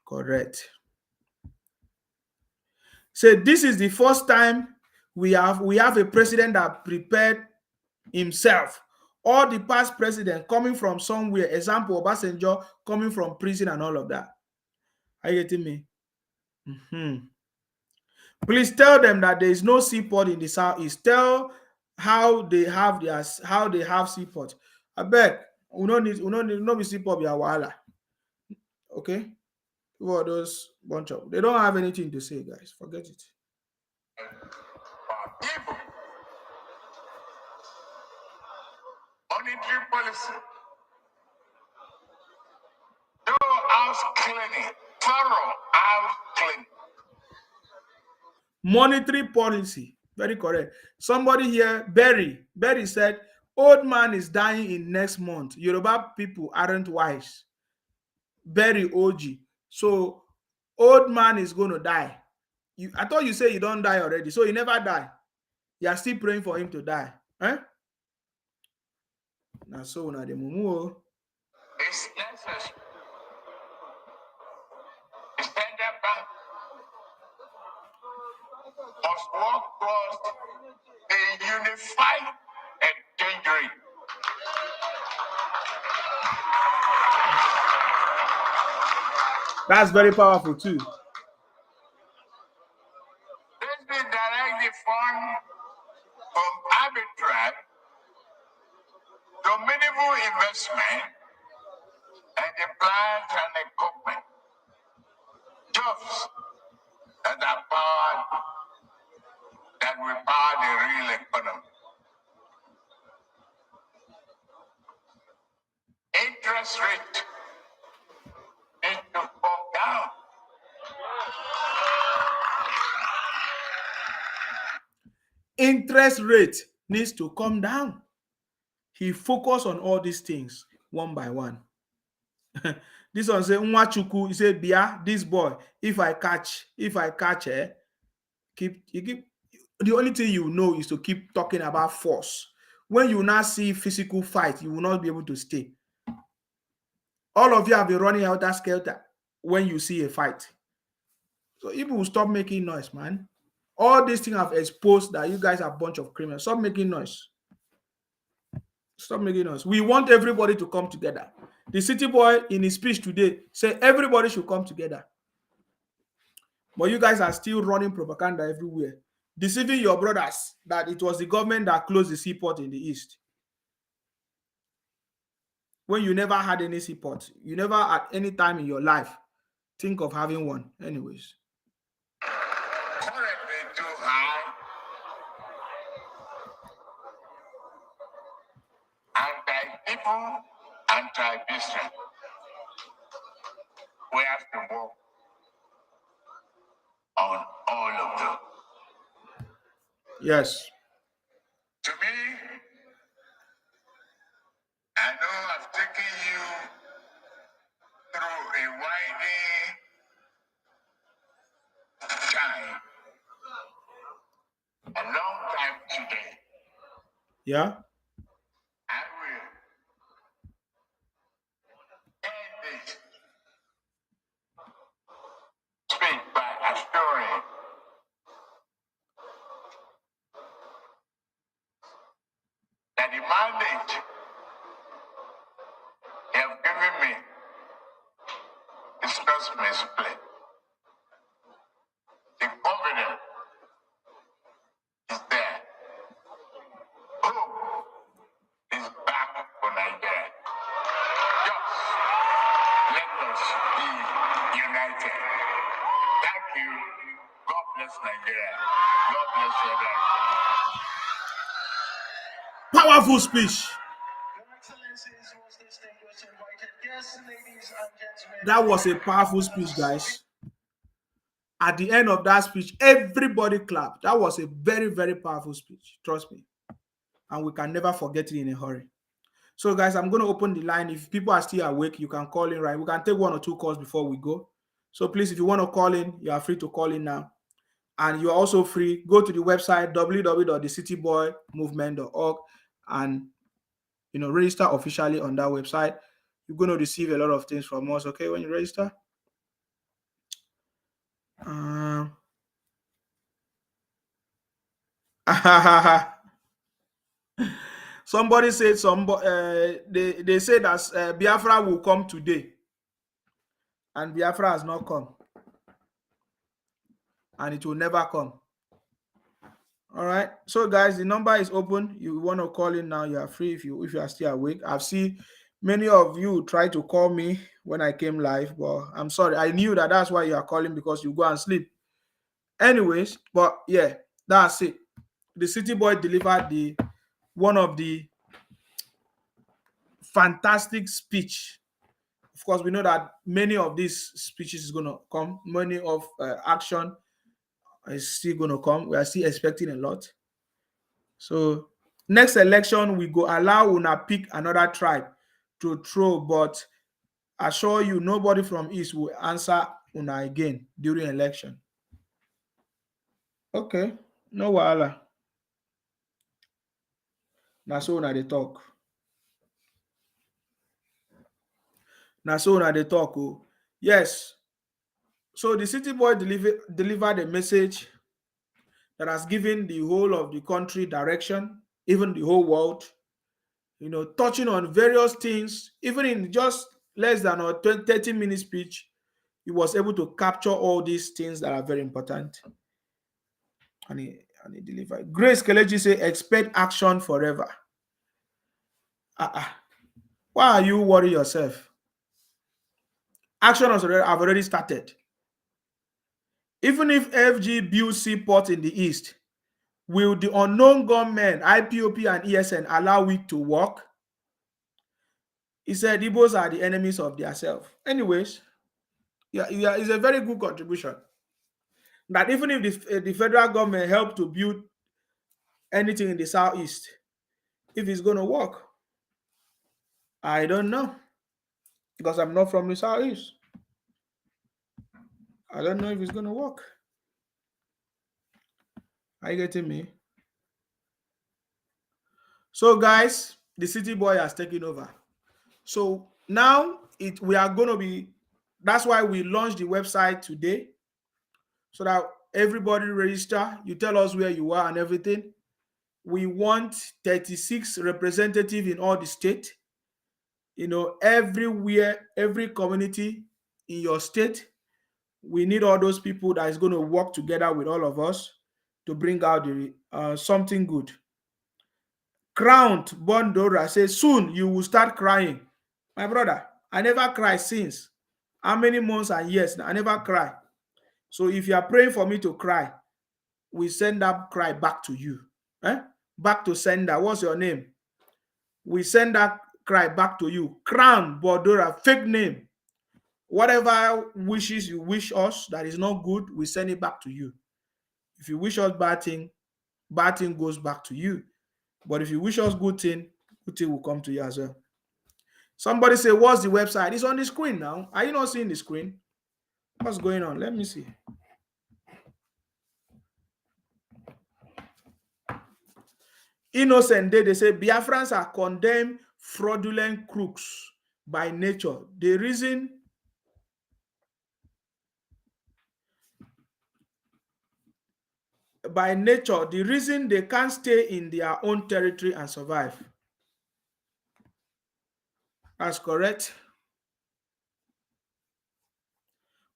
Correct. So this is the first time we have a president that prepared himself. All the past presidents coming from somewhere, example, Obasanjo coming from prison and all of that. Are you getting me? Please tell them that there is no seaport in the Southeast. Tell how they have seaport. I beg, we don't need no be seaport be a wahala. Okay? Who are those bunch of they don't have anything to say, guys. Forget it. People, monetary policy, do house cleaning, thorough house cleaning. Monetary policy. Very correct. Somebody here, Berry said, old man is dying in next month. Yoruba people aren't wise. Berry OG. So old man is going to die. I thought you said you don't die already. So you never die. You are still praying for him to die. Eh? Now so now the mumu. It's necessary. The central bank must work towards a unified exchange rate. That's very powerful too. This will direct the fund from arbitrage to meaningful investment and the plants and equipment. Jobs that are powered, that will power the real economy. Interest rate needs to come down. Interest rate needs to come down. He focused on all these things one by one. This one say Nwachuku, he said, Bia, this boy, if I catch, keep the only thing you know is to keep talking about force. When you now see physical fight, you will not be able to stay. All of you have been running out that skelter when you see a fight. So people will stop making noise, man. All these things have exposed that you guys are a bunch of criminals. Stop making noise. Stop making noise. We want everybody to come together. The city boy in his speech today said everybody should come together. But you guys are still running propaganda everywhere, deceiving your brothers that it was the government that closed the seaport in the east. When you never had any seaport, you never at any time in your life think of having one. Anyways. Currently too high. Anti-people, anti-business. We have to work on all of them. Yes. To me, I know I've taken you through a winding time, a long time today. Yeah. I will end this speech by assuring that the mandate they have given me is not misplaced. The confidence is there. Hope is back for Nigeria. Just let us be united. Thank you. God bless Nigeria. God bless Nigeria. Powerful speech. That was a powerful speech, guys. At the end of that speech, everybody clapped. That was a very, very powerful speech. Trust me. And we can never forget it in a hurry. So, guys, I'm going to open the line. If people are still awake, you can call in, right? We can take 1 or 2 calls before we go. So, please, if you want to call in, you are free to call in now. And you're also free. Go to the website, www.thecityboymovement.org, and register officially on that website. You're going to receive a lot of things from us, okay, when you register. Somebody said they say that Biafra will come today, and Biafra has not come, and it will never come. All right. So guys, the number is open. You want to call in now, you are free if you are still awake. I've seen many of you try to call me when I came live, but I'm sorry. I knew that's why you are calling, because you go and sleep. Anyways, but yeah, that's it. The City Boy delivered one of the fantastic speech. Of course, we know that many of these speeches is going to come. Many of action is still going to come. We are still expecting a lot. So next election, we go allow una pick another tribe to throw, but I assure you, nobody from East will answer una again during election. Okay, no wahala. Na so una dey talk. Na so una dey talk. Oh, yes. So the City Boy delivered a message that has given the whole of the country direction, even the whole world. You know, touching on various things, even in just less than a 30-minute speech, he was able to capture all these things that are very important. And he delivered. Grace Kelechi say, expect action forever. Why are you worrying yourself? Action has already started. Even if FG builds seaport in the east, will the unknown gunmen, IPOP and ESN, allow it to work? He said Igbos are the enemies of themselves. Anyways, yeah, it's a very good contribution. That even if the federal government help to build anything in the southeast, if it's going to work, I don't know, because I'm not from the southeast. I don't know if it's going to work. Are you getting me? So guys, the City Boy has taken over. So now we are going to be, that's why we launched the website today, so that everybody register, you tell us where you are and everything. We want 36 representatives in all the state. You know, everywhere, every community in your state, we need all those people that is going to work together with all of us to bring out the something good. Crowned Bondora says, soon you will start crying. My brother, I never cried since. How many months and years? I never cry. So if you are praying for me to cry, we send that cry back to you. Back to sender. What's your name? We send that cry back to you. Crown Bondora, fake name. Whatever wishes you wish us that is not good, we send it back to you. If you wish us bad thing goes back to you. But if you wish us good thing will come to you as well. Somebody say, what's the website? It's on the screen now. Are you not seeing the screen? What's going on? Let me see. Innocent Day, they say Biafrans are condemned fraudulent crooks by nature. The reason they can't stay in their own territory and survive. That's correct.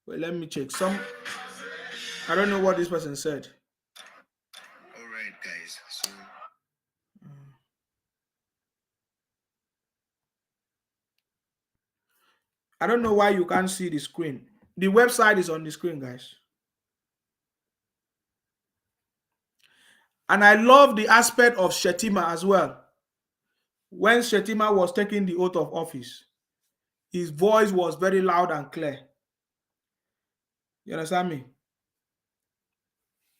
Well, let me check. I don't know what this person said. All right, guys. So I don't know why you can't see the screen. The website is on the screen, guys. And I love the aspect of Shettima as well. When Shettima was taking the oath of office, his voice was very loud and clear. You understand me?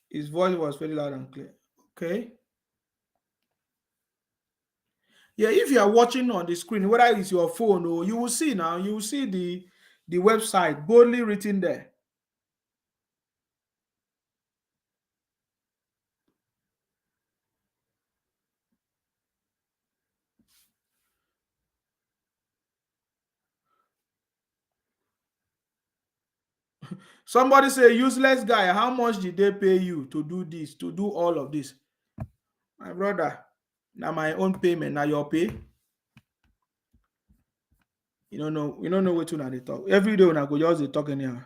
His voice was very loud and clear. Okay. Yeah, if you are watching on the screen, whether it's your phone or you will see now, you will see the website boldly written there. Somebody say, useless guy, how much did they pay you to do this, to do all of this? My brother, now my own payment, now your pay. You don't know what to they talk. Every day when I go, just they talk anyhow.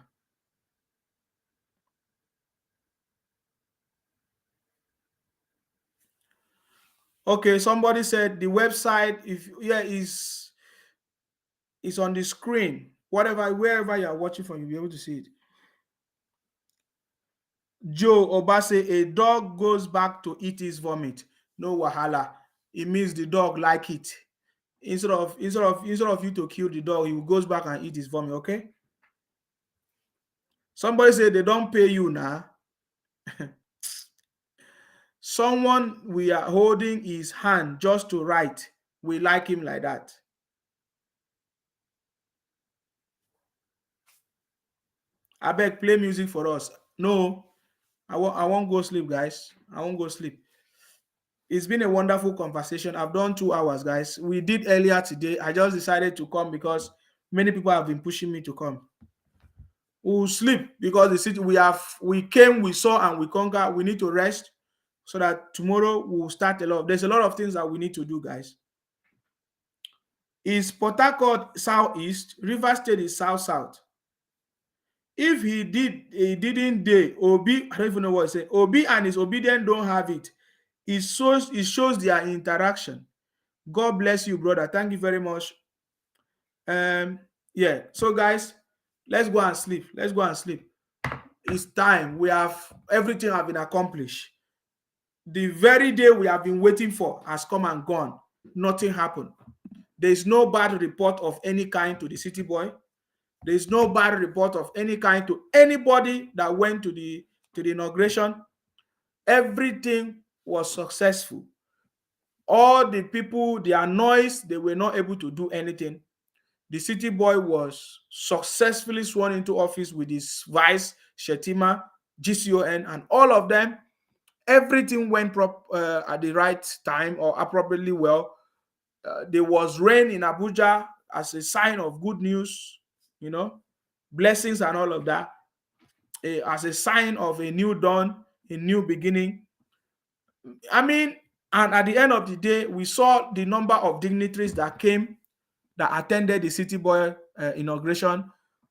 Okay, somebody said the website, if yeah, is on the screen. Wherever you are watching from, you'll be able to see it. Joe Obase, a dog goes back to eat his vomit. No wahala. It means the dog like it. Instead of you to kill the dog, he goes back and eat his vomit. Okay. Somebody said they don't pay you now. Someone we are holding his hand just to write. We like him like that. I beg, play music for us. No, I won't go sleep, guys. I won't go sleep. It's been a wonderful conversation. I've done 2 hours, guys. We did earlier today. I just decided to come because many people have been pushing me to come. We'll sleep because the city we came, we saw, and we conquered. We need to rest so that tomorrow we'll start there's a lot of things that we need to do, guys. Is Port Harcourt southeast, River State is south-south. If he didn't day, Obi, I don't even know what to say. Obi and his obedient don't have it. It shows their interaction. God bless you, brother. Thank you very much. Yeah. So, guys, let's go and sleep. Let's go and sleep. It's time. We have everything have been accomplished. The very day we have been waiting for has come and gone. Nothing happened. There is no bad report of any kind to the city boy. There is no bad report of any kind to anybody that went to the inauguration. Everything was successful. All the people, their noise, they were not able to do anything. The city boy was successfully sworn into office with his vice, Shetima, GCON, and all of them. Everything went at the right time or appropriately well. There was rain in Abuja as a sign of good news, blessings and all of that, as a sign of a new dawn, a new beginning. I mean, and at the end of the day, we saw the number of dignitaries that came, that attended the city boy inauguration.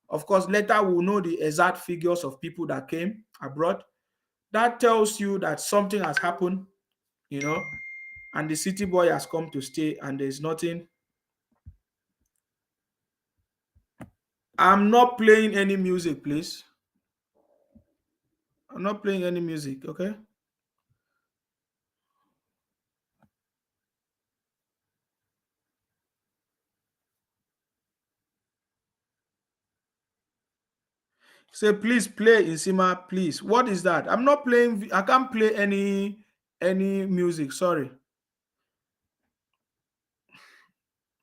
Of course, later we'll know the exact figures of people that came abroad. That tells you that something has happened, and the city boy has come to stay, and there's nothing. I'm not playing any music, please. I'm not playing any music, okay? Say, please play Insima, please. What is that? I'm not playing. I can't play any music. Sorry.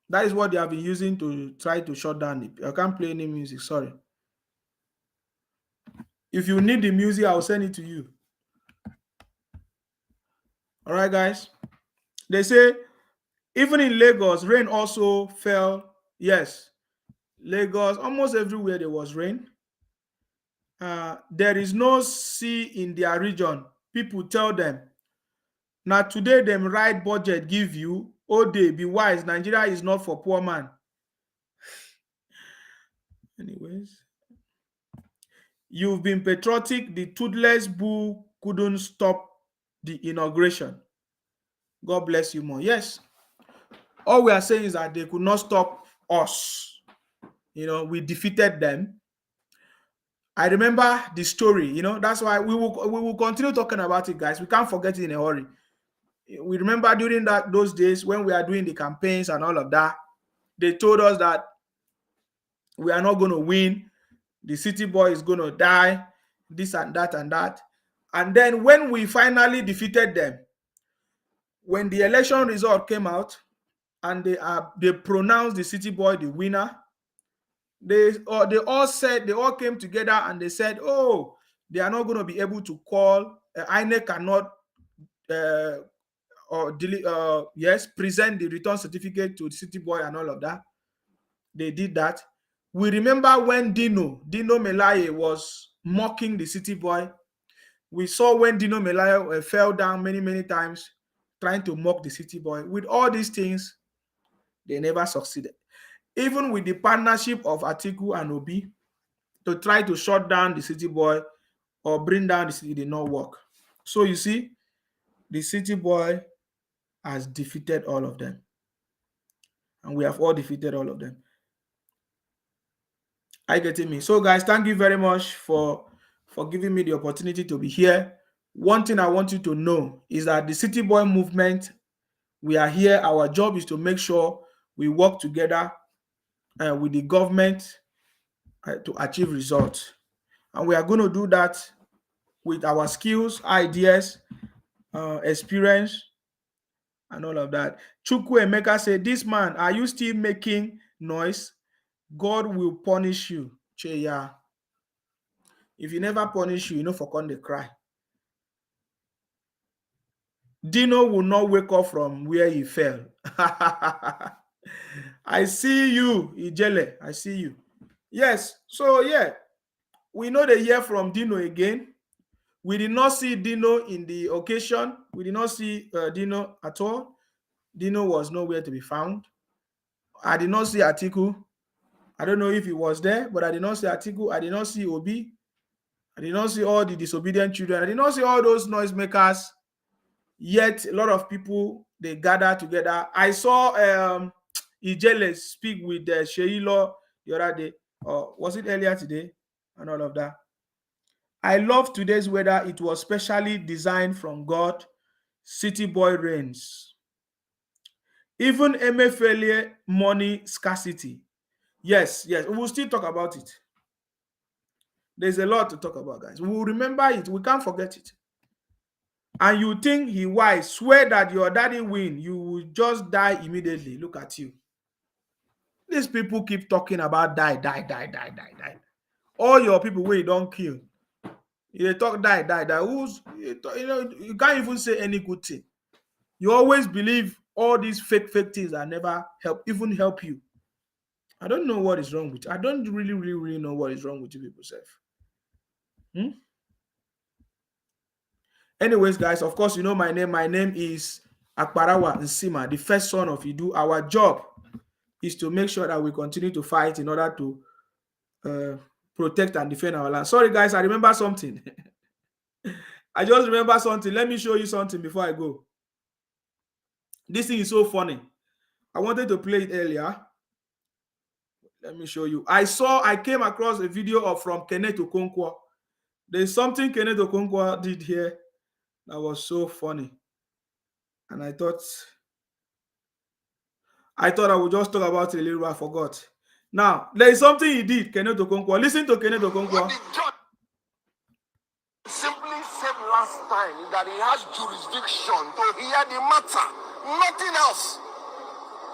That is what they have been using to try to shut down it. I can't play any music. Sorry. If you need the music, I'll send it to you. All right, guys. They say even in Lagos, rain also fell. Yes, Lagos, almost everywhere there was rain. There is no sea in their region. People tell them. Now today them right budget give you, oh day, be wise. Nigeria is not for poor man. Anyways, you've been patriotic. The toothless bull couldn't stop the inauguration. God bless you more. Yes. All we are saying is that they could not stop us. We defeated them. I remember the story, that's why we will continue talking about it, guys. We can't forget it in a hurry. We remember during those days when we are doing the campaigns and all of that, they told us that we are not going to win. The city boy is going to die, this and that and that. And then when we finally defeated them, when the election result came out and they pronounced the city boy the winner, they all came together and they said, oh, they are not going to be able to call, INEC cannot present the return certificate to the city boy and all of that. They did that. We remember when Dino Melaye was mocking the city boy. We saw when Dino Melaye fell down many times trying to mock the city boy. With all these things, they never succeeded. Even with the partnership of Atiku and Obi to try to shut down the city boy or bring down the city, did not work. So you see, the city boy has defeated all of them. And we have all defeated all of them. Are you getting me? So, guys, thank you very much for giving me the opportunity to be here. One thing I want you to know is that the City Boy movement, we are here. Our job is to make sure we work together with the government to achieve results. And we are going to do that with our skills, ideas, experience, and all of that. Chukwu Emeka said, "This man, are you still making noise? God will punish you." Cheya. If he never punish you, you know for con they cry. Dino will not wake up from where he fell. I see you, Ijele. I see you. Yes. So yeah, we know they hear from Dino again. We did not see Dino in the occasion. We did not see Dino at all. Dino was nowhere to be found. I did not see Atiku. I don't know if he was there, but I did not see Atiku. I did not see Obi. I did not see all the disobedient children. I did not see all those noisemakers. Yet a lot of people, they gather together. I saw Ijele speak with Sheilo the other day, or was it earlier today, and all of that. I love today's weather. It was specially designed from God. City Boy reigns. Even Emefiele money scarcity. Yes, we will still talk about it. There's a lot to talk about, guys. We will remember it. We can't forget it. And you think he wise, swear that your daddy win, you will just die immediately. Look at you. These people keep talking about die. All your people where you don't kill. They talk die. Who's, you can't even say any good thing. You always believe all these fake things that never help you. I don't know what is wrong with you. I don't really know what is wrong with you people, self. Anyways, guys, of course, you know my name. My name is Akparawa Nsima, the first son of Idu. Our job is to make sure that we continue to fight in order to protect and defend our land. Sorry, guys, I remember something. I just remember something. Let me show you something before I go. This thing is so funny. I wanted to play it earlier. Let me show you. I came across a video from Kenneth Okonkwo. There's something Kenneth Okonkwo did here that was so funny. And I thought I would just talk about it a little bit. I forgot. Now, there is something he did, Kenneth Okonkwo. Listen to Kenneth Okonkwo. What the judge simply said last time that he has jurisdiction to hear the matter, nothing else.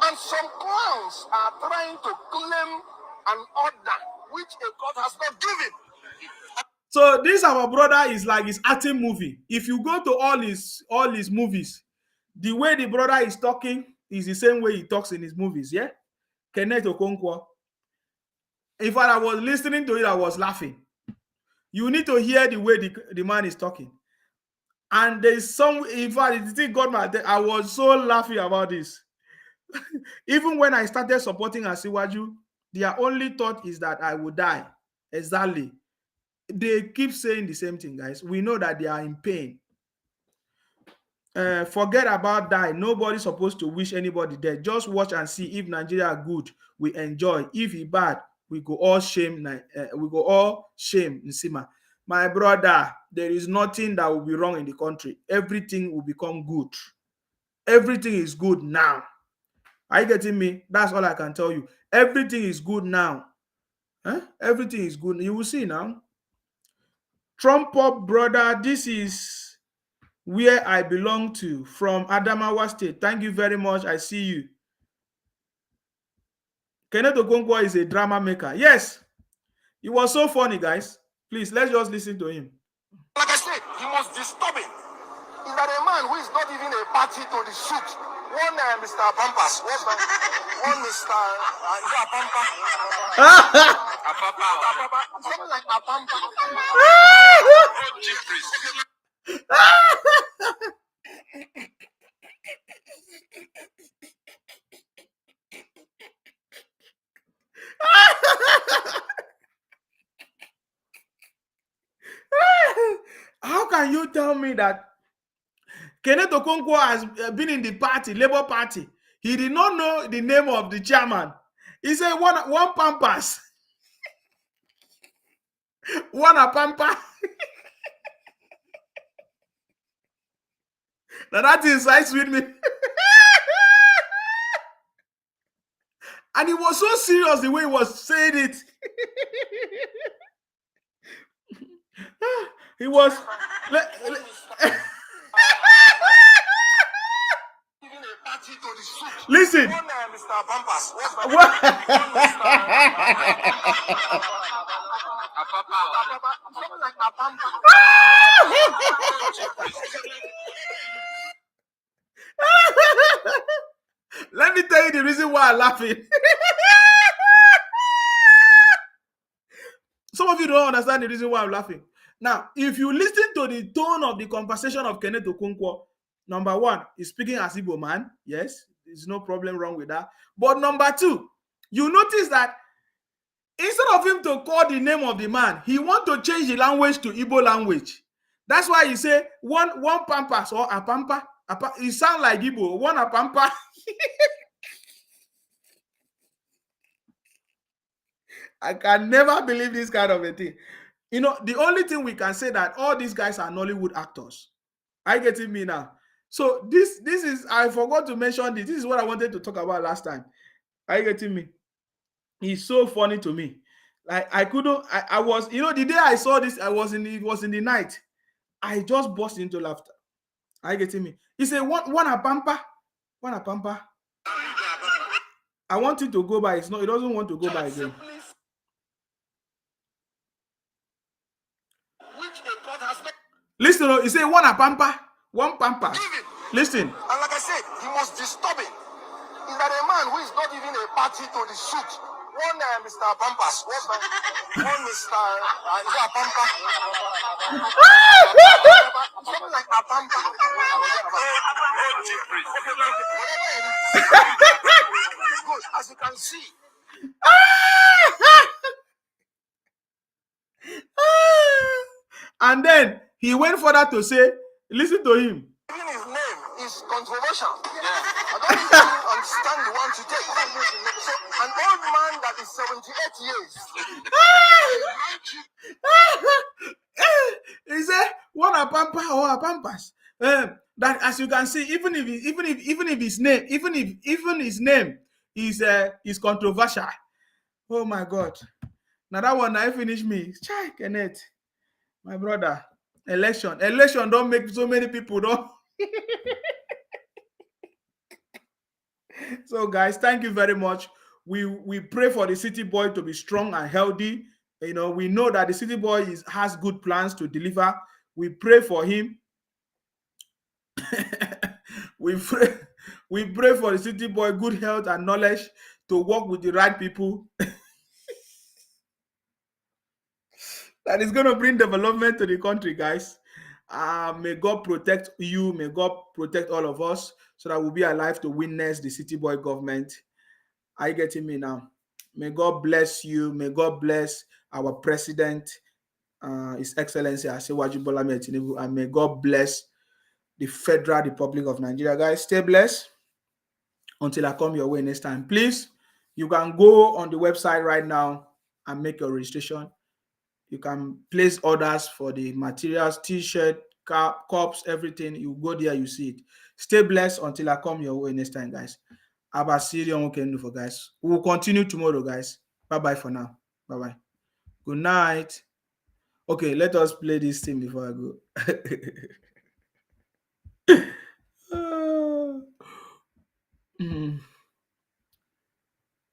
And some clowns are trying to claim an order which a court has not given. So this our brother is like his acting movie. If you go to all his movies, the way the brother is talking is the same way he talks in his movies. Yeah, Kenneth Okonkwo. In fact, I was listening to it, I was laughing. You need to hear the way the man is talking. And there's some, in fact, the thing got my, I was so laughing about this. Even when I started supporting Asiwaju, their only thought is that I would die. Exactly. They keep saying the same thing, guys. We know that they are in pain. Forget about die. Nobody's supposed to wish anybody dead. Just watch and see. If Nigeria good, we enjoy. If he bad, we go all shame. Nsima. My brother, there is nothing that will be wrong in the country. Everything will become good. Everything is good now. Are you getting me? That's all I can tell you. Everything is good now. Everything is good. You will see now. Trump up, brother. This is where I belong to, from Adamawa State. Thank you very much. I see you. Kenneth Okonkwo is a drama maker. Yes, he was so funny, guys. Please, let's just listen to him. Like I said, the most disturbing is that a man who is not even a party to the suit, one Mr. Pampas, what's that? One Mr. Is that Pampa? Something like a Pampa. How can you tell me that Kenneth Okonkwo has been in the party, Labour Party. He did not know the name of the chairman. He said one pampas. One a pampa. Now that incites with me. And he was so serious the way he was saying it. He was. Listen. Mr. Pampas. Let me tell you the reason why I'm laughing. Some of you don't understand the reason why I'm laughing. Now, if you listen to the tone of the conversation of Kenneth Okonkwo, number one, he's speaking as Igbo man. Yes, there's no problem wrong with that. But number two, you notice that instead of him to call the name of the man, he want to change the language to Igbo language. That's why he say one pampas or a pampa. It sound like Igbo. One a pampa. I can never believe this kind of a thing. You know, the only thing we can say that all these guys are Nollywood actors. I get it me now. So this is, I forgot to mention this. This is what I wanted to talk about last time. Are you getting me? He's so funny to me. Like I was, you know, the day I saw this, it was in the night. I just burst into laughter. Are you getting me? He said, one a pampa. I want it to go by. It's not, it doesn't want to go by again. Listen, he said one pampa. Listen. And like I said, the most disturbing is that a man who is not even a party to the suit, one Mr. Pampas, one Mr. Is that a Pampa? Something like a Pampa. Good, as you can see. And then he went further to say, listen to him. Even his name is controversial. I don't even understand the one to take. So, an old man that is 78 years. He said, "What a pampa or a pampas." That, as you can see, even if his name is controversial. Oh my God! Now that one I finish me. Chai Kenneth, my brother. Election don't make so many people don't. So guys, thank you very much. We pray for the city boy to be strong and healthy. You know, we know that the city boy has good plans to deliver. We pray for him. we pray for the city boy good health and knowledge to work with the right people. That is going to bring development to the country, guys. May God protect you. May God protect all of us so that we'll be alive to witness the city boy government. Are you getting me now? May God bless you. May God bless our president, His Excellency Asiwaju Bola Ahmed Tinubu, and may God bless the Federal Republic of Nigeria. Guys, stay blessed until I come your way next time. Please, you can go on the website right now and make your registration. You can place orders for the materials, t-shirt, cups, everything. You go there, you see it. Stay blessed until I come your way next time, guys. About Syrian weekend for guys. We will continue tomorrow, guys. Bye-bye for now. Bye-bye. Good night. Okay, let us play this thing before I go.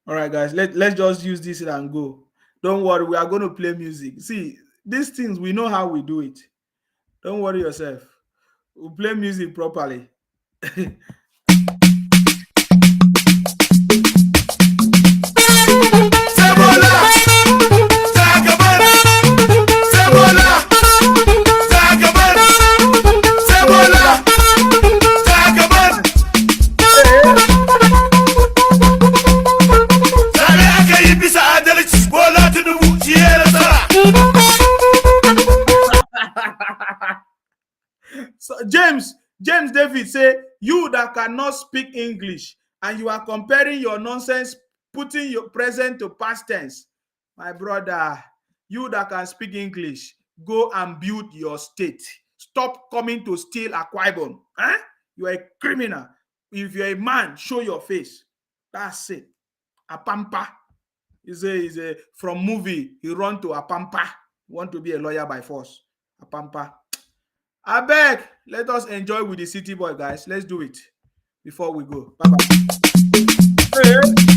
All right, guys. Let's just use this and go. Don't worry, we are going to play music. See, these things, we know how we do it. Don't worry yourself. We'll play music properly. So James David say, you that cannot speak English and you are comparing your nonsense, putting your present to past tense. My brother, you that can speak English, go and build your state. Stop coming to steal Akwa Ibom. Huh? You are a criminal. If you're a man, show your face. That's it. Apampa. Is a from movie. He run to Apampa. Want to be a lawyer by force. Apampa. I beg, let us enjoy with the city boy, guys. Let's do it before we go. Bye-bye. Hey.